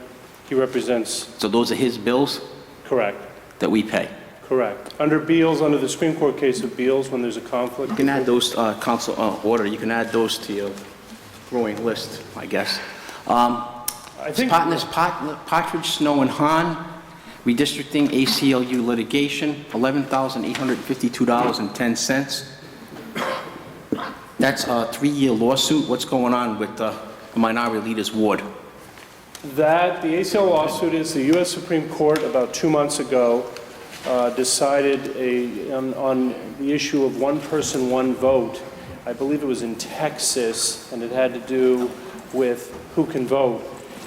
He represents...
So those are his bills?
Correct.
That we pay?
Correct. Under Beals, under the Supreme Court case of Beals, when there's a conflict...
You can add those, council order, you can add those to your growing list, I guess.
I think...
Partridge, Snow, and Hahn, redistricting, ACLU litigation, $11,852.10. That's a 3-year lawsuit. What's going on with the Minority Leaders Ward?
That, the ACL lawsuit is the U.S. Supreme Court about 2 months ago decided on the issue of one person, one vote. I believe it was in Texas, and it had to do with who can vote.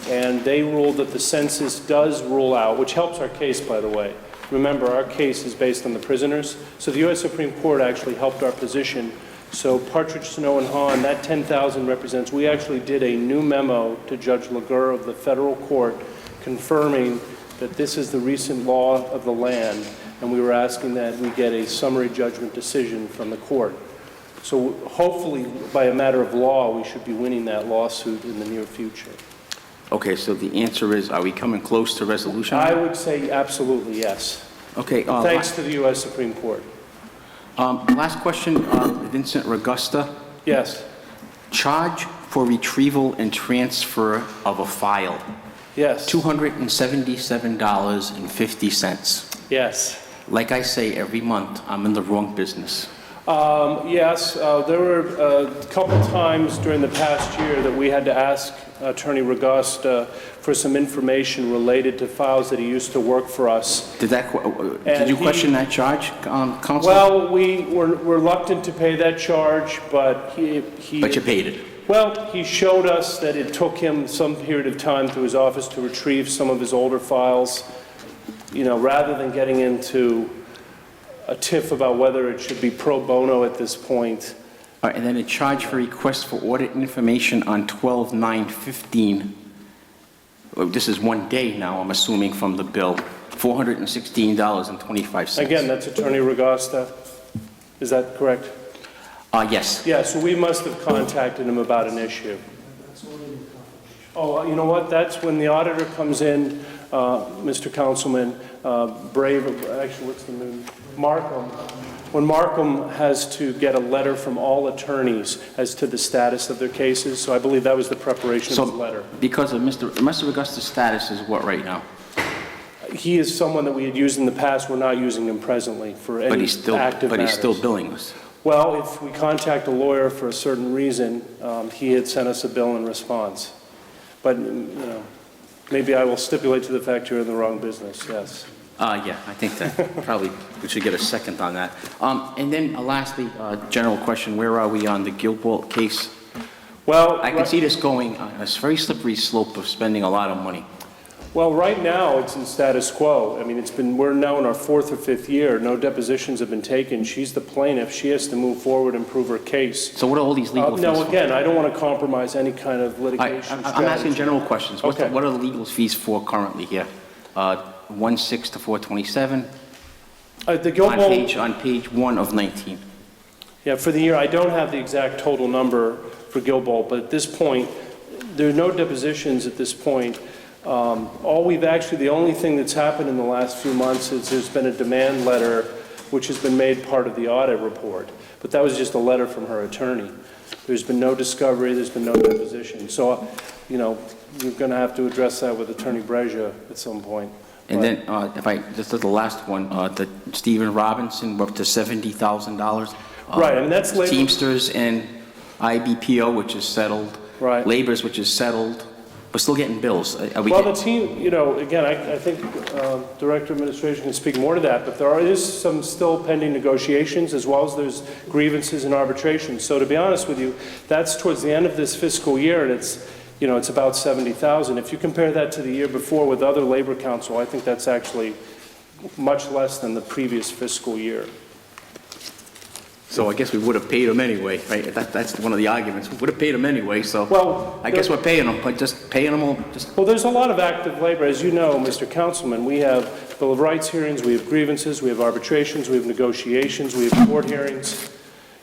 And they ruled that the census does rule out, which helps our case, by the way. Remember, our case is based on the prisoners. So the U.S. Supreme Court actually helped our position. So Partridge, Snow, and Hahn, that 10,000 represents, we actually did a new memo to Judge Laguerre of the federal court confirming that this is the recent law of the land, and we were asking that we get a summary judgment decision from the court. So hopefully, by a matter of law, we should be winning that lawsuit in the near future.
Okay, so the answer is, are we coming close to resolution?
I would say absolutely yes.
Okay.
Thanks to the U.S. Supreme Court.
Last question, Vincent Ragusta.
Yes.
Charge for retrieval and transfer of a file.
Yes.
$277.50.
Yes.
Like I say every month, I'm in the wrong business.
Yes, there were a couple times during the past year that we had to ask Attorney Ragusta for some information related to files that he used to work for us.
Did you question that charge, Counsel?
Well, we were reluctant to pay that charge, but
But you paid it.
Well, he showed us that it took him some period of time through his office to retrieve some of his older files, you know, rather than getting into a tiff about whether it should be pro bono at this point.
All right, and then a charge for request for audit information on 12/9/15. This is 1 day now, I'm assuming, from the bill. $416.25.
Again, that's Attorney Ragusta. Is that correct?
Yes.
Yeah, so we must have contacted him about an issue. Oh, you know what? That's when the auditor comes in, Mr. Councilman, actually, what's the name? Markham. When Markham has to get a letter from all attorneys as to the status of their cases, so I believe that was the preparation of the letter.
Because of Mr. Augusta's status is what right now?
He is someone that we had used in the past. We're not using him presently for any active
But he's
matters.
still billing us.
Well, if we contact a lawyer for a certain reason, he had sent us a bill in response. But, you know, maybe I will stipulate to the fact you're in the wrong business, yes.
Yeah, I think that probably we should get a second on that. And then lastly, general question, where are we on the Gilboa case?
Well,
I can see this going on a very slippery slope of spending a lot of money.
Well, right now, it's in status quo. I mean, we're now in our 4th or 5th year. No depositions have been taken. She's the plaintiff. She has to move forward and prove her case.
So what are all these legal fees
No,
for?
again, I don't want to compromise any kind of litigation
I'm asking general questions.
Okay.
What are the legal fees for currently here? 1/6 to 427?
The Gilboa...
On page 1 of 19.
Yeah, for the year, I don't have the exact total number for Gilboa, but at this point, there are no depositions at this point. The only thing that's happened in the last few months is there's been a demand letter which has been made part of the audit report. But that was just a letter from her attorney. There's been no discovery, there's been no deposition. So, you know, you're going to have to address that with Attorney Breja at some point.
And then, just the last one, the Stephen Robinson, we're up to $70,000.
Right, and that's labor.
Teamsters and IBPO, which is settled.
Right.
Laborers, which is settled. We're still getting bills.
Well, the team, you know, again, I think Director of Administration can speak more to that, but there is some still pending negotiations, as well as there's grievances and arbitration. So to be honest with you, that's towards the end of this fiscal year, and it's, it's about 70,000. If you compare that to the year before with other labor council, I think that's actually much less than the previous fiscal year.
So I guess we would have paid them anyway, right? That's one of the arguments. We would have paid them anyway, so
Well,
I guess we're paying them, but just paying them all,
Well, there's a lot of active labor. As you know, Mr. Councilman, we have Bill of Rights hearings, we have grievances, we have arbitrations, we have negotiations, we have court hearings.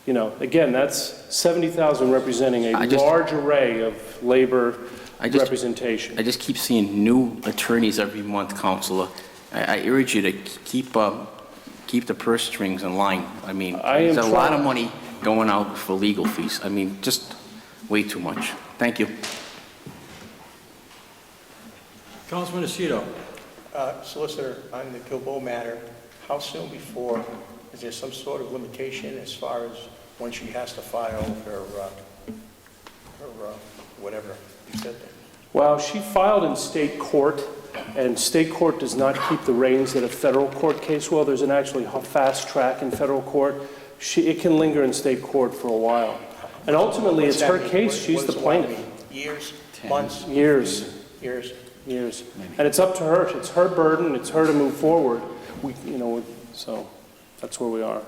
Again, that's 70,000 representing a large array of labor representation.
I just keep seeing new attorneys every month, Counselor. I urge you to keep the purse strings in line. I mean, there's a lot of money going out for legal fees. I mean, just way too much. Thank you.
Councilman Aceto.
Solicitor, on the Gilboa matter, how soon before, is there some sort of limitation as far as when she has to file her whatever you said there?
Well, she filed in state court, and state court does not keep the reins that a federal court case will. There's an actually fast track in federal court. It can linger in state court for a while. And ultimately, it's her case. She's the plaintiff.
Years? Months?
Years.
Years.
And it's up to her. It's her burden. It's her to move forward. So that's where we are.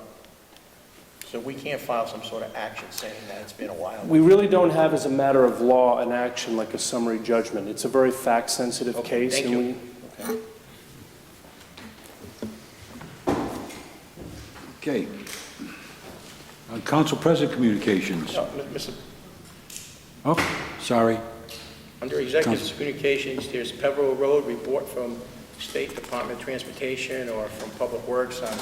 So we can't file some sort of action saying that it's been a while?
We really don't have, as a matter of law, an action like a summary judgment. It's a very fact-sensitive case.
Thank you.
Okay. Council President Communications.
No, Mr.
Oh, sorry.
Under Executive Communications, there's Peverill Road report from State Department of Transportation or from Public Works on.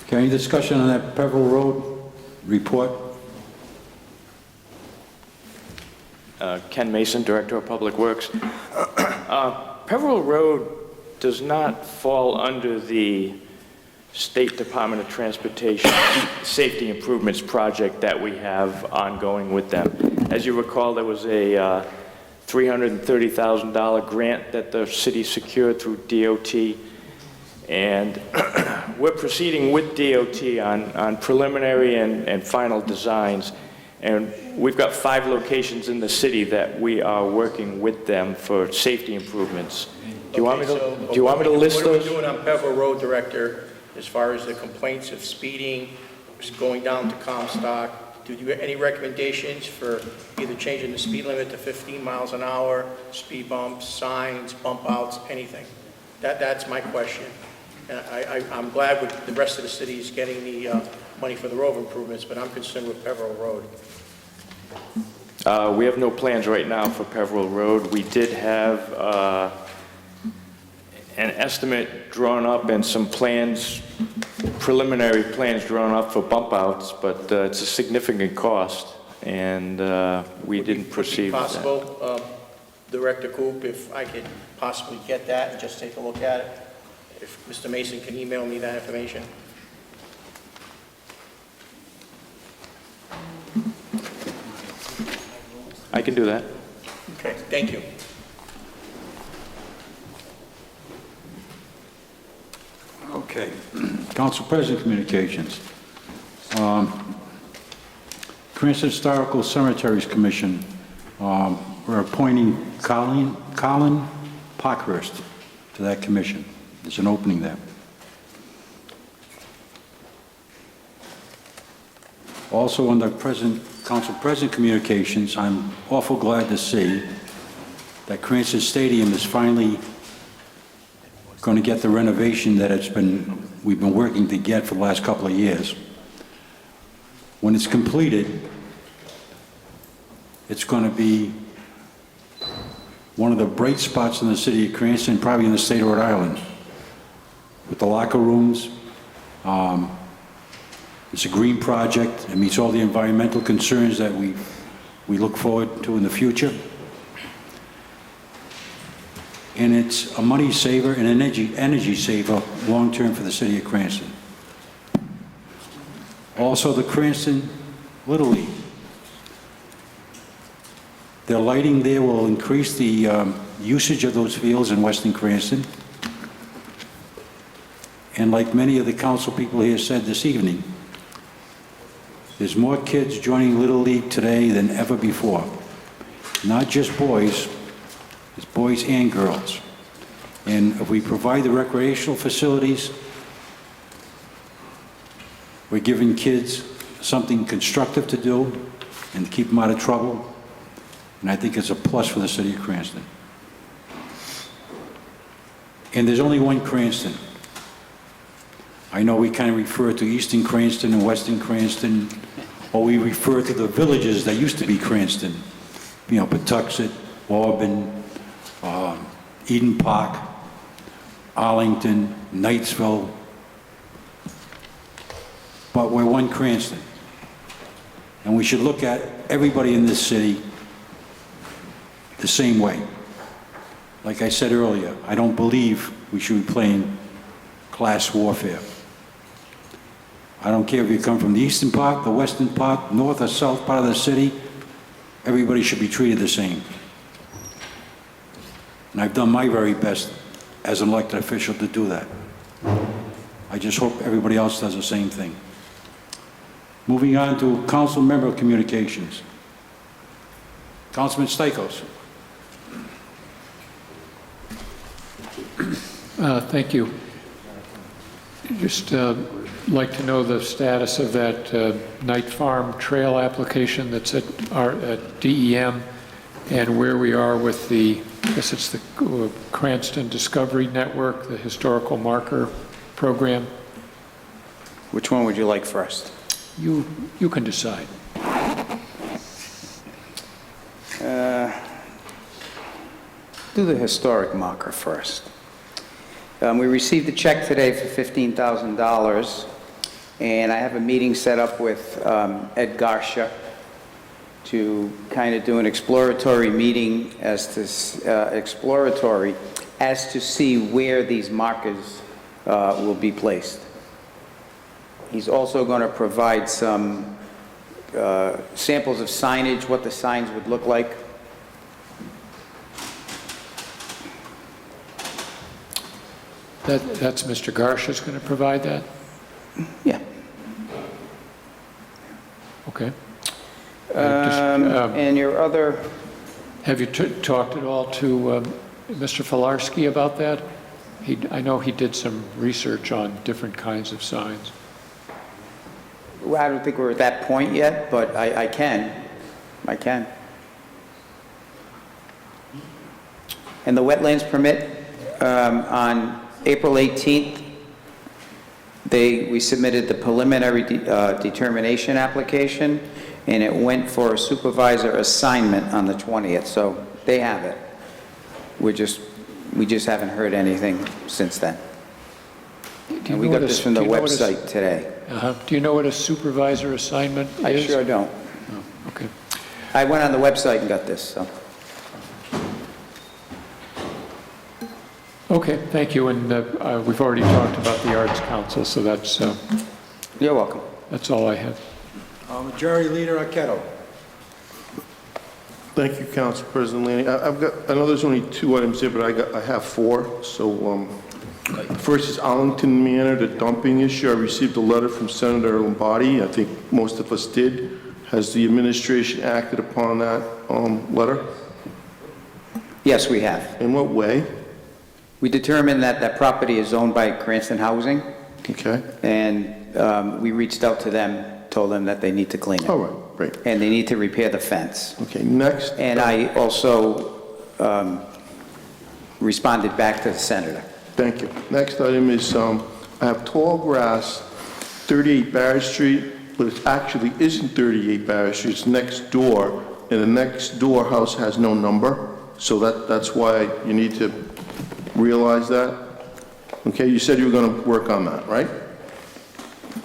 Okay, any discussion on that Peverill Road report?
Ken Mason, Director of Public Works. Peverill Road does not fall under the State Department of Transportation Safety Improvements project that we have ongoing with them. As you recall, there was a $330,000 grant that the city secured through DOT, and we're proceeding with DOT on preliminary and final designs, and we've got 5 locations in the city that we are working with them for safety improvements. Do you want me to list those?
What are we doing on Peverill Road, Director, as far as the complaints of speeding, going down to Comstock? Do you have any recommendations for either changing the speed limit to 15 miles an hour, speed bumps, signs, bump outs, anything? That's my question. And I'm glad with the rest of the cities getting the money for the road improvements, but I'm concerned with Peverill Road.
We have no plans right now for Peverill Road. We did have an estimate drawn up and some plans, preliminary plans drawn up for bump outs, but it's a significant cost, and we didn't proceed with that.
Would it be possible, Director Coop, if I could possibly get that and just take a look at it? If Mr. Mason can email me that information?
I can do that.
Okay, thank you.
Okay. Council President Communications. Cranston Historical Cemeteries Commission, we're appointing Colin Parkhurst to that commission. There's an opening there. Also, under Council President Communications, I'm awful glad to see that Cranston Stadium is finally going to get the renovation that we've been working to get for the last couple of years. When it's completed, it's going to be one of the bright spots in the city of Cranston, probably in the state of Rhode Island, with the locker rooms. It's a green project. It meets all the environmental concerns that we look forward to in the future. And it's a money saver and an energy saver long-term for the city of Cranston. Also, the Cranston Little League. Their lighting there will increase the usage of those fields in Western Cranston. And like many of the council people here said this evening, there's more kids joining Little League today than ever before. not just boys, it's boys and girls. And if we provide the recreational facilities, we're giving kids something constructive to do and to keep them out of trouble. And I think it's a plus for the city of Cranston. And there's only one Cranston. I know we kind of refer to Eastern Cranston and Western Cranston, or we refer to the villages that used to be Cranston. You know, Patuxent, Auburn, Eden Park, Arlington, Knightsville. But we're one Cranston. And we should look at everybody in this city the same way. Like I said earlier, I don't believe we should be playing class warfare. I don't care if you come from the eastern part, the western part, north or south part of the city, everybody should be treated the same. And I've done my very best as an elected official to do that. I just hope everybody else does the same thing. Moving on to council member communications. Councilman Stichels.
Thank you. Just like to know the status of that Night Farm Trail application that's at DEM, and where we are with the, I guess it's the Cranston Discovery Network, the historical marker program.
Which one would you like first?
You can decide.
Do the historic marker first. We received a check today for $15,000, and I have a meeting set up with Ed Garcia to kind of do an exploratory meeting as to see where these markers will be placed. He's also going to provide some samples of signage, what the signs would look like.
That's Mr. Garcia's going to provide that?
Yeah.
Okay.
And your other...
Have you talked at all to Mr. Filarski about that? I know he did some research on different kinds of signs.
Well, I don't think we're at that point yet, but I can. And the wetlands permit, on April 18th, we submitted the preliminary determination application, and it went for a supervisor assignment on the 20th, so they have it. We just haven't heard anything since then. And we got this from the website today.
Do you know what a supervisor assignment is?
I sure don't.
Oh, okay.
I went on the website and got this, so.
Okay, thank you. And we've already talked about the Arts Council, so that's...
You're welcome.
That's all I have.
Majority Leader Arquette.
Thank you, Council President Lanning. I know there's only 2 items here, but I have 4. So first is Arlington Manor, the dumping issue. I received a letter from Senator Lombardi. I think most of us did. Has the administration acted upon that letter?
Yes, we have.
In what way?
We determined that that property is owned by Cranston Housing.
Okay.
And we reached out to them, told them that they need to clean it.
All right, great.
And they need to repair the fence.
Okay, next.
And I also responded back to the senator.
Thank you. Next item is I have tall grass, 38 Barrett Street, but it actually isn't 38 Barrett Street. It's next door, and the next door house has no number. So that's why you need to realize that. Okay, you said you were going to work on that, right?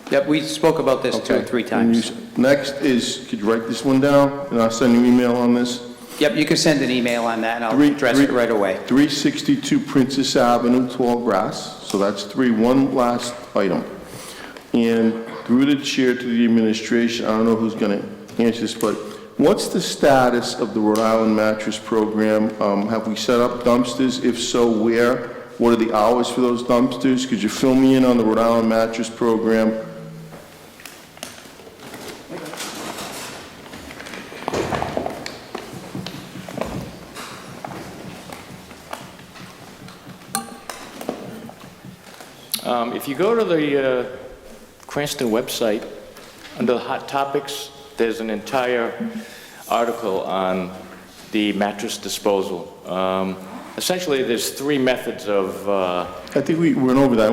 Yep, we spoke about this 2 or 3 times.
Next is, could you write this one down, and I'll send you an email on this?
Yep, you can send an email on that, and I'll address it right away.
362 Princess Avenue, tall grass. So that's 3. One last item. And through the chair to the administration, I don't know who's going to answer this, but what's the status of the Rhode Island mattress program? Have we set up dumpsters? If so, where? What are the hours for those dumpsters? Could you fill me in on the Rhode Island mattress program?
If you go to the Cranston website, under the Hot Topics, there's an entire article on the mattress disposal. Essentially, there's three methods of...
I think we went over that.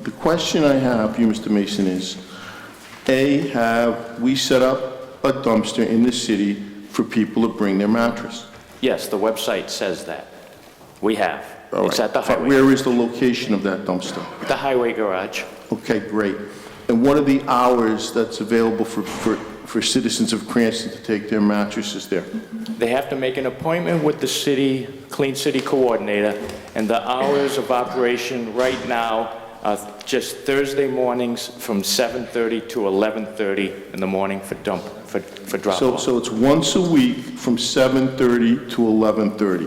The question I have for you, Mr. Mason, is, A, have we set up a dumpster in the city for people to bring their mattress?
Yes, the website says that. We have.
All
It's
right.
at the
But
highway.
where is the location of that dumpster?
The highway garage.
Okay, great. And what are the hours that's available for citizens of Cranston to take their mattresses there?
They have to make an appointment with the city, Clean City Coordinator, and the hours of operation right now are just Thursday mornings from 7:30 to 11:30 in the morning for drop-off.
So it's once a week from 7:30 to 11:30.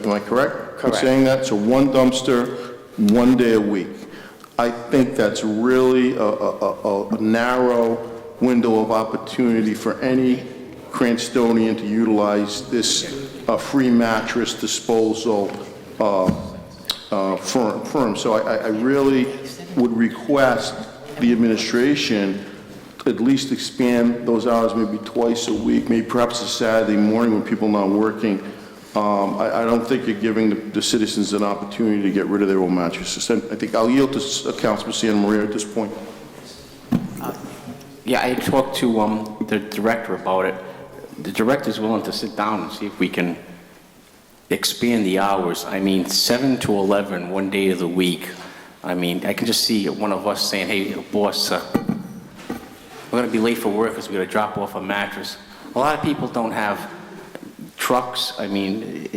Am I correct?
Correct.
In saying that? So one dumpster, 1 day a week. I think that's really a narrow window of opportunity for any Cranstonian to utilize this free mattress disposal firm. So I really would request the administration to at least expand those hours maybe twice a week, maybe perhaps a Saturday morning when people are not working. I don't think you're giving the citizens an opportunity to get rid of their old mattresses. And I think I'll yield to Councilman Santa Maria at this point.
Yeah, I talked to the director about it. The director's willing to sit down and see if we can expand the hours. I mean, 7 to 11, 1 day of the week. I mean, I can just see one of us saying, hey, boss, we're going to be late for work because we're going to drop off a mattress. A lot of people don't have trucks. I mean,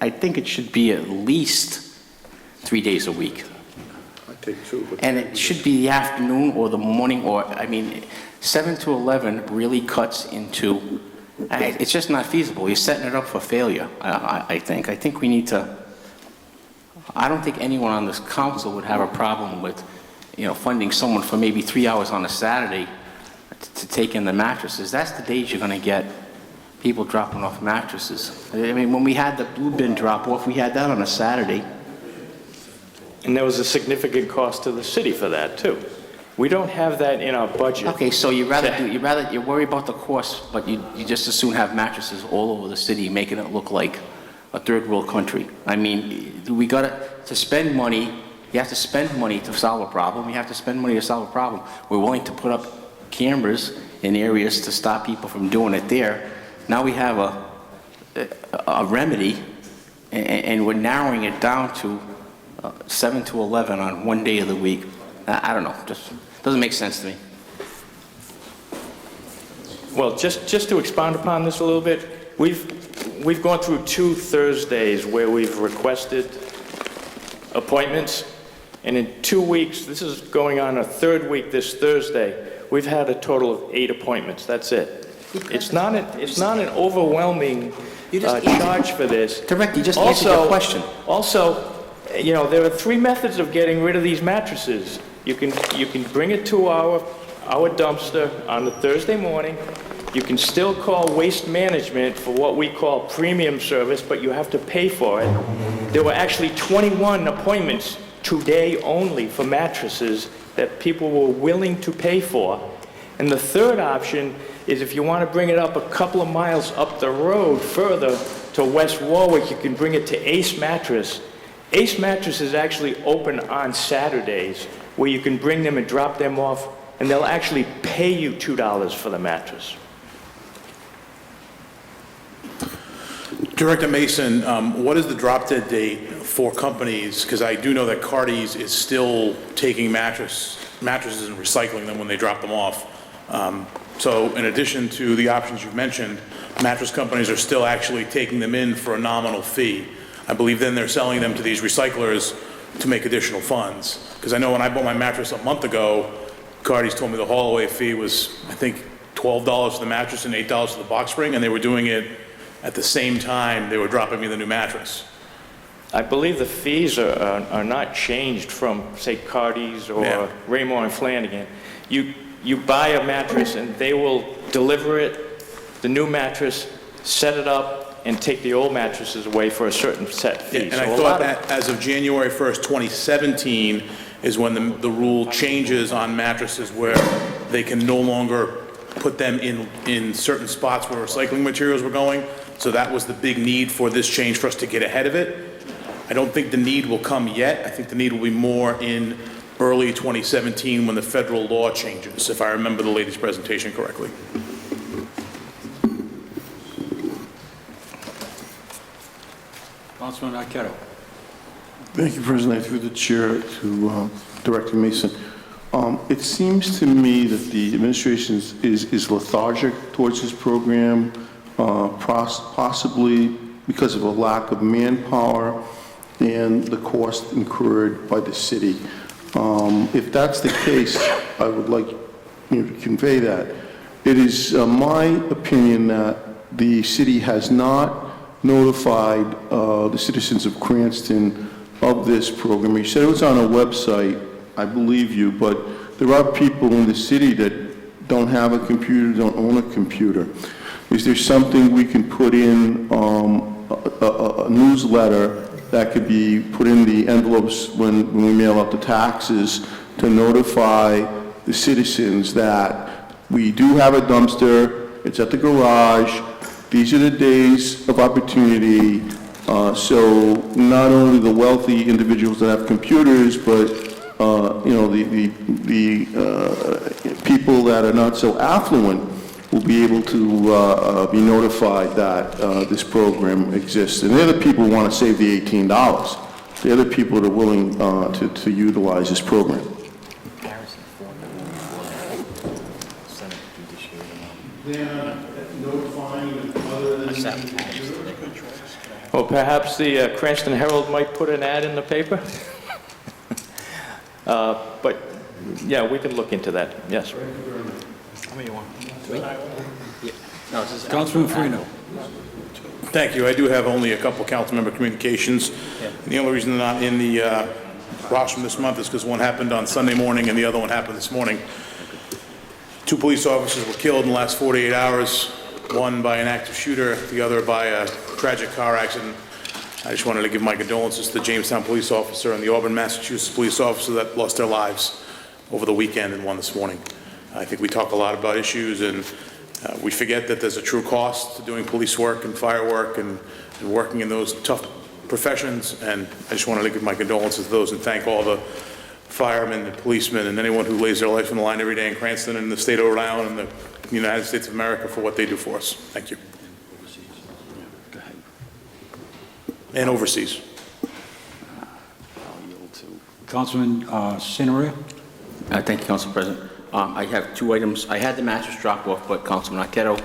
I think it should be at least 3 days a week.
I take two, but...
And it should be the afternoon or the morning, or, I mean, 7 to 11 really cuts into, it's just not feasible. You're setting it up for failure, I think. I think we need to, I don't think anyone on this council would have a problem with, funding someone for maybe 3 hours on a Saturday to take in the mattresses. That's the days you're going to get people dropping off mattresses. I mean, when we had the blue bin drop off, we had that on a Saturday.
And there was a significant cost to the city for that, too. We don't have that in our budget.
Okay, so you worry about the cost, but you just as soon have mattresses all over the city, making it look like a third world country. I mean, we got to spend money. You have to spend money to solve a problem. You have to spend money to solve a problem. We're willing to put up cameras in areas to stop people from doing it there. Now we have a remedy, and we're narrowing it down to 7 to 11 on 1 day of the week. I don't know, just doesn't make sense to me.
Well, just to expound upon this a little bit, we've gone through 2 Thursdays where we've requested appointments, and in 2 weeks, this is going on a 3rd week this Thursday, we've had a total of 8 appointments. That's it. It's not an overwhelming charge for this.
Correct, you just answered your question.
Also, there are 3 methods of getting rid of these mattresses. You can bring it to our dumpster on the Thursday morning. You can still call Waste Management for what we call premium service, but you have to pay for it. There were actually 21 appointments today only for mattresses that people were willing to pay for. And the third option is if you want to bring it up a couple of miles up the road further to West Warwick, you can bring it to Ace Mattress. Ace Mattress is actually open on Saturdays, where you can bring them and drop them off, and they'll actually pay you $2 for the mattress.
Director Mason, what is the drop-dead date for companies? Because I do know that Cardi's is still taking mattresses and recycling them when they drop them off. So in addition to the options you've mentioned, mattress companies are still actually taking them in for a nominal fee. I believe then they're selling them to these recyclers to make additional funds. Because I know when I bought my mattress a month ago, Cardi's told me the haul-away fee was, I think, $12 for the mattress and $8 for the box spring, and they were doing it at the same time they were dropping me the new mattress.
I believe the fees are not changed from, say, Cardi's or Raymore and Flanagan. You buy a mattress and they will deliver it, the new mattress, set it up, and take the old mattresses away for a certain set fee.
And
So
I
a
thought
lot of-
that as of January 1st, 2017 is when the rule changes on mattresses where they can no longer put them in certain spots where recycling materials were going. So that was the big need for this change for us to get ahead of it. I don't think the need will come yet. I think the need will be more in early 2017 when the federal law changes, if I remember the latest presentation correctly.
Councilman Arquette.
Thank you, President. Through the chair to Director Mason. It seems to me that the administration is lethargic towards this program, possibly because of a lack of manpower and the cost incurred by the city. If that's the case, I would like to convey that. It is my opinion that the city has not notified the citizens of Cranston of this program. You said it was on a website. I believe you, but there are people in the city that don't have a computer, don't own a computer. Is there something we can put in a newsletter that could be put in the envelopes when we mail out the taxes to notify the citizens that we do have a dumpster, it's at the garage, these are the days of opportunity, so not only the wealthy individuals that have computers, but the people that are not so affluent will be able to be notified that this program exists. And they're the people who want to save the $18. They're the people that are willing to utilize this program. They're notifying other than...
Well, perhaps the Cranston Herald might put an ad in the paper? But, yeah, we can look into that, yes.
How many you want? Three? Yeah. No, this is
Councilman Farino.
Thank you. I do have only a couple council member communications. And the only reason they're not in the rostrum this month is because one happened on Sunday morning and the other one happened this morning. 2 police officers were killed in the last 48 hours, one by an active shooter, the other by a tragic car accident. I just wanted to give my condolences to the Jamestown police officer and the Auburn, Massachusetts police officer that lost their lives over the weekend and one this morning. I think we talk a lot about issues and we forget that there's a true cost to doing police work and fire work and working in those tough professions, and I just wanted to give my condolences to those and thank all the firemen and policemen and anyone who lays their life on the line every day in Cranston and the state of Rhode Island and the United States of America for what they do for us. Thank you. And overseas.
Councilman Sinaria.
Thank you, Council President. I have 2 items. I had the mattress dropped off, but Councilman Arquette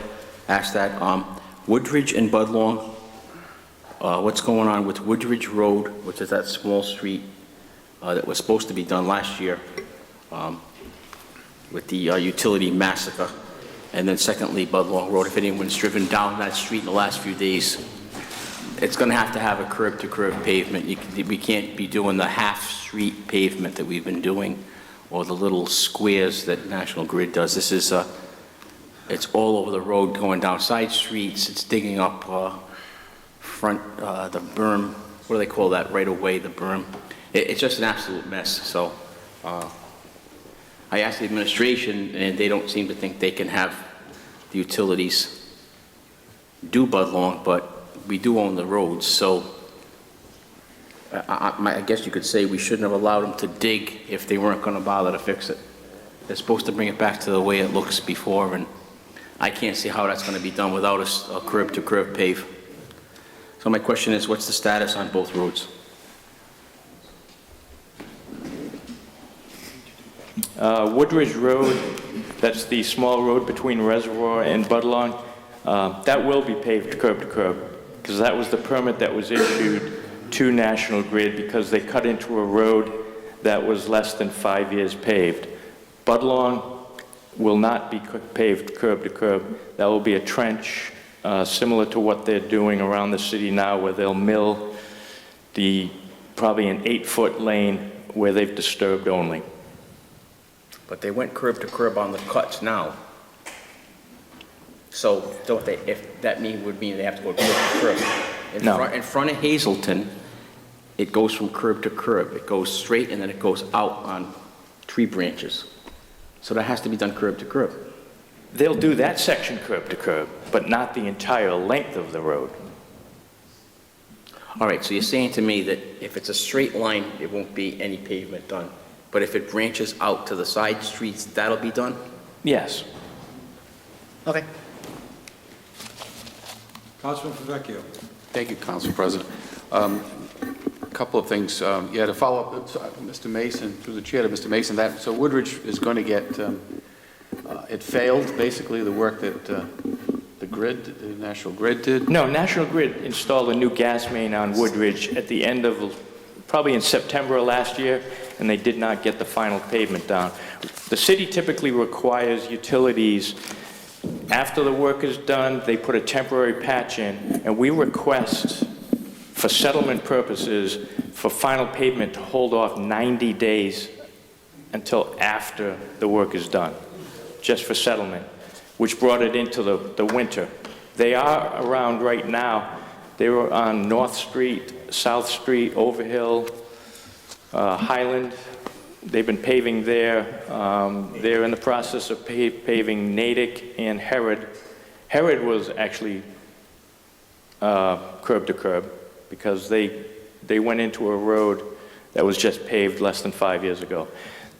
asked that. Woodridge and Budlong, what's going on with Woodridge Road, which is that small street that was supposed to be done last year with the utility massacre. And then secondly, Budlong Road, if anyone's driven down that street in the last few days, it's going to have a curb-to-curb pavement. We can't be doing the half-street pavement that we've been doing or the little squares that National Grid does. This is, it's all over the road going down side streets. It's digging up the berm. What do they call that right away, the berm? It's just an absolute mess. So I asked the administration, and they don't seem to think they can have the utilities do Budlong, but we do own the roads, so I guess you could say we shouldn't have allowed them to dig if they weren't going to bother to fix it. They're supposed to bring it back to the way it looks before, and I can't see how that's going to be done without a curb-to-curb pave. So my question is, what's the status on both roads?
Woodridge Road, that's the small road between Reservoir and Budlong, that will be paved curb to curb, because that was the permit that was issued to National Grid because they cut into a road that was less than 5 years paved. Budlong will not be paved curb to curb. That will be a trench similar to what they're doing around the city now, where they'll mill probably an 8-foot lane where they've disturbed only.
But they went curb to curb on the cuts now. So don't they, if that would mean they have to go curb to curb.
No.
In front of Hazelton, it goes from curb to curb. It goes straight and then it goes out on tree branches. So that has to be done curb to curb.
They'll do that section curb to curb, but not the entire length of the road.
All right, so you're saying to me that if it's a straight line, it won't be any pavement done. But if it branches out to the side streets, that'll be done?
Yes.
Okay.
Councilman Favecchio.
Thank you, Council President. A couple of things. Yeah, to follow up, Mr. Mason, through the chair to Mr. Mason, so Woodridge is going to get, it failed, basically, the work that the National Grid did?
No, National Grid installed a new gas main on Woodridge at the end of, probably in September of last year, and they did not get the final pavement down. The city typically requires utilities, after the work is done, they put a temporary patch in, and we request, for settlement purposes, for final pavement to hold off 90 days until after the work is done, just for settlement, which brought it into the winter. They are around right now. They were on North Street, South Street, Overhill, Highland. They've been paving there. They're in the process of paving Natick and Herod. Herod was actually curb to curb because they went into a road that was just paved less than 5 years ago.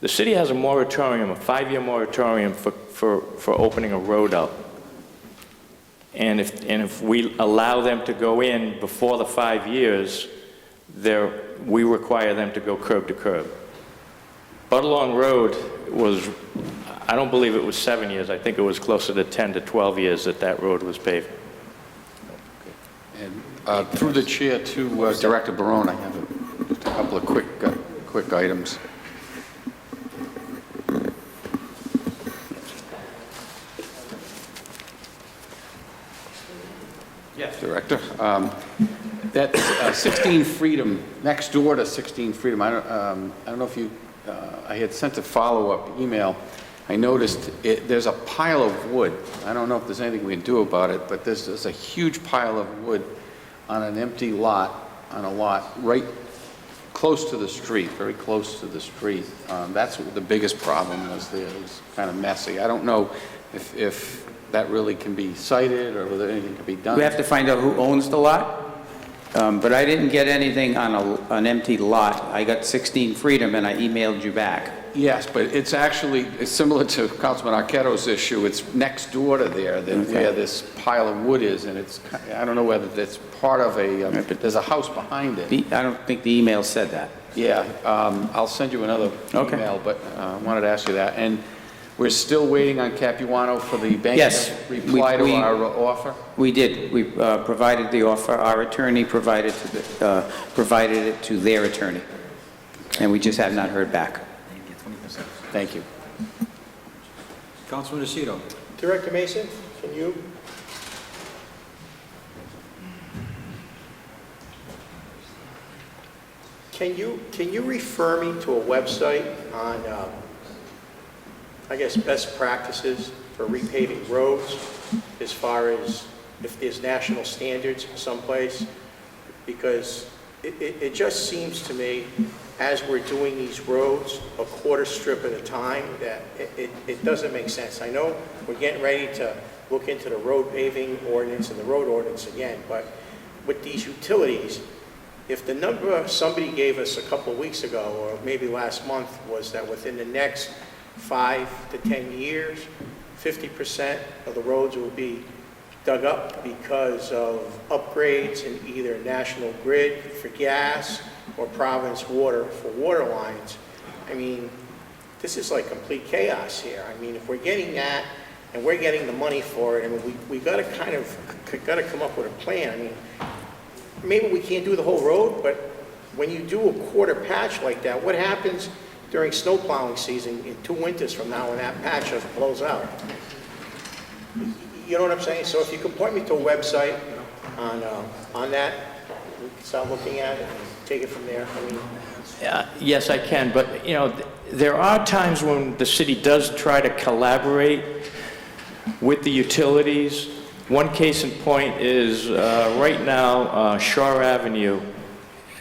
The city has a moratorium, a 5-year moratorium for opening a road up. And if we allow them to go in before the 5 years, we require them to go curb to curb. Budalong Road was, I don't believe it was 7 years. I think it was closer to 10 to 12 years that road was paved.
And through the chair to Director Barone, I have just a couple of quick items.
Yes.
Director, that 16 Freedom, next door to 16 Freedom, I don't know if you, I had sent a follow-up email. I noticed there's a pile of wood. I don't know if there's anything we can do about it, but there's a huge pile of wood on an empty lot, on a lot right close to the street, very close to the street. That's what the biggest problem was there. It was kind of messy. I don't know if that really can be cited or whether anything can be done.
We have to find out who owns the lot, but I didn't get anything on an empty lot. I got 16 Freedom and I emailed you back.
Yes, but it's similar to Councilman Arquetto's issue. It's next door to there, where this pile of wood is, and I don't know whether that's part of there's a house behind it.
I don't think the email said that.
Yeah, I'll send you another email, but I wanted to ask you that. And we're still waiting on Capuano for the bank to reply to our offer?
We did. We provided the offer. Our attorney provided it to their attorney, and we just have not heard back.
Thank you.
Councilman Aceto.
Director Mason, can you? Can you refer me to a website on, I guess, best practices for repaving roads, as far as if there's national standards someplace? Because it just seems to me, as we're doing these roads, a quarter strip at a time, that it doesn't make sense. I know we're getting ready to look into the road paving ordinance and the road ordinance again, but with these utilities, if the number somebody gave us a couple of weeks ago, or maybe last month, was that within the next 5 to 10 years, 50% of the roads will be dug up because of upgrades in either National Grid for gas or Providence Water for water lines. I mean, this is like complete chaos here. I mean, if we're getting that and we're getting the money for it, and we got to come up with a plan. I mean, maybe we can't do the whole road, but when you do a quarter patch like that, what happens during snow plowing season in 2 winters from now when that patch just blows out? You know what I'm saying? So if you could point me to a website on that, we can start looking at it and take it from there. I mean,
Yes, I can, but there are times when the city does try to collaborate with the utilities. One case in point is right now, Shore Avenue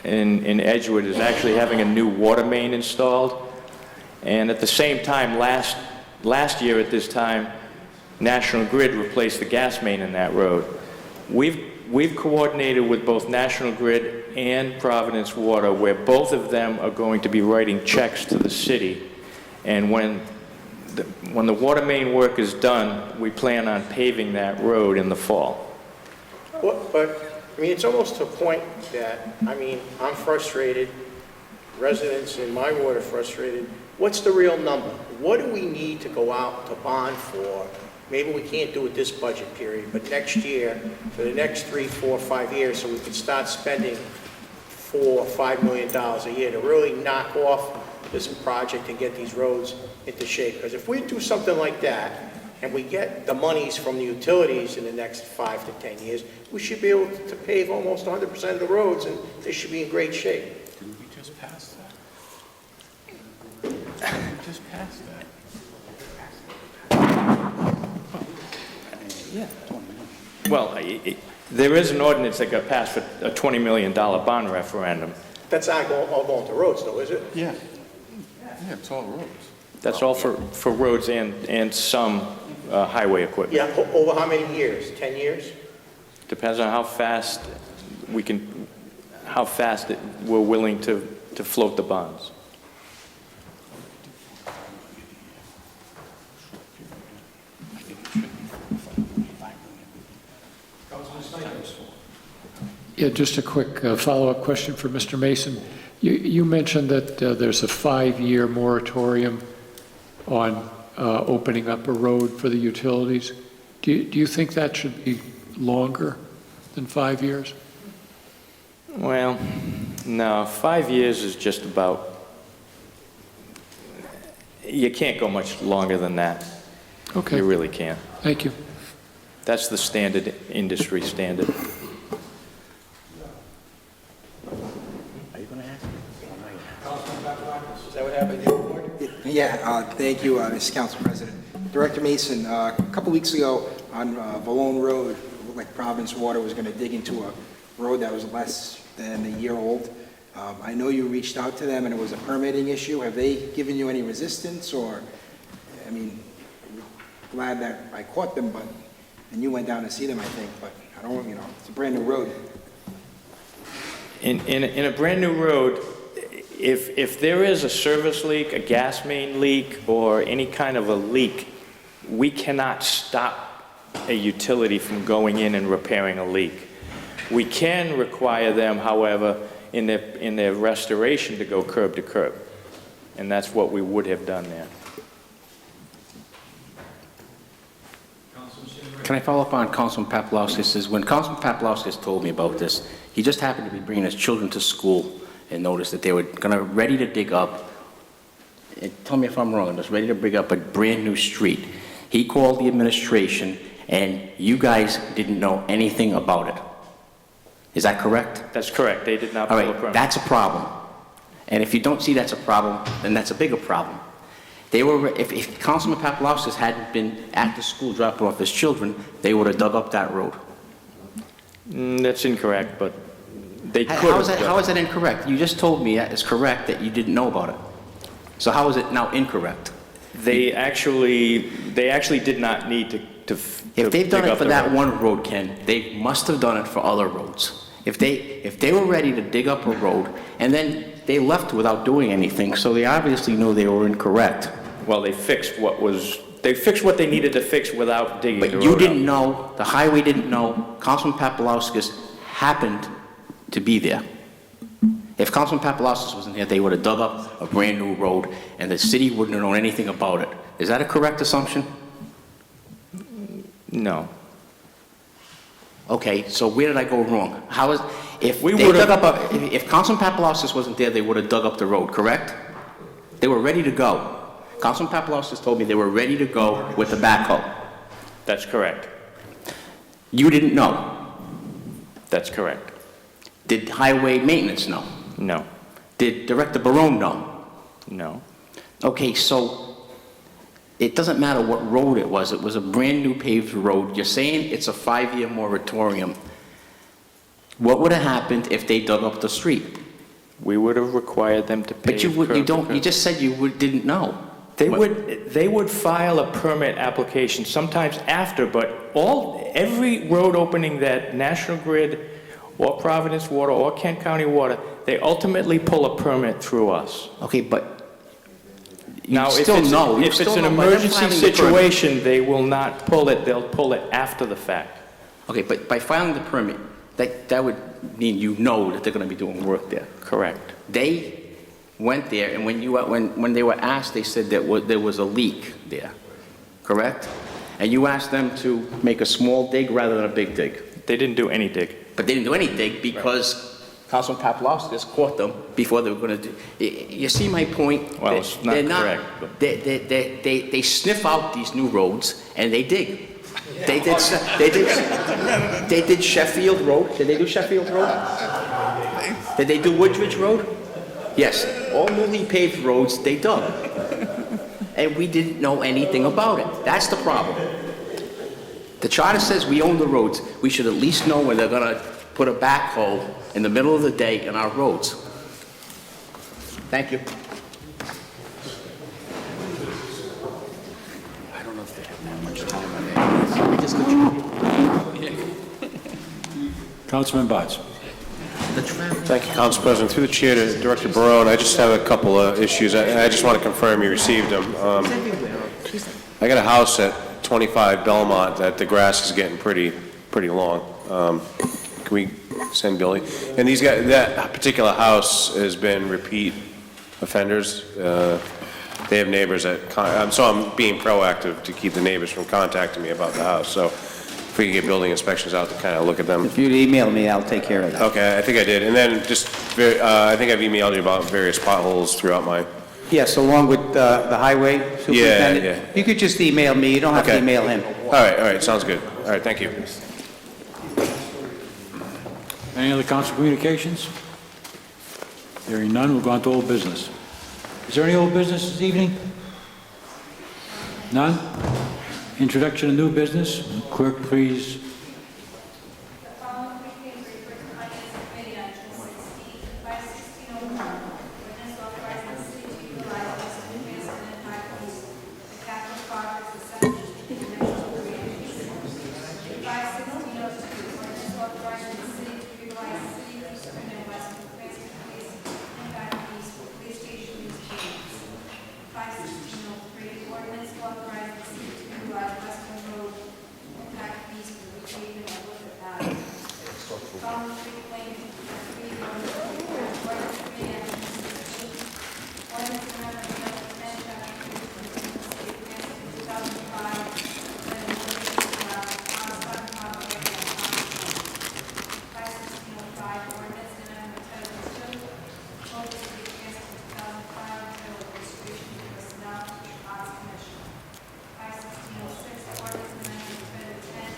in Edgewood is actually having a new water main installed. And at the same time, last year at this time, National Grid replaced the gas main in that road. We've coordinated with both National Grid and Providence Water, where both of them are going to be writing checks to the city. And when the water main work is done, we plan on paving that road in the fall.
But, I mean, it's almost to a point that, I mean, I'm frustrated, residents in my ward are frustrated. What's the real number? What do we need to go out to bond for? Maybe we can't do it this budget period, but next year, for the next 3, 4, 5 years, so we can start spending $4 or $5 million a year to really knock off this project and get these roads into shape. Because if we do something like that, and we get the monies from the utilities in the next 5 to 10 years, we should be able to pave almost 100% of the roads, and they should be in great shape.
Didn't we just pass that? We just passed that.
Yeah. Well, there is an ordinance that got passed for a $20 million bond referendum.
That's not all going to roads, though, is it?
Yeah. Yeah, it's all roads.
That's all for roads and some highway equipment.
Yeah, over how many years? 10 years?
Depends on how fast we're willing to float the bonds.
Yeah, just a quick follow-up question for Mr. Mason. You mentioned that there's a 5-year moratorium on opening up a road for the utilities. Do you think that should be longer than 5 years?
Well, no, 5 years is just about, you can't go much longer than that.
Okay.
You really can't.
Thank you.
That's the standard, industry standard.
Is that what happened in your ward?
Yeah, thank you, Mr. Council President. Director Mason, a couple weeks ago on Valone Road, it looked like Providence Water was going to dig into a road that was less than a year old. I know you reached out to them and it was a permitting issue. Have they given you any resistance, or, I mean, glad that I caught them, and you went down to see them, I think, but I don't, it's a brand new road.
In a brand new road, if there is a service leak, a gas main leak, or any kind of a leak, we cannot stop a utility from going in and repairing a leak. We can require them, however, in their restoration to go curb to curb. And that's what we would have done there.
Can I follow up on Councilman Papalowskis? When Councilman Papalowskis told me about this, he just happened to be bringing his children to school and noticed that they were ready to dig up, and tell me if I'm wrong, just ready to dig up a brand new street. He called the administration and you guys didn't know anything about it. Is that correct?
That's correct. They did not pull a permit.
That's a problem. And if you don't see that's a problem, then that's a bigger problem. If Councilman Papalowskis hadn't been at the school dropping off his children, they would have dug up that road.
That's incorrect, but they could have.
How is that incorrect? You just told me that it's correct that you didn't know about it. So how is it now incorrect?
They actually did not need to
If they've done it for that one road, Ken, they must have done it for other roads. If they were ready to dig up a road and then they left without doing anything, so they obviously knew they were incorrect.
Well, they fixed what they needed to fix without digging the road
But you didn't
up.
know, the highway didn't know, Councilman Papalowskis happened to be there. If Councilman Papalowskis wasn't here, they would have dug up a brand new road and the city wouldn't have known anything about it. Is that a correct assumption?
No.
Okay, so where did I go wrong? If Councilman Papalowskis wasn't there, they would have dug up the road, correct? They were ready to go. Councilman Papalowskis told me they were ready to go with the backhoe.
That's correct.
You didn't know?
That's correct.
Did highway maintenance know?
No.
Did Director Barone know?
No.
Okay, so it doesn't matter what road it was a brand-new paved road. You're saying it's a 5-year moratorium. What would have happened if they dug up the street?
We would have required them to pave
But you
curb to
don't, you
curb.
just said you didn't know.
They would file a permit application sometimes after, but every road opening that National Grid or Providence Water or Kent County Water, they ultimately pull a permit through us.
Okay, but
Now, if it's an emergency situation, they will not pull it, they'll pull it after the fact.
Okay, but by filing the permit, that would mean you know that they're going to be doing work there.
Correct.
They went there, and when they were asked, they said that there was a leak there, correct? And you asked them to make a small dig rather than a big dig.
They didn't do any dig.
But they didn't do any dig because Councilman Paplaskas caught them before they were going to do. You see my point?
Well, it's not correct.
They sniff out these new roads and they dig. They did Sheffield Road. Did they do Sheffield Road? Did they do Woodridge Road? Yes. All newly paved roads they dug. And we didn't know anything about it. That's the problem. The charter says we own the roads. We should at least know when they're going to put a backhoe in the middle of the day in our roads. Thank you. I don't know if they have that much time on there. I just
Councilman Botts.
Thank you, Council President. Through the chair to Director Barone, I just have a couple of issues. I just want to confirm you received them. I got a house at 25 Belmont that the grass is getting pretty long. Can we send Billy? And that particular house has been repeat offenders. They have neighbors that, so I'm being proactive to keep the neighbors from contacting me about the house. So if we could get building inspections out to kind of look at them.
If you'd email me, I'll take care of that.
Okay, I think I did. And then just, I think I've emailed you about various potholes throughout my...
Yes, along with the highway superintendent.
Yeah.
You could just email me, you don't have to email him.
All right, sounds good. All right, thank you.
Any other council communications? Hearing none, we'll go on to old business. Is there any old business this evening? None? Introduction of new business. Clerk, please.
The following weekend, report to Finance Committee on June 16, 5/16/01. Witness authorizing the city to utilize Western Transit and Highways, the capital projects, the Cemeteries, and Developmental Creations. 5/16/02. Witness authorizing the city to utilize City of Eastern and Western Transit Police impact fees for police station payments. 5/16/03. Ordinance authorizing the city to utilize Western Road impact fees for repaving of Woodford Avenue. Following three claims, three ordinance committee on June 16. Ordinance amendment number 10, chapter 2, state grants in 2005, then elimination of on-site project and on-site. 5/16/05. Ordinance amendment title 2, total state grants in 2005, title registration for personnel, Arts Commission. 5/16/06. Ordinance amendment title 10,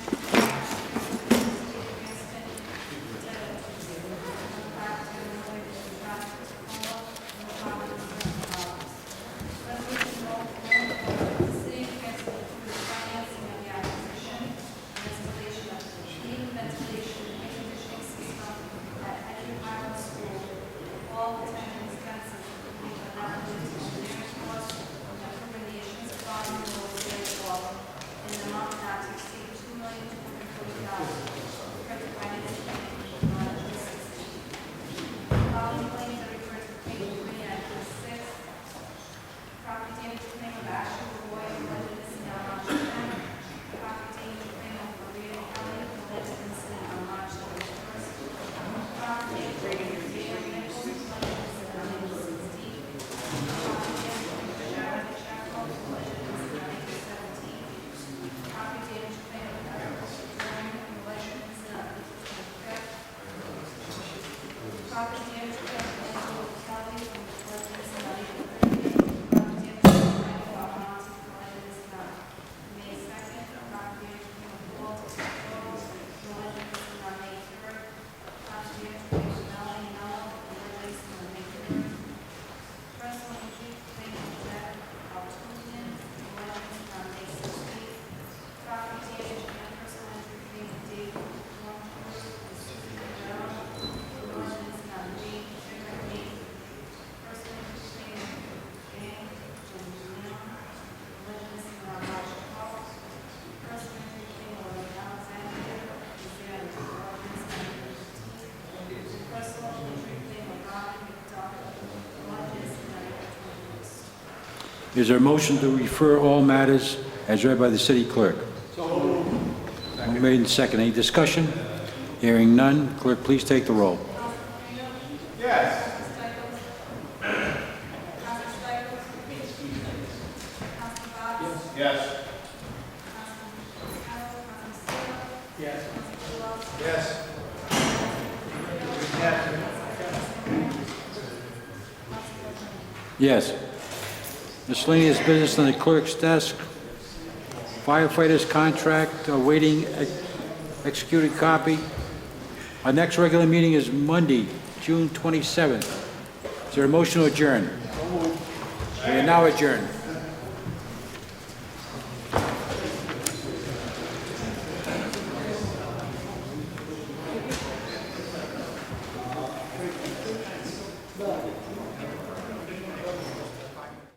Is there a motion to refer all matters as read by the city clerk? Motion made and second. Any discussion? Hearing none. Clerk, please take the roll.
Yes. Yes. Yes. Yes.
Yes. Miscellaneous business on the clerk's desk. Firefighters contract, awaiting executed copy. Our next regular meeting is Monday, June 27th. Is there a motion to adjourn? We are now adjourned.